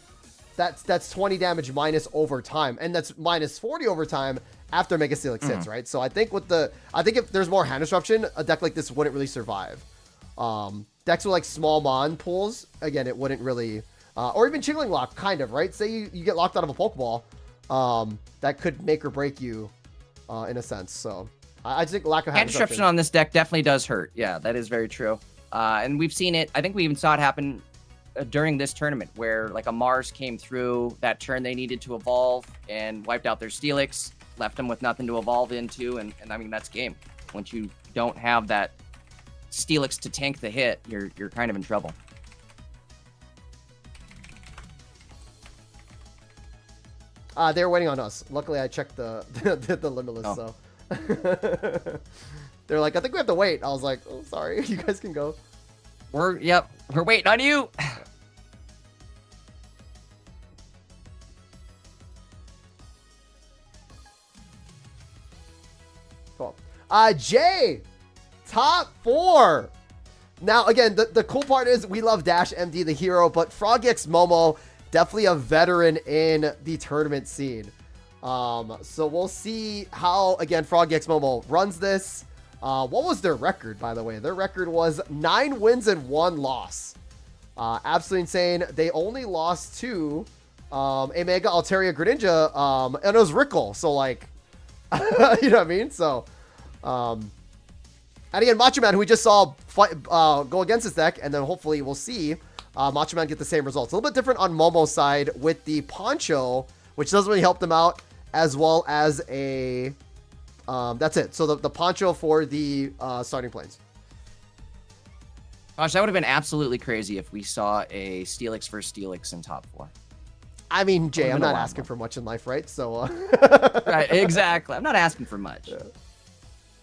that's 20 damage minus over time, and that's minus 40 over time after Mega Steelix hits, right? So I think if there's more hand disruption, a deck like this wouldn't really survive. Decks with like small mon pools, again, it wouldn't really, or even Chingling Lock, kind of, right? Say you get locked out of a Pokeball, that could make or break you, in a sense. So I just think lack of hand disruption on this deck definitely does hurt. Yeah, that is very true. And we've seen it. I think we even saw it happen during this tournament where like a Mars came through that turn they needed to evolve and wiped out their Steelix, left them with nothing to evolve into, and I mean that's game. Once you don't have that Steelix to tank the hit, you're kind of in trouble. They were waiting on us. Luckily, I checked the Limitless, so they're like, I think we have to wait. I was like, oh, sorry, you guys can go. We're waiting on you. Cool. Jay, top 4. Now, again, the cool part is we love Dash MD, the hero, but FrogX Momo, definitely a veteran in the tournament scene. So we'll see how, again, FrogX Momo runs this. What was their record, by the way? Their record was 9 wins and 1 loss. Absolutely insane. They only lost to a Mega Altaria Greninja, and it was Rickle. So, like, you know what I mean? So, and again, Macho Man, who we just saw fight, go against this deck, and then hopefully we'll see Macho Man get the same results. A little bit different on Momo's side with the Poncho, which doesn't really help them out, as well as a... that's it. So the Poncho for the starting planes. Gosh, that would have been absolutely crazy if we saw a Steelix versus Steelix in top 4. I mean, Jay, I'm not asking for much in life, right? So, right, exactly. I'm not asking for much. Yeah.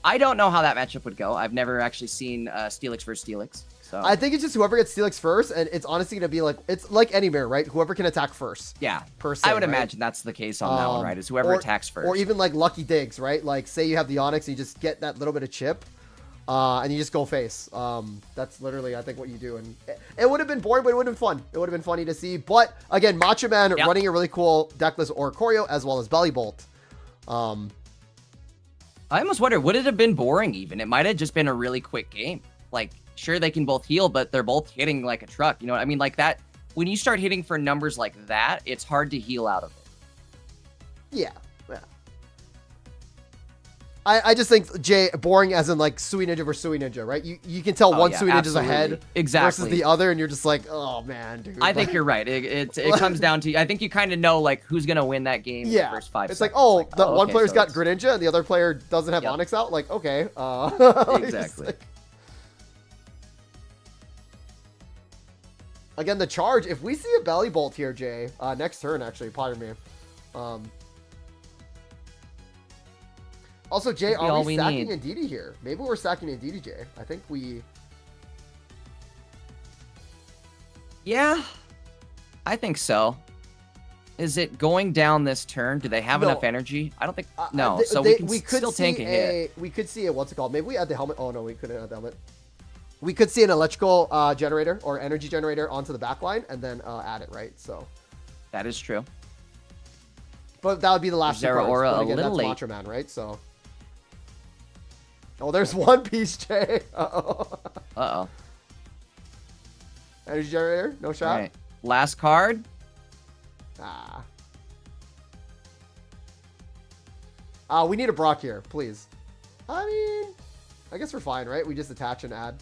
I don't know how that matchup would go. I've never actually seen Steelix versus Steelix. So I think it's just whoever gets Steelix first, and it's honestly going to be like, it's like any mirror, right? Whoever can attack first. Yeah. Per se, I would right? imagine that's the case on that one, right? Is whoever attacks first. Or even like Lucky Digs, right? Like, say you have the Onyx and you just get that little bit of chip, and you just go face. That's literally, I think, what you do. And it would have been boring, but it would have been fun. It would have been funny to see. But again, Macho Man running a really cool deckless Oricorio as well as Belly Bolt. I almost wonder, would it have been boring even? It might have just been a really quick game. Like, sure, they can both heal, but they're both hitting like a truck. You know what I mean? Like that, when you start hitting for numbers like that, it's hard to heal out of it. Yeah. I just think, Jay, boring as in like Sui Ninja versus Sui Ninja, right? You can tell one Sui Ninja's ahead versus the other, and you're just like, oh man, dude. I think you're right. It comes down to, I think you kind of know like who's gonna win that game in the first 5 It's seconds. like, one player's got Greninja and the other player doesn't have Onyx out. Like, okay. Exactly. Like, again, the charge, if we see a Belly Bolt here, Jay, next turn, actually, pardon me. Also, Jay, are we stacking Ndidi here? Maybe we're stacking Ndidi, Jay. I think we... Yeah, I think so. Is it going down this turn? Do they have enough energy? I don't think... No, so we can still tank a hit. We could see a... What's it called? Maybe we add the helmet. Oh, no, we couldn't add the helmet. We could see an electrical generator or energy generator onto the back line and then add it, right? So that is true. But that would be the last Zera Aura a little that's late. Macho Man, right? So... Oh, there's One Piece, Jay. Uh-oh. Energy generator? No shot? Right. Last card? We need a Brock here, please. I mean, I guess we're fine, right? We just attach and add.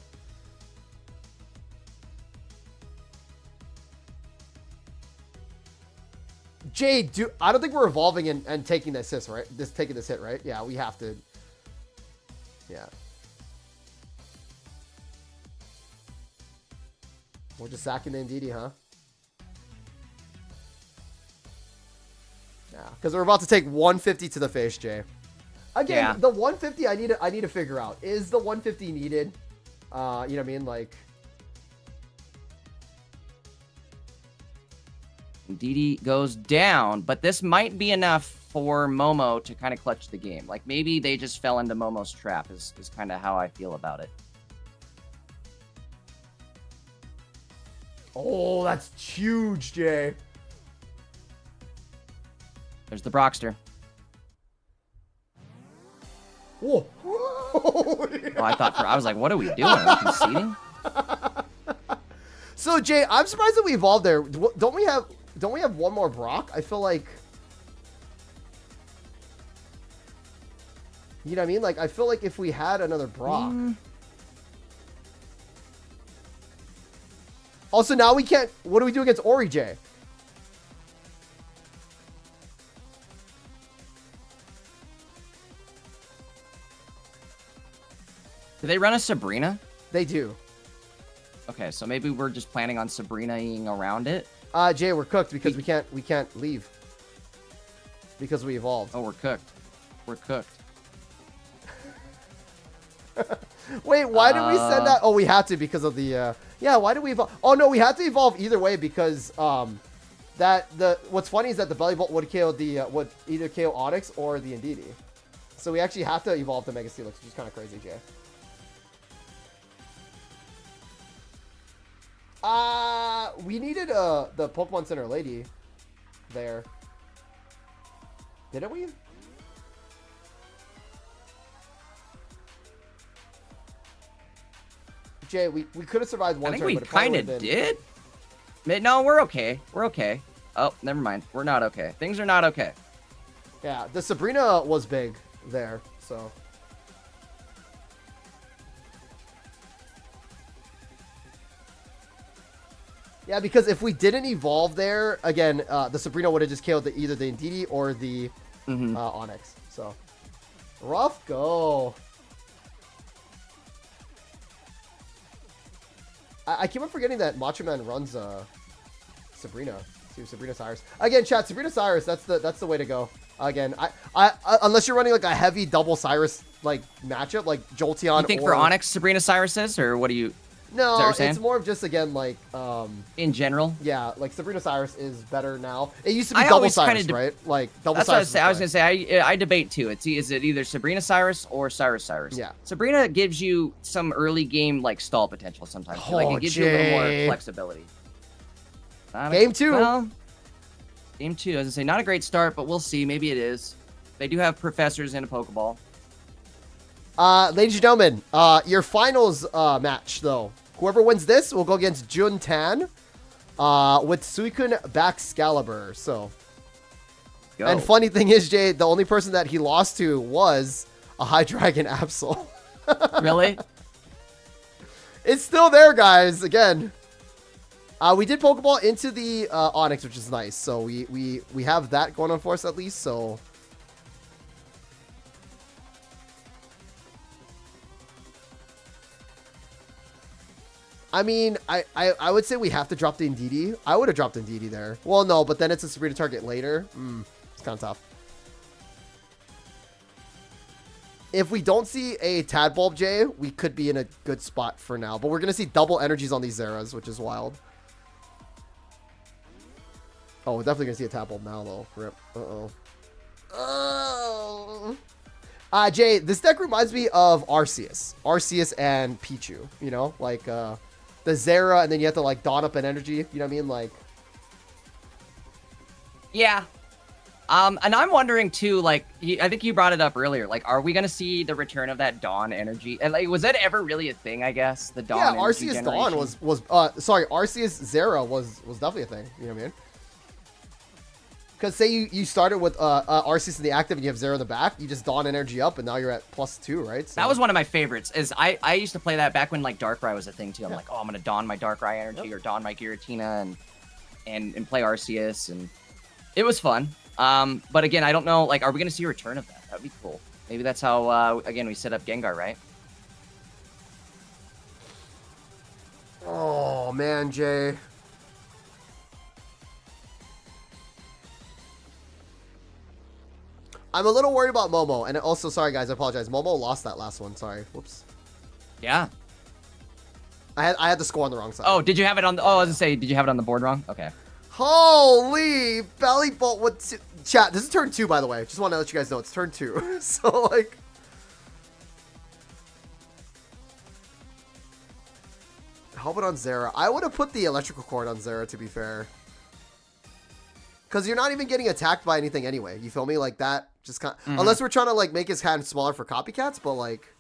Jay, I don't think we're evolving and taking this hit, right? Taking this hit, right? Yeah, we have to. Yeah. We're just sacking the Ndidi, huh? Yeah, because we're about to take 150 to the face, Jay. Again, the 150 I need to figure out. Is the 150 needed? You know what I mean? Like, Ndidi goes down, but this might be enough for Momo to kind of clutch the game. Like, maybe they just fell into Momo's trap is kind of how I feel about it. Oh, that's huge, Jay. There's the Brockster. Whoa. Oh, I was like, what are we doing? Are we conceding? So Jay, I'm surprised that we evolved there. Don't we have one more Brock? I feel like, you know what I mean? Like, I feel like if we had another Brock. Also, now we can't. What do we do against Ori, Jay? Do they run a Sabrina? They do. Okay, so maybe we're just planning on Sabrina-ing around it. Jay, we're cooked because we can't leave because we evolved. Oh, we're cooked. We're cooked. Wait, why did we send that? Oh, we had to because of the yeah, why did we evolve? Oh no, we had to evolve either way because what's funny is that the Belly Bolt would KO would either KO Onyx or the Indeedee. So we actually have to evolve the Mega Steelix, which is kind of crazy, Jay. We needed the Pokemon Center lady there. Didn't we? Jay, we could have survived one turn. I think we kind of did. No, we're okay. We're okay. Oh, never mind. We're not okay. Things are not okay. Yeah, the Sabrina was big there, so. Yeah, because if we didn't evolve there, again, the Sabrina would have just killed either the Indeedee or the Onyx. So, rough go. I keep on forgetting that Macho Man runs Sabrina. Sabrina Cyrus. Again, chat, Sabrina Cyrus, that's the way to go. Again, I unless you're running like a heavy double Cyrus like matchup, like Jolteon. You think for Onyx, Sabrina Cyrus is, or what do you? No, it's more of just, again, like... in general? Yeah, like, Sabrina Cyrus is better now. It used to be double Cyrus, right? Like, double Cyrus. That's what I was going to say. I debate, too. Is it either Sabrina Cyrus or Cyrus? Yeah. Sabrina gives you some early game, like, stall potential sometimes. Like, it gives you a little more flexibility. Game 2. Well, game 2, as I say, not a great start, but we'll see. Maybe it is. They do have professors in a Pokeball. Ladies and gentlemen, your finals match, though. Whoever wins this will go against Junan with Suicune Baxcalibur. So, and funny thing is, Jay, the only person that he lost to was a Hydreigon Absol. Really? It's still there, guys. Again, we did Pokeball into the Onyx, which is nice. So we have that going on for us at least. So. I mean, I would say we have to drop the Indeedee. I would have dropped Indeedee there. Well, no, but then it's a Sabrina target later. It's kind of tough. If we don't see a Tadbulb, Jay, we could be in a good spot for now. But we're going to see double energies on these Zeras, which is wild. Oh, we're definitely going to see a Tadbulb now, though. Rip. Uh-oh. Oh. Jay, this deck reminds me of Arceus. Arceus and Pichu, you know? Like, the Zera, and then you have to, like, dawn up an energy. You know what I mean? Like... Yeah. And I'm wondering, too, like, I think you brought it up earlier. Like, are we going to see the return of that dawn energy? And, like, was that ever really a thing, I guess? The dawn energy Arceus generation? Dawn Arceus Zera was definitely a thing. You know what I mean? Because say you started with Arceus in the active and you have Zera in the back, you just dawn energy up and now you're at +2, right? So... That was one of my favorites. I used to play that back when like Darkrai was a thing too. I'm like, oh, I'm gonna dawn my Darkrai energy or dawn my Giratina and play Arceus, and it was fun. But again, I don't know. Like, are we gonna see a return of that? That'd be cool. Maybe that's how again we set up Gengar, right? Oh man, Jay. I'm a little worried about Momo, and also, sorry guys, I apologize. Momo lost that last one. Sorry, whoops. Yeah. I had the score on the wrong side. Oh, did you have it on? I was gonna say, did you have it on the board wrong? Okay. Holy belly bolt! What chat? This is turn 2, by the way. Just want to let you guys know it's turn 2. So like, how about on Zera? I would have put the electrical cord on Zera, to be fair. Because you're not even getting attacked by anything anyway. You feel me? Like that just kind of, unless we're trying to like make his hand smaller for copycats, but like.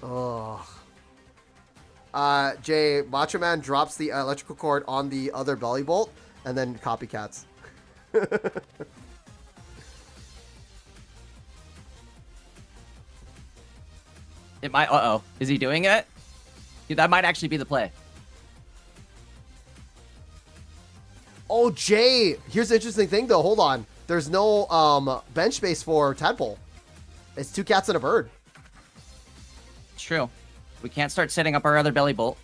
Oh. Jay, Macho Man drops the electrical cord on the other belly bolt and then copycats. It might. Uh-oh. Is he doing it? That might actually be the play. Oh, Jay. Here's the interesting thing, though. Hold on. There's no bench space for Tadpole. It's 2 cats and a bird. True. We can't start setting up our other belly bolt.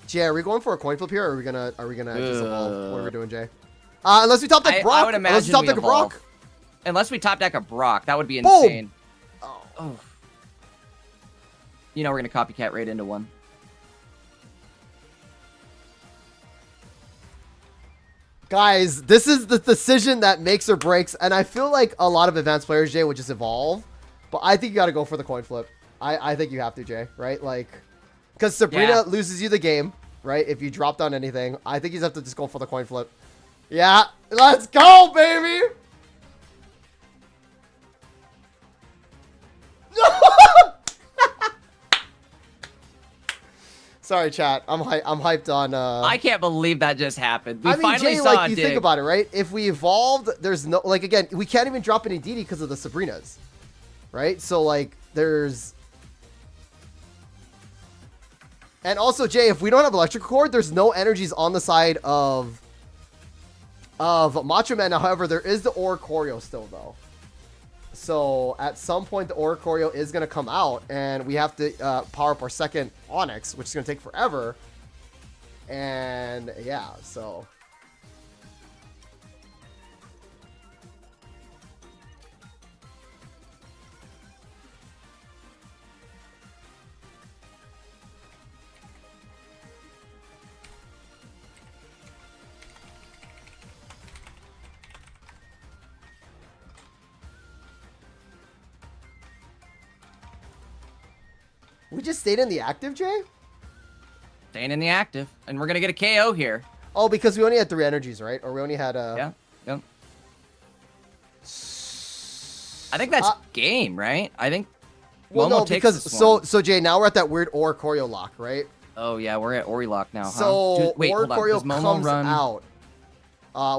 Jay, are we going for a coin flip here, or are we gonna just evolve? What are we doing, Jay? Unless we top deck Brock. I would imagine unless we top deck evolve. Brock. Unless we top deck a Brock, that would be insane. Oh. You know we're gonna copycat right into one. Guys, this is the decision that makes or breaks, and I feel like a lot of advanced players, Jay, would just evolve. But I think you got to go for the coin flip. I think you have to, Jay, right? Like, because Sabrina loses you the game, right? If you drop down anything, I think you have to just go for the coin flip. Yeah, let's go, baby! Sorry, chat. I'm hyped on. I can't believe that just happened. We I mean, finally Jay, saw like a you dig. think about it, right? If we evolved, there's no like again, we can't even drop any DD because of the Sabrinas, right? So like, there's. And also, Jay, if we don't have electric cord, there's no energies on the side of Macho Man. However, there is the Aura Choreo still, though. So at some point, the Aura Choreo is going to come out, and we have to power up our second Onyx, which is going to take forever. And yeah, so. We just stayed in the active, Jay? Staying in the active. And we're going to get a KO here. Oh, because we only had 3 energies, right? Or we only had Yeah. I think that's game, right? I think well, Momo no, takes because this one. so Jay, now we're at that weird Aura Choreo lock, right? Oh yeah, we're at Ori lock now, huh? So Wait, Aura hold on. Choreo Does Momo comes run? out.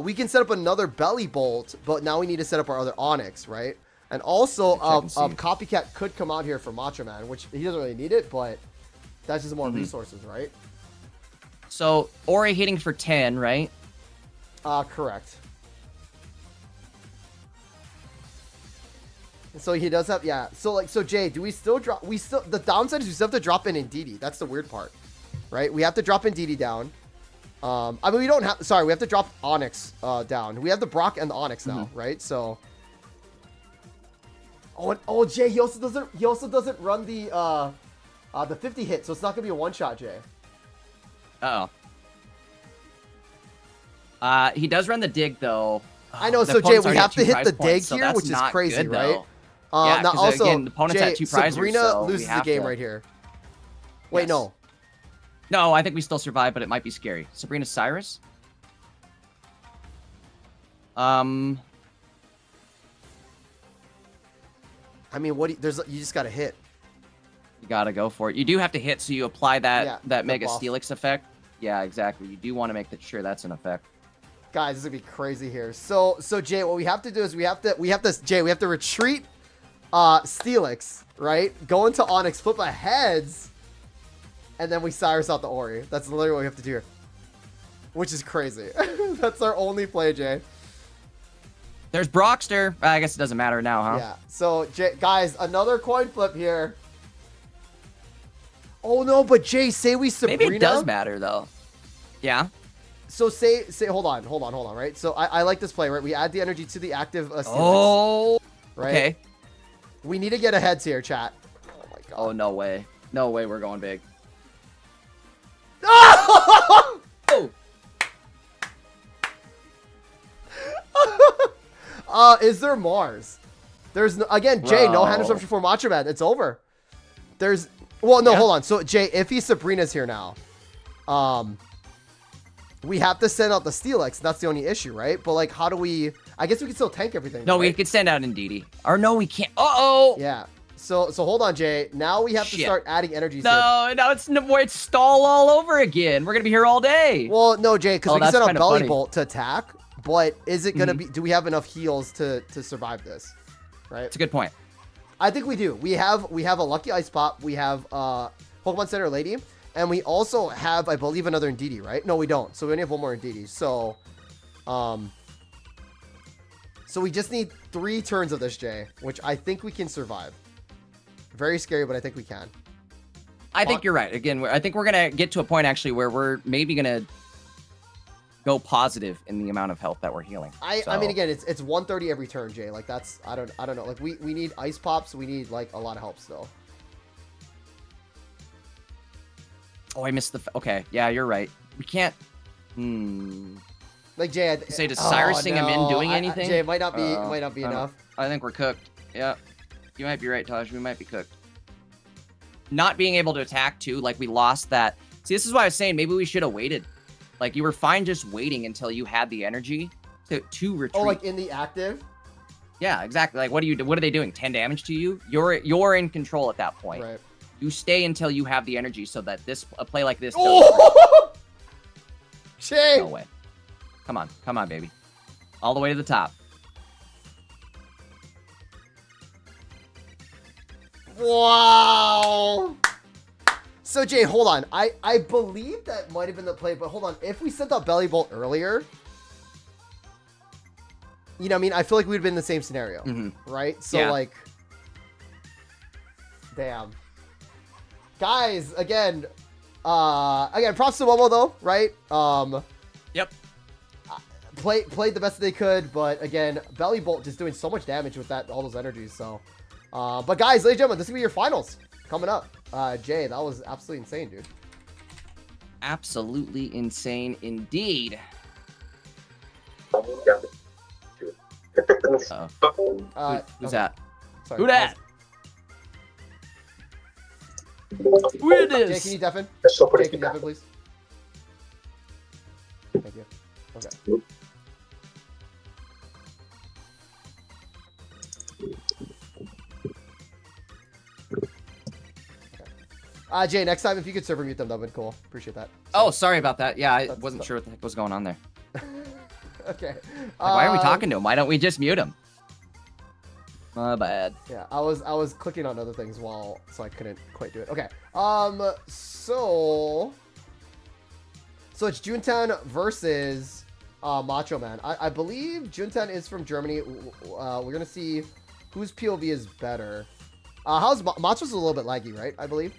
We can set up another belly bolt, but now we need to set up our other Onyx, right? And also, Copycat could come out here for Macho Man, which he doesn't really need it, but that's just more resources, right? So Ori hitting for 10, right? Correct. So he does have, yeah. So Jay, do we still drop? The downside is we still have to drop in DD. That's the weird part, right? We have to drop in DD down. I mean, we don't have. Sorry, we have to drop Onyx down. We have the Brock and the Onyx now, right? So. Oh, Jay, he also doesn't run the 50 hit, so it's not gonna be a one shot, Jay. He does run the dig though. I know. So Jay, we have to hit the dig here, which is crazy, right? Yeah, now also, again, the opponent's Jay, at 2 prizers, Sabrina so loses the game right here. Wait, no. No, I think we still survive, but it might be scary. Sabrina Cyrus? I mean, you just gotta hit. You gotta go for it. You do have to hit, so you apply that Mega buff. Steelix effect. Yeah, exactly. You do want to make sure that's an effect. Guys, this is gonna be crazy here. So Jay, what we have to do is we have to retreat Steelix, right? Go into Onyx, flip a heads, and then we Cyrus out the Ori. That's literally what we have to do here. Which is crazy. That's our only play, Jay. There's Brockster. I guess it doesn't matter now, huh? Yeah. So, Jay, guys, another coin flip here. Oh no, but Jay, say we Sabrina. Maybe it does matter though. Yeah. So say hold on, right? So I like this play, right? We add the energy to the active Steelix, Oh. right? Okay. We need to get a heads here, chat. Oh my god. Oh, no way. No way we're going big. Oh! Is there Mars? There's no, again, Jay, no hand disruption for Macho Man. It's over. There's, well, no, hold on. So Jay, if he's Sabrina's here now, we have to send out the Steelix. That's the only issue, right? But like, how do we? I guess we can still tank everything. No, right? we could send out Ndidi. Or no, we can't. Uh-oh. Yeah. So hold on, Jay. Now we have to start adding energies. No, now it's stall all over again. We're gonna be here all day. Well, no, Jay, because we can send out Belly funny. Bolt to attack. But is it gonna be? Do we have enough heals to survive this? Right. It's a good point. I think we do. We have a Lucky Ice Pop. We have Pokemon Center Lady, and we also have, I believe, another Ndidi, right? No, we don't. So we only have one more Ndidi. So, so we just need 3 turns of this, Jay, which I think we can survive. Very scary, but I think we can. I think you're right. Again, I think we're gonna get to a point actually where we're maybe gonna go positive in the amount of health that we're healing. I mean, again, it's 130 every turn, Jay. Like that's I don't know. Like we need ice pops. We need like a lot of help still. Oh, I missed the. Okay, yeah, you're right. We can't. Like Jay, Say does Cyrusing him in doing anything? Jay, it might not be enough. I think we're cooked. Yeah, you might be right, Taj. We might be cooked. Not being able to attack too, like we lost that. See, this is why I was saying maybe we should have waited. Like you were fine just waiting until you had the energy to retreat. Oh, like in the active? Yeah, exactly. Like what are they doing? 10 damage to you? You're in control at that point. Right. You stay until you have the energy so that a play like this Oh! Jay! No way. Come on, baby. All the way to the top. Wow. So Jay, hold on. I believe that might have been the play, but hold on. If we sent out Belly Bolt earlier, you know what I mean? I feel like we'd have been in the same scenario, right? So like, damn. Guys, again, props to Momo though, right? Yep. Played the best they could, but again, Belly Bolt just doing so much damage with all those energies. So, but guys, ladies and gentlemen, this is gonna be your finals coming up. Jay, that was absolutely insane, dude. Absolutely insane indeed. Who's that? Sorry, Who that? Who it Jay, is? can you deafen? Jay, can you deafen, please? Thank you. Okay. Jay, next time if you could server mute them, that would be cool. Appreciate that. Oh, sorry about that. Yeah, I wasn't sure what the heck was going on there. Okay. Why are we talking to him? Why don't we just mute him? My bad. Yeah, I was clicking on other things so I couldn't quite do it. Okay. So it's Junan versus Macho Man. I believe Junan is from Germany. We're gonna see whose POV is better. How's Macho's a little bit laggy, right? I believe.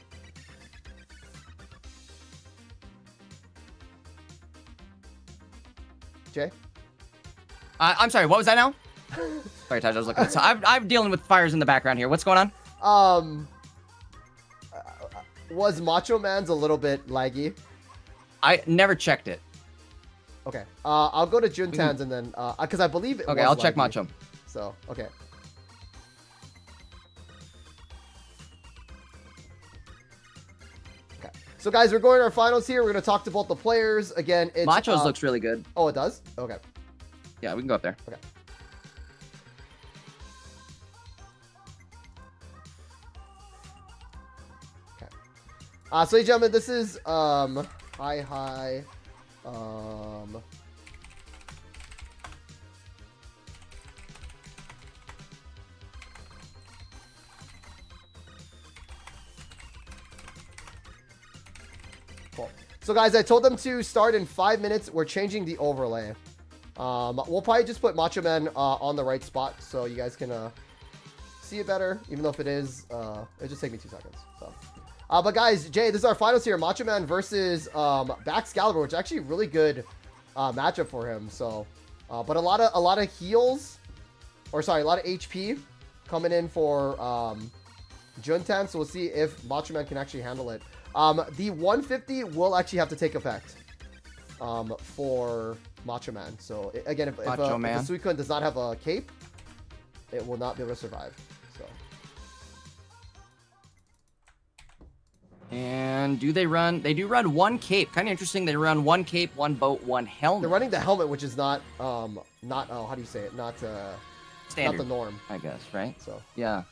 Jay? I'm sorry, what was that now? Sorry, Taj, I was looking at I'm dealing with fires in the background here. What's going on? Was Macho Man's a little bit laggy? I never checked it. Okay. I'll go to Juntan's and then because I believe it was I'll check laggy. Macho. So, okay. So guys, we're going to our finals here. We're going to talk to both the players. Again, it's Macho's looks really good. Oh, it does? Okay. Yeah, we can go up there. Okay. Okay. So ladies and gentlemen, this is hi. Cool. So guys, I told them to start in 5 minutes. We're changing the overlay. We'll probably just put Macho Man on the right spot so you guys can see it better, even though if it is, it'll just take me 2 seconds. So, but guys, Jay, this is our finals here. Macho Man versus Baxcalibur, which is actually a really good matchup for him. So, but a lot of heals, or sorry, a lot of HP coming in for Junan. So we'll see if Macho Man can actually handle it. The 150 will actually have to take effect for Macho Man. So again, if the Suicune does not have a cape, it will not be able to survive. So. And do they run? They do run one cape. Kind of interesting. They run one cape, one boat, one helmet. They're running the helmet, which is not how do you say it? Not standard, not the norm, I guess, right? So yeah.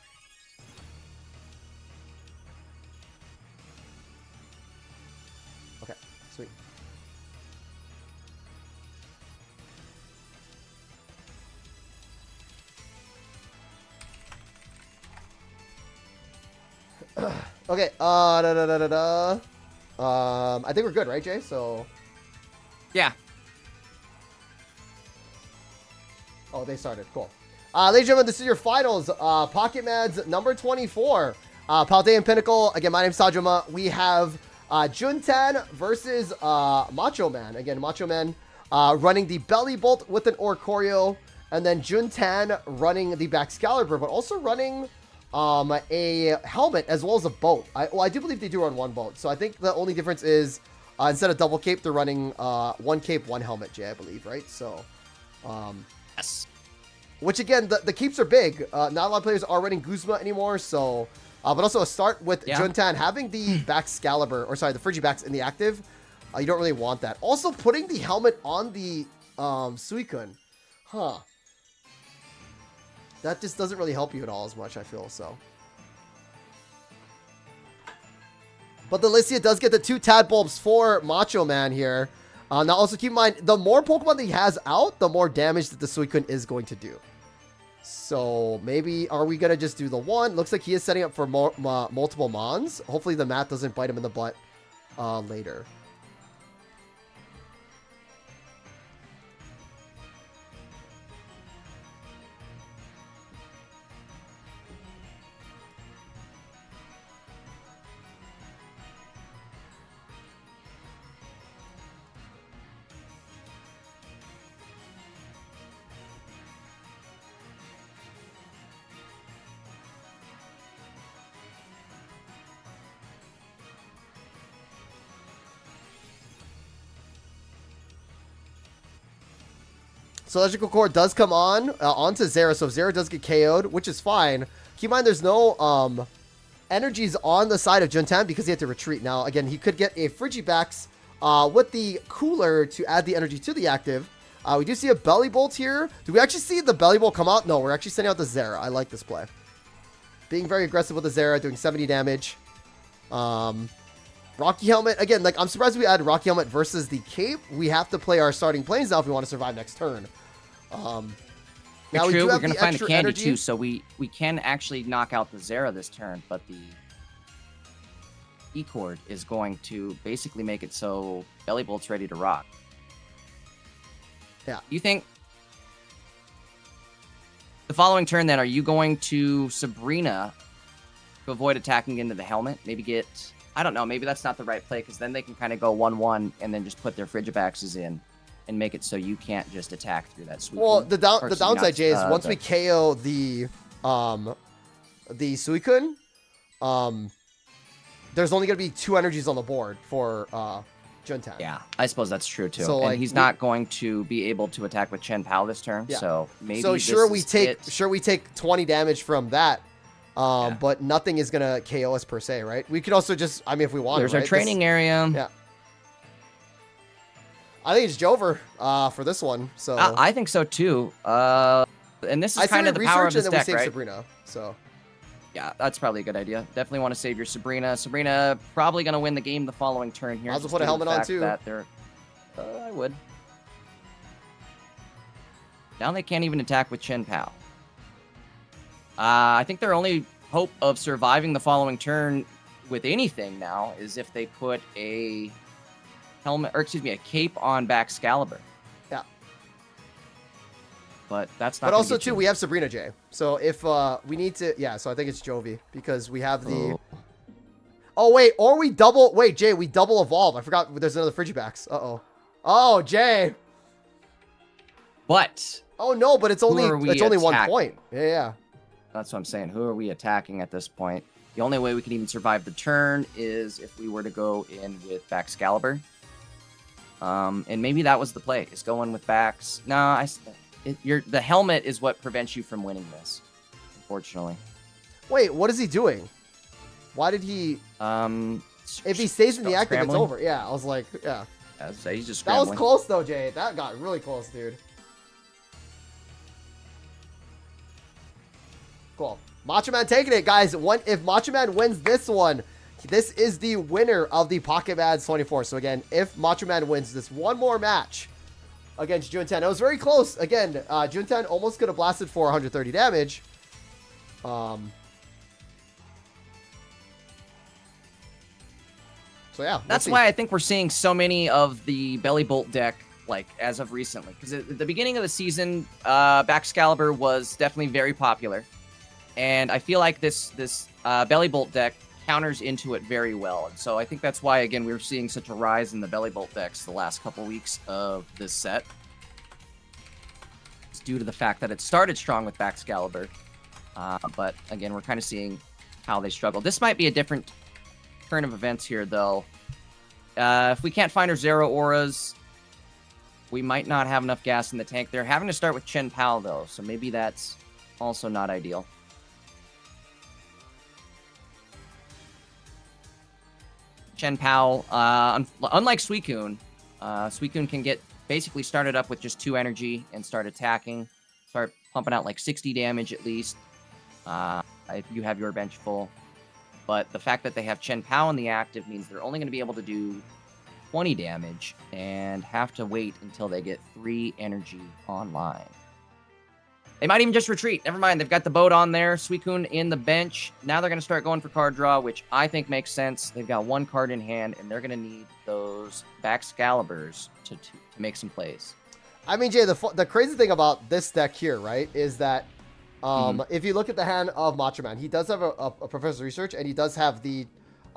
Okay, sweet. Okay, I think we're good, right, Jay? So, yeah. Oh, they started. Cool. Ladies and gentlemen, this is your finals. Pocket Mads number 24. Paldean Pinnacle. Again, my name's Sajoma. We have Junan versus Macho Man. Again, Macho Man running the Belly Bolt with an Oricorio, and then Junan running the Baxcalibur, but also running a helmet as well as a boat. I do believe they do run one boat. So I think the only difference is instead of double cape, they're running one cape, one helmet, Jay, I believe, right? So, yes. Which again, the keeps are big. Not a lot of players are running Guzma anymore. So, but also a start with Junan having the Baxcalibur, or sorry, the Frigibax in the active. You don't really want that. Also, putting the helmet on the Suicune. Huh. That just doesn't really help you at all as much, I feel, so. But the Licia does get the 2 Tadbulbs for Macho Man here. Now, also keep in mind, the more Pokemon that he has out, the more damage that the Suicune is going to do. So, maybe, are we going to just do the one? Looks like he is setting up for multiple Mons. Hopefully the mat doesn't bite him in the butt later. So Electrical Core does come on onto Zera, so Zera does get KO'd, which is fine. Keep in mind there's no energies on the side of Junan because he had to retreat. Now, again, he could get a Frigibax with the Cooler to add the energy to the active. We do see a Belly Bolt here. Do we actually see the Belly Bolt come out? No, we're actually sending out the Zera. I like this play. Being very aggressive with the Zera, doing 70 damage. Rocky Helmet, again, like I'm surprised we added Rocky Helmet versus the Cape. We have to play our starting planes now if we want to survive next turn. Now true, we're going to find the candy energy too, so we can actually knock out the Zera this turn, but the E-Cord is going to basically make it so Belly Bolt's ready to rock. Yeah. You think the following turn then, are you going to Sabrina to avoid attacking into the helmet? Maybe get, I don't know, maybe that's not the right play because then they can kind of go 1-1 and then just put their Frigibaxes in and make it so you can't just attack through that sweep. Well, the downside, Jay, is once we KO the Suicune, there's only going to be 2 energies on the board for Junan. Yeah, I suppose that's true too. So, and he's not going to be able to attack with Chen Pao this turn. Yeah. So maybe sure we take 20 damage from that. But nothing is going to KO us per se, right? We could also just, I mean, if we want, there's our training area. Yeah. I think it's Jover for this one. So I think so too. And this is kind of the power of this deck, right? Sabrina, so yeah, that's probably a good idea. Definitely want to save your Sabrina. Sabrina probably going to win the game the following turn here. I'll just put a helmet on too. I would. Now they can't even attack with Chen Pao. I think their only hope of surviving the following turn with anything now is if they put a helmet, or excuse me, a cape on Baxcalibur. Yeah. But that's not. But also too, we have Sabrina J. So if we need to, yeah. So I think it's Jovi because we have the. Oh wait, or we double. Wait, Jay, we double evolve. I forgot. There's another Frigibax. Oh, Jay. But. Oh no, but it's only 1 point. Yeah. That's what I'm saying. Who are we attacking at this point? The only way we can even survive the turn is if we were to go in with Baxcalibur. And maybe that was the play, is going with backs. No, the helmet is what prevents you from winning this, unfortunately. Wait, what is he doing? Why did he... if he stays in the active, it's over. Yeah, I was like, yeah. I'd say he's just That scrambling. was close, though, Jay. That got really close, dude. Cool. Macho Man taking it, guys. If Macho Man wins this one, this is the winner of the Pocket Ads 24. So, again, if Macho Man wins this one more match against Junan, it was very close. Again, Junan almost could have blasted for 130 damage. So yeah, that's why I think we're seeing so many of the Belly Bolt deck, like, as of recently. Because at the beginning of the season, Baxcalibur was definitely very popular. And I feel like this Belly Bolt deck counters into it very well. And so I think that's why, again, we're seeing such a rise in the Belly Bolt decks the last couple weeks of this set. It's due to the fact that it started strong with Baxcalibur. But, again, we're kind of seeing how they struggle. This might be a different turn of events here, though. If we can't find our Zero Auras, we might not have enough gas in the tank. They're having to start with Chen Pao, though, so maybe that's also not ideal. Chen Pao, unlike Suicune, Suicune can get basically started up with just 2 energy and start attacking, start pumping out like 60 damage at least, if you have your bench full. But the fact that they have Chen Pao in the active means they're only going to be able to do 20 damage and have to wait until they get 3 energy online. They might even just retreat. Never mind, they've got the boat on there. Suicune in the bench. Now they're going to start going for card draw, which I think makes sense. They've got 1 card in hand, and they're going to need those Baxcaliburs to make some plays. I mean, Jay, the crazy thing about this deck here, right, is that if you look at the hand of Macho Man, he does have a Professor's Research, and he does have the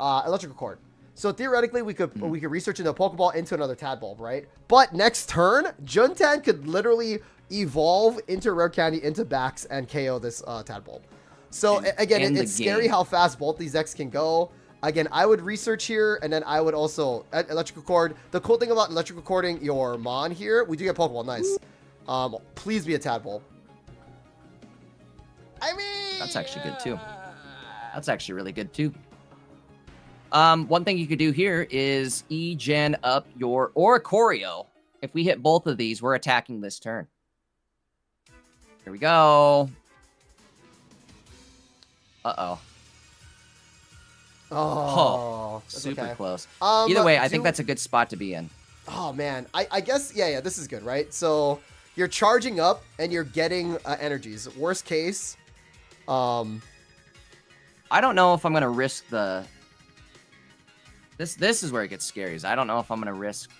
Electrical Cord. So theoretically, we could research into a Pokeball into another Tadbulb, right? But next turn, Junan could literally evolve into Rare Candy, into Bax, and KO this Tadbulb. So again, it's scary how fast both these decks can go. Again, I would research here, and then I would also Electrical Cord. The cool thing about Electrical Cording your Mon here, we do get Pokeball, nice. Please be a Tadbulb. I mean, that's actually good too. That's actually really good too. One thing you could do here is E-Gen up your Oricorio. If we hit both of these, we're attacking this turn. Here we go. Oh, super close. Either way, I think that's a good spot to be in. Oh man, I guess yeah, this is good, right? So you're charging up and you're getting energies. Worst case, I don't know if I'm gonna risk the. This is where it gets scary. I don't know if I'm gonna risk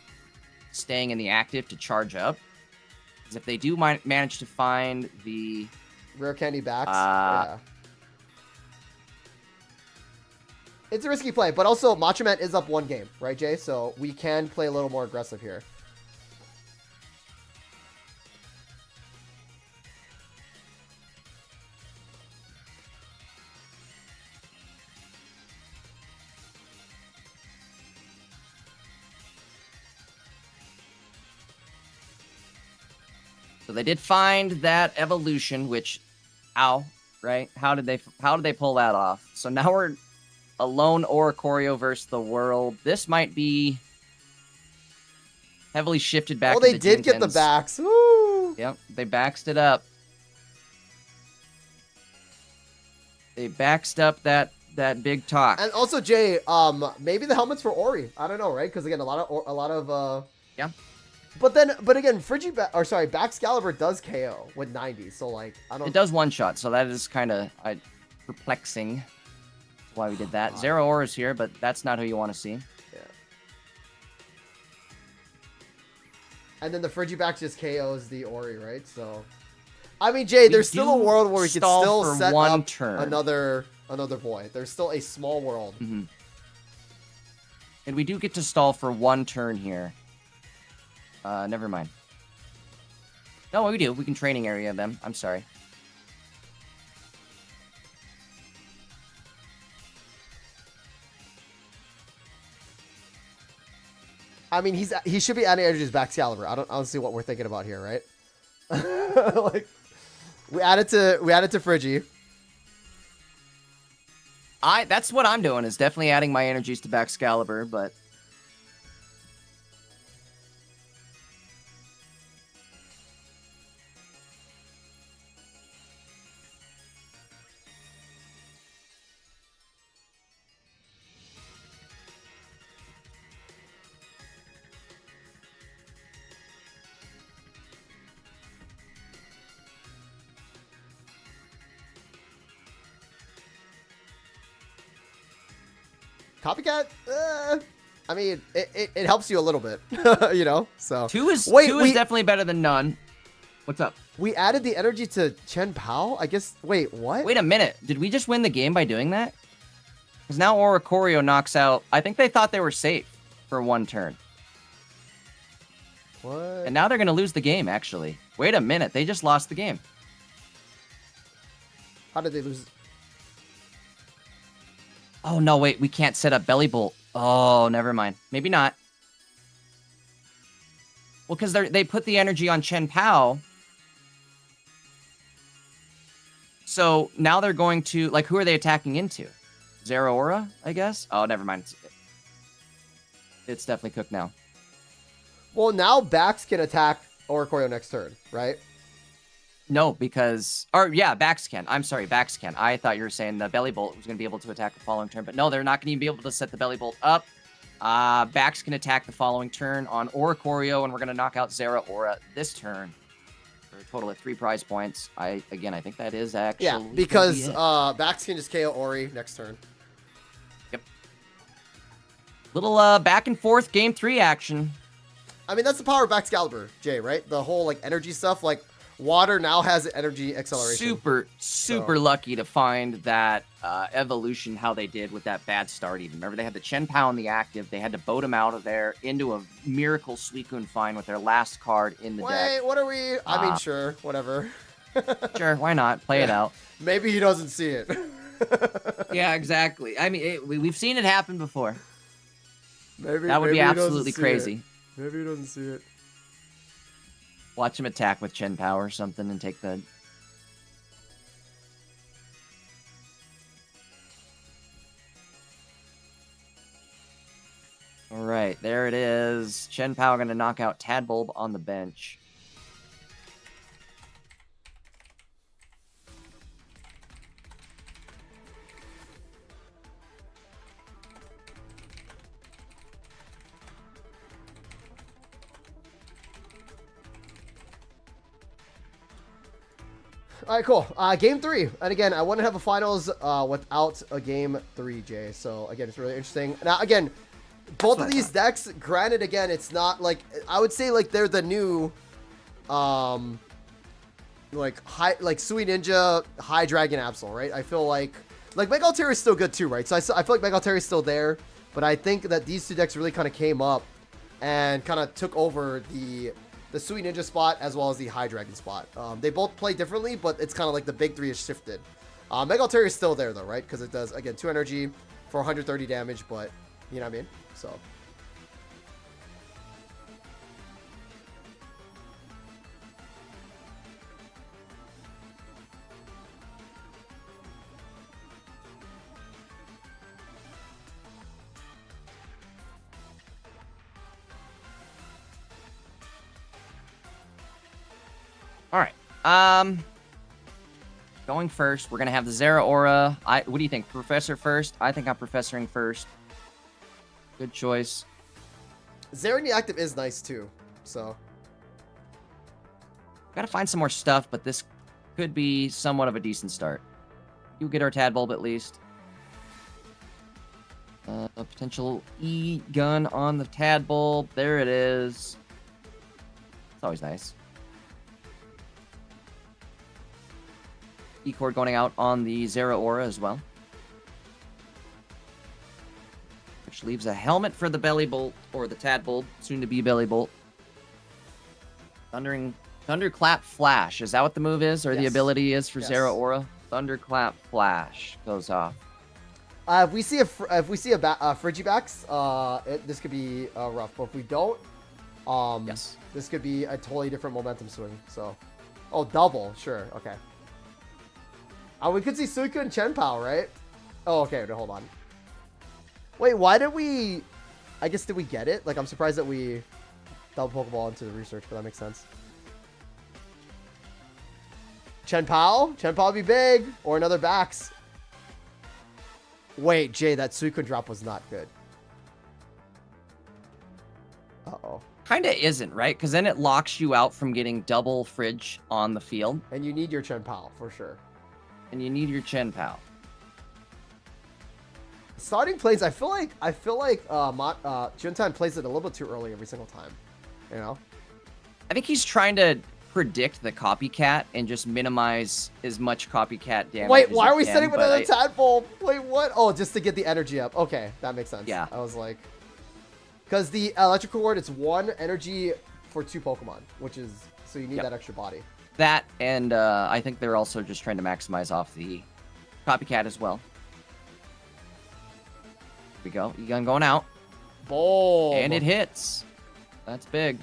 staying in the active to charge up. Because if they do manage to find the Rare Candy Bax, yeah. It's a risky play, but also Macho Man is up 1 game, right, Jay? So we can play a little more aggressive here. So they did find that evolution, which, right? How did they pull that off? So now we're a lone Oricorio versus the world. This might be heavily shifted back. Oh, they did get the Bax. Woo! Yep, they baxed it up. They baxed up that big talk. And also, Jay, maybe the helmet's for Ori. I don't know, right? Because again, a lot of yeah. But again, Baxcalibur does KO with 90, so like I don't. It does 1-shot, so that is kind of perplexing. Why we did that? Zero Auras here, but that's not who you want to see. Yeah. And then the Frigibax just KOs the Ori, right? So, I mean, Jay, there's still a world where we can still set up another boy. There's still a small world. Mm-hmm. And we do get to stall for 1 turn here. Never mind. No, we do. We can training area them. I'm sorry. I mean, he should be adding energies back Excalibur. I don't see what we're thinking about here, right? Like, we added to Friggy. That's what I'm doing, is definitely adding my energies to back Excalibur, but Copycat? I mean, it helps you a little bit, you know? So two is definitely better than none. What's up? We added the energy to Chen Pao? I guess, wait, what? Wait a minute. Did we just win the game by doing that? Because now Oricorio knocks out... I think they thought they were safe for one turn. What? And now they're going to lose the game, actually. Wait a minute. They just lost the game. How did they lose? Oh, no, wait. We can't set up Belly Bolt. Oh, never mind. Maybe not. Well, because they put the energy on Chen Pao. So now they're going to... Like, who are they attacking into? Zeraora, I guess? Oh, never mind. It's definitely cooked now. Well, now Bax can attack Oricorio next turn, right? No, because... Or, yeah, Bax can. I'm sorry, Bax can. I thought you were saying the Belly Bolt was going to be able to attack the following turn. But no, they're not going to be able to set the Belly Bolt up. Bax can attack the following turn on Oricorio, and we're going to knock out Zeraora this turn for a total of 3 prize points. I think that is actually... Yeah, because Bax can just KO Ori next turn. Yep. Little back and forth game 3 action. I mean, that's the power of Bax Excalibur, Jay, right? The whole, like, energy stuff, like... Water now has energy acceleration. Super lucky to find that evolution how they did with that bad start even. Remember, they had the Chen Pao in the active. They had to boat him out of there into a Miracle Suicune Fine with their last card in the deck. Wait, what are we... I mean, sure, whatever. Sure, why not? Play it out. Maybe he doesn't see it. Yeah, exactly. I mean, we've seen it happen before. Maybe that would be absolutely crazy. Maybe he doesn't see it. Watch him attack with Chen Pao or something and take the... Alright, there it is. Chen Pao going to knock out Tadbulb on the bench. All right, cool. Game 3. And again, I wouldn't have a finals without a game 3, Jay. So again, it's really interesting. Now, again, both of these decks, granted, again, it's not like, I would say like they're the new, like Sui Ninja, High Dragon Absol, right? I feel like Mega Altair is still good too, right? So I feel like Mega Altair is still there, but I think that these two decks really kind of came up and kind of took over the Sui Ninja spot as well as the High Dragon spot. They both play differently, but it's kind of like the big 3 is shifted. Mega Altair is still there though, right? Because it does, again, 2 energy for 130 damage, but you know what I mean? So. All right. Going first, we're going to have the Zeraora. What do you think? Professor first? I think I'm Professoring first. Good choice. Zera in the active is nice too, so. Gotta find some more stuff, but this could be somewhat of a decent start. You get our Tadbulb at least. A potential E-gun on the Tadbulb. There it is. It's always nice. E-cord going out on the Zeraora as well. Which leaves a helmet for the Belly Bolt, or the Tadbulb, soon to be Belly Bolt. Thunderclap Flash. Is that what the move is, or the ability is for Zeraora? Thunderclap Flash goes off. If we see a Frigibacks, this could be rough. But if we don't, yes, this could be a totally different momentum swing. So, oh, double, sure, okay. We could see Suicune and Chen-Pao, right? Oh, okay, hold on. Wait, why did we... I guess, did we get it? Like, I'm surprised that we double Pokeball into the research, but that makes sense. Chen-Pao? Chen-Pao would be big. Or another Bax. Wait, Jay, that Suicune drop was not good. Uh-oh. Kinda isn't, right? Because then it locks you out from getting double Fridge on the field. And you need your Chen-Pao, for sure. And you need your Chen-Pao. Starting plays, I feel like Junan plays it a little bit too early every single time. You know? I think he's trying to predict the copycat and just minimize as much copycat damage. Wait, why are we setting another tadpole? Wait, what? Oh, just to get the energy up. Okay, that makes sense. Yeah. I was like, because the electrical ward, it's 1 energy for 2 Pokemon, which is, so you need that extra body. That, and I think they're also just trying to maximize off the copycat as well. Here we go. Egon going out. Boom. And it hits. That's big.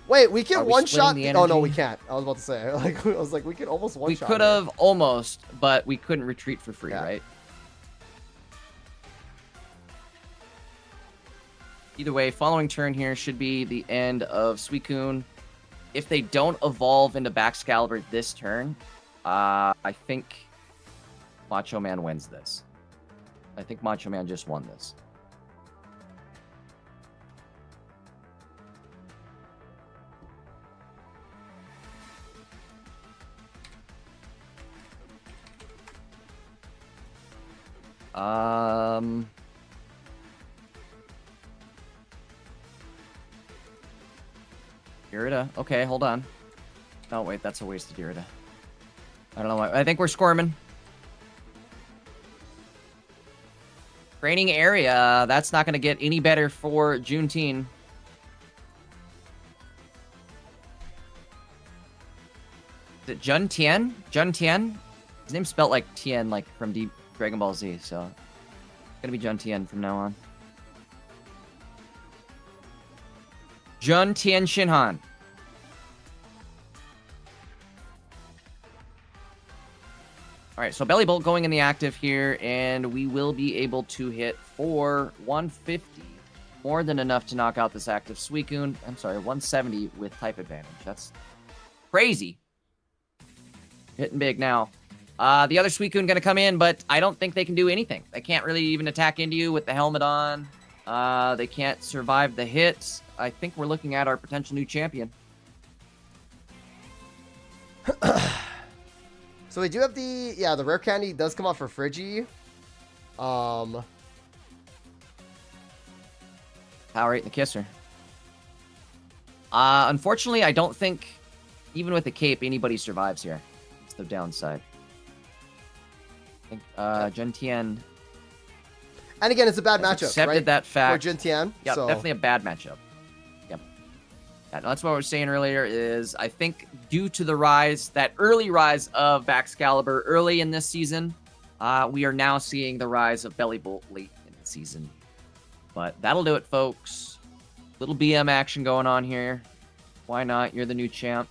Wait, we can one-shot the oh, no, we can't. I was about to say. Like, I was like, we could almost one-shot. We could have almost, but we couldn't retreat for free, right? Either way, following turn here should be the end of Suicune. If they don't evolve into Baxcalibur this turn, I think Macho Man wins this. I think Macho Man just won this. Irida. Okay, hold on. Oh, wait, that's a wasted Irida. I don't know why. I think we're squirming. Training area. That's not going to get any better for Juneteenth. Is it Jun Tien? Jun Tien? His name's spelled like Tien, like from Deep Dragon Ball Z, so it's gonna be Jun Tien from now on. Jun Tien Shinhan. Alright, so Belly Bolt going in the active here, and we will be able to hit for 150. More than enough to knock out this active Suicune. I'm sorry, 170 with type advantage. That's crazy. Hitting big now. The other Suicune going to come in, but I don't think they can do anything. They can't really even attack into you with the helmet on. They can't survive the hits. I think we're looking at our potential new champion. So we do have the rare candy does come out for Friggy. Power 8 and the Kisser. Unfortunately, I don't think, even with the cape, anybody survives here. It's the downside. I think Jun Tien. And again, it's a bad matchup, accepted right? That fact. For Jun Tien. Yep, so. definitely a bad matchup. Yep. Yeah, that's what I was saying earlier is I think due to the rise, that early rise of Baxcalibur early in this season, we are now seeing the rise of Belly Bolt late in the season. But that'll do it, folks. Little BM action going on here. Why not? You're the new champ.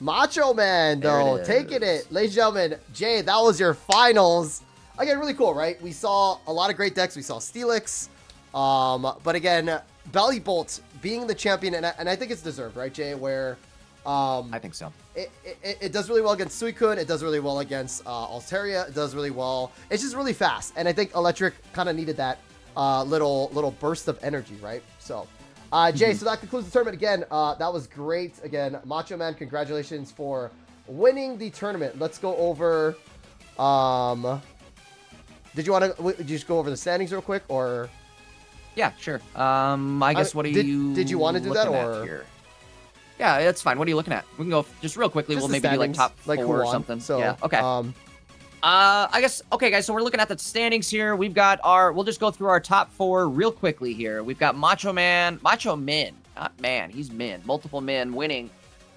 Macho Man, though, taking it. Ladies and gentlemen, Jay, that was your finals. Again, really cool, right? We saw a lot of great decks. We saw Steelix. But again, Belly Bolt being the champion, and I think it's deserved, right, Jay? Where I think so. It does really well against Suicune. It does really well against Altaria. It does really well. It's just really fast. And I think Electric kind of needed that little burst of energy, right? So, Jay, so that concludes the tournament. Again, that was great. Again, Macho Man, congratulations for winning the tournament. Let's go over... Did you just go over the standings real quick, or? Yeah, sure. I guess what are you? Did you want to do that, or? Here? Yeah, that's fine. What are you looking at? We can go just real quickly. We'll maybe do like top 4 or something. So, yeah. Okay. I guess. Okay, guys. So we're looking at the standings here. We've got we'll just go through our top 4 real quickly here. We've got Macho Man, not Man. He's Min. Multiple men winning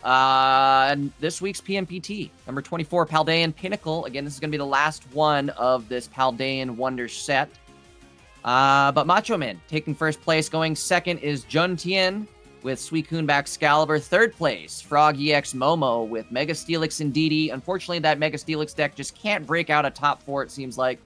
And this week's PMPT, number 24, Paldean Pinnacle. Again, this is going to be the last one of this Paldean Wonder set. But Macho Man taking first place. Going second is Jun Tien with Suicune Excalibur. Third place, Frog EX Momo with Mega Steelix and DD. Unfortunately, that Mega Steelix deck just can't break out a top 4, it seems like.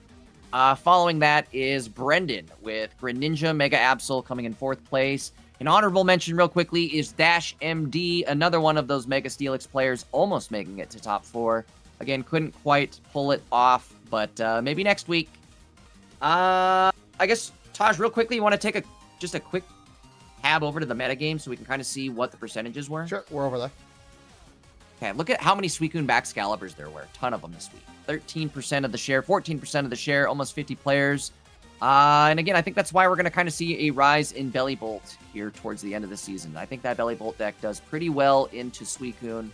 Following that is Brendan with Greninja Mega Absol coming in 4th place. An honorable mention real quickly is Dash MD, another one of those Mega Steelix players almost making it to top 4. Again, couldn't quite pull it off, but maybe next week. I guess, Taj, real quickly, you want to take just a quick tab over to the metagame so we can kind of see what the percentages were? Sure, we're over there. Okay, look at how many Suicune Excaliburs there were. A ton of them this week. 13% of the share, 14% of the share, almost 50 players. And again, I think that's why we're going to kind of see a rise in Belly Bolt here towards the end of the season. I think that Belly Bolt deck does pretty well into Suicune. And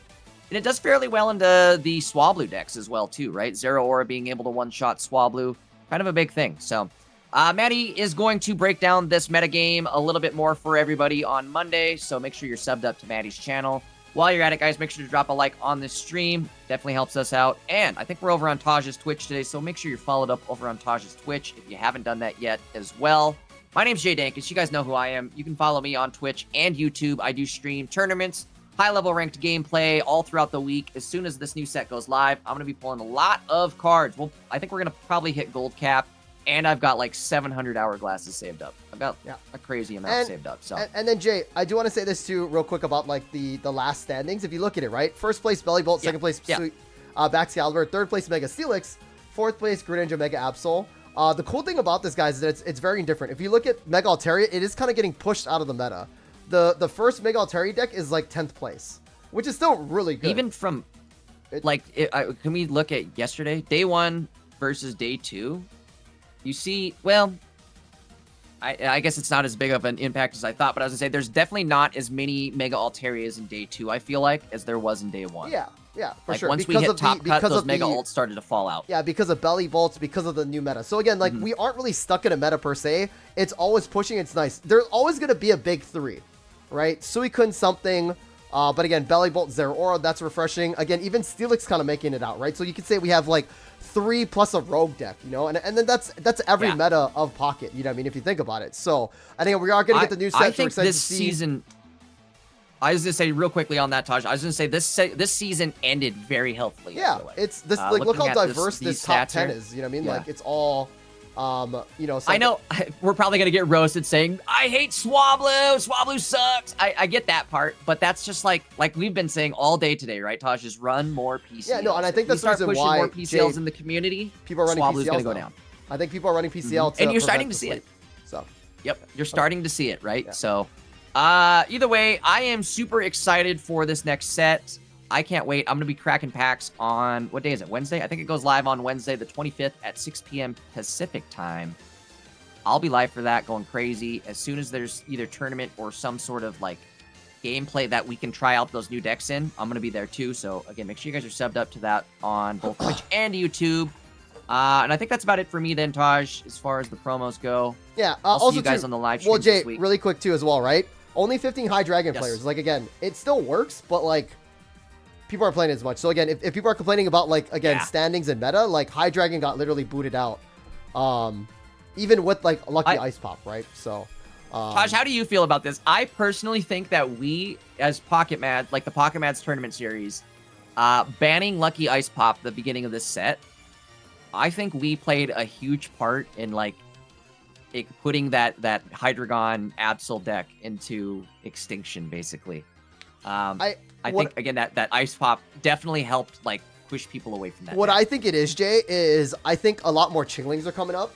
it does fairly well into the Swablu decks as well, too, right? Zero Aura being able to one-shot Swablu. Kind of a big thing. So, Maddie is going to break down this metagame a little bit more for everybody on Monday. So make sure you're subbed up to Maddie's channel. While you're at it, guys, make sure to drop a like on this stream. Definitely helps us out. And I think we're over on Taj's Twitch today, so make sure you're followed up over on Taj's Twitch if you haven't done that yet as well. My name's Jay Dankus. You guys know who I am. You can follow me on Twitch and YouTube. I do stream tournaments, high-level ranked gameplay all throughout the week. As soon as this new set goes live, I'm going to be pulling a lot of cards. Well, I think we're going to probably hit gold cap. And I've got like 700 hourglasses saved up. I've got a crazy amount saved up. So and then Jay, I do want to say this too, real quick about like the last standings. If you look at it, right, first place Belly Bolt, second place Excalibur, third place Mega Steelix, fourth place Greninja Mega Absol. The cool thing about this, guys, is that it's very different. If you look at Mega Altaria, it is kind of getting pushed out of the meta. The first Mega Altaria deck is like 10th place, which is still really good. Even from can we look at yesterday, day 1 versus day 2? You see, well, I guess it's not as big of an impact as I thought, but I was going to say, there's definitely not as many Mega Altarias in day 2, I feel like, as there was in day 1. Yeah, for like, sure. Once we hit top cut, those Mega Alts started to fall out. Yeah, because of Belly Bolts, because of the new meta. So again, like, we aren't really stuck in a meta per se. It's always pushing, it's nice. There's always going to be a big 3, right? Suicune something, but again, Belly Bolt, Zero Aura, that's refreshing. Again, even Steelix kind of making it out, right? So you could say we have, like, 3 plus a rogue deck, you know, and then that's every meta of Pocket, you know what I mean, if you think about it. So I think we are going to get the new set. I think this season, I was going to say real quickly on that, Taj, I was going to say this season ended very healthily. Yeah, it's this, like, look how diverse this top 10 is, you know what I mean? Like, it's all, you know, I know we're probably going to get roasted saying, I hate Swablu sucks. I get that part, but that's just like we've been saying all day today, right, Taj? Just run more PCLs. Yeah, no, and I think that's the reason why more PCLs in the community, people are running Swablu's PCLs going to go down. I think people are running PCL and you're starting to see it. So, yep, you're starting to see it, right? Yeah. So, either way, I am super excited for this next set. I can't wait. I'm going to be cracking packs on, what day is it? Wednesday? I think it goes live on Wednesday, the 25th at 6 p.m. Pacific time. I'll be live for that, going crazy. As soon as there's either tournament or some sort of, like, gameplay that we can try out those new decks in, I'm going to be there too. So, again, make sure you guys are subbed up to that on both Twitch and YouTube. And I think that's about it for me then, Taj, as far as the promos go. Yeah, I'll also see you guys on the live stream well, Jay, this week. Really quick too as well, right? Only 15 High Dragon players. Like, again, it still works, but, like, people aren't playing as much. So again, if people are complaining about, like, again, standings and meta, like, High Dragon got literally booted out. Even with, like, Lucky Ice Pop, right? So, Taj, how do you feel about this? I personally think that we, as Pocket Mad, like the Pocket Mads tournament series, banning Lucky Ice Pop at the beginning of this set, I think we played a huge part in, like, putting that Hydreigon Absol deck into extinction, basically. I think, again, that Ice Pop definitely helped, like, push people away from that. What I think it is, Jay, is I think a lot more Chinglings are coming up.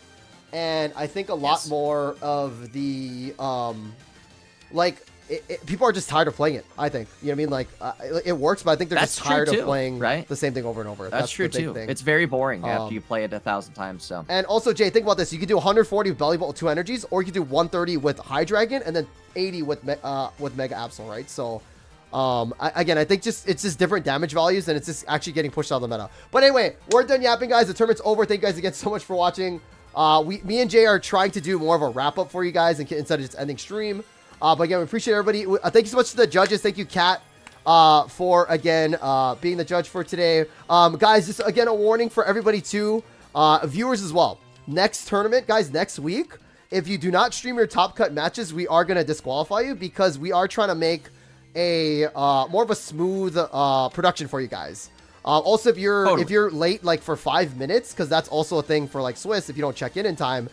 And I think a lot more of the, like, people are just tired of playing it, I think. You know what I mean? Like, it works, but I think they're just tired of playing the same thing over and over. That's true, too. It's very boring after you play it 1,000 times, so. And also, Jay, think about this. You could do 140 with Belly Bolt with 2 energies, or you could do 130 with High Dragon, and then 80 with Mega Absol, right? So, again, I think it's just different damage values, and it's just actually getting pushed out of the meta. But anyway, we're done yapping, guys. The tournament's over. Thank you guys again so much for watching. Me and Jay are trying to do more of a wrap-up for you guys instead of just ending stream. But again, we appreciate everybody. Thank you so much to the judges. Thank you, Kat. for again being the judge for today. Guys, just again a warning for everybody too, viewers as well. Next tournament, guys, next week, if you do not stream your top cut matches, we are gonna disqualify you because we are trying to make a more of a smooth production for you guys. Also, if you're late like for 5 minutes, because that's also a thing for like Swiss, if you don't check in time,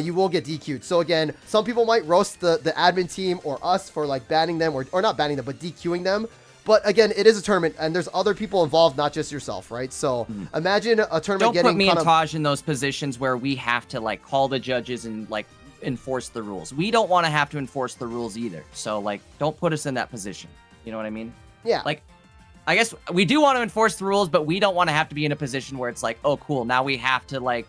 you will get DQ'd. So again, some people might roast the admin team or us for like banning them or not banning them, but DQing them. But again, it is a tournament and there's other people involved, not just yourself, right? So imagine a tournament Don't put me and Taj in those positions where we have to like call the judges and like enforce the rules. We don't want to have to enforce the rules either. So like, don't put us in that position. You know what I mean? Yeah. Like, I guess we do want to enforce the rules, but we don't want to have to be in a position where it's like, oh, cool, now we have to like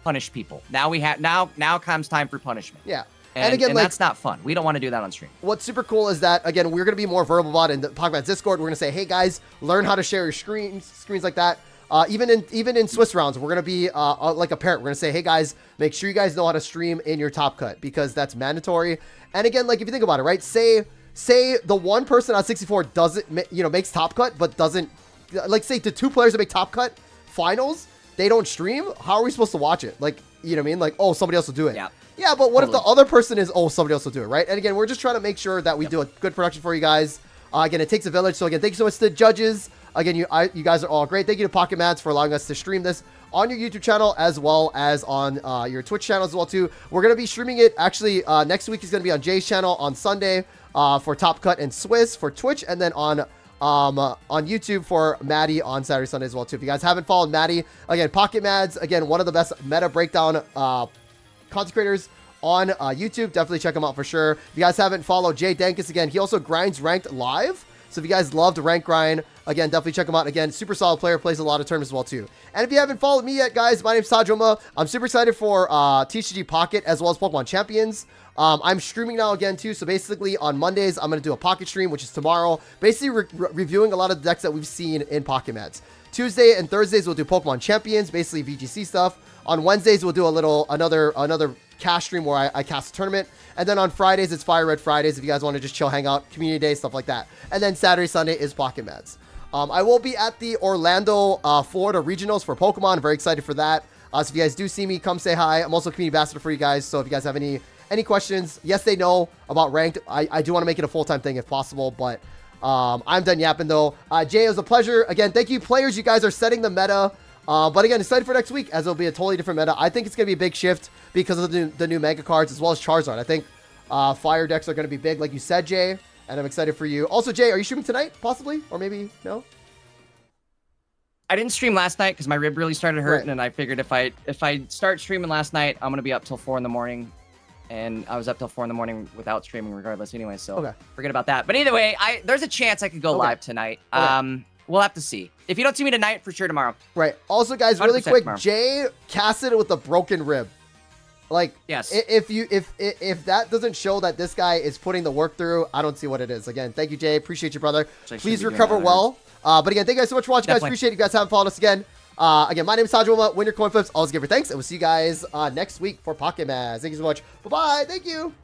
punish people. Now we have now comes time for punishment. Yeah. And again, like, that's not fun. We don't want to do that on stream. What's super cool is that, again, we're going to be more verbal about it in the Pokemon's Discord. We're going to say, hey, guys, learn how to share your screens like that. Even in Swiss rounds, we're going to be like a parent. We're going to say, hey, guys, make sure you guys know how to stream in your top cut because that's mandatory. And again, like if you think about it, right, say the one person on 64 doesn't, makes top cut, but doesn't, like say the 2 players that make top cut finals, they don't stream. How are we supposed to watch it? Like, you know what I mean? Like, oh, somebody else will do it. Yeah. Yeah, but what if the other person is, oh, somebody else will do it, right? And again, we're just trying to make sure that we do a good production for you guys. Again, it takes a village. So again, thank you so much to the judges. Again, you guys are all great. Thank you to Pocket Mads for allowing us to stream this on your YouTube channel as well as on your Twitch channel as well too. We're going to be streaming it actually next week is going to be on Jay's channel on Sunday for Top Cut and Swiss for Twitch, and then on YouTube for Maddie on Saturday, Sunday as well too. If you guys haven't followed Maddie, again, Pocket Mads, again, one of the best meta breakdown content creators on YouTube. Definitely check him out for sure. If you guys haven't followed Jay Dankus, again, he also grinds ranked live. So if you guys love to rank grind, again, definitely check him out. Again, super solid player, plays a lot of tournaments as well too. And if you haven't followed me yet, guys, my name's Tajoma. I'm super excited for TCG Pocket as well as Pokemon Champions. I'm streaming now again too. So basically on Mondays, I'm going to do a Pocket stream, which is tomorrow. Basically reviewing a lot of the decks that we've seen in Pocket Mats. Tuesday and Thursdays, we'll do Pokemon Champions, basically VGC stuff. On Wednesdays, we'll do another cast stream where I cast a tournament. And then on Fridays, it's Fire Red Fridays if you guys want to just chill, hang out, community day, stuff like that. And then Saturday, Sunday is Pocket Mats. I will be at the Orlando, Florida Regionals for Pokemon. Very excited for that. So if you guys do see me, come say hi. I'm also a community ambassador for you guys. So if you guys have any questions, yes, they know about ranked. I do want to make it a full-time thing if possible, but I'm done yapping though. Jay, it was a pleasure. Again, thank you, players. You guys are setting the meta. But again, excited for next week as it'll be a totally different meta. I think it's going to be a big shift because of the new Mega cards as well as Charizard. I think fire decks are going to be big, like you said, Jay, and I'm excited for you. Also, Jay, are you streaming tonight, possibly? Or maybe no? I didn't stream last night because my rib really started hurting, and I figured if I start streaming last night, I'm going to be up till 4 in the morning. And I was up till 4 in the morning without streaming regardless anyway, so forget about that. But either way, there's a chance I could go live tonight. We'll have to see. If you don't see me tonight, for sure tomorrow. Right. Also, guys, really quick, tomorrow. Jay casted it with a broken rib. Like, yes. If that doesn't show that this guy is putting the work through, I don't see what it is. Again, thank you, Jay. Appreciate you, brother. Please recover well. But again, thank you guys so much for watching, guys. Appreciate you guys haven't followed us again. Again, my name is Tajoma. Win your coin flips. Always give your thanks. And we'll see you guys next week for Pocket Maz. Thank you so much. Bye-bye. Thank you.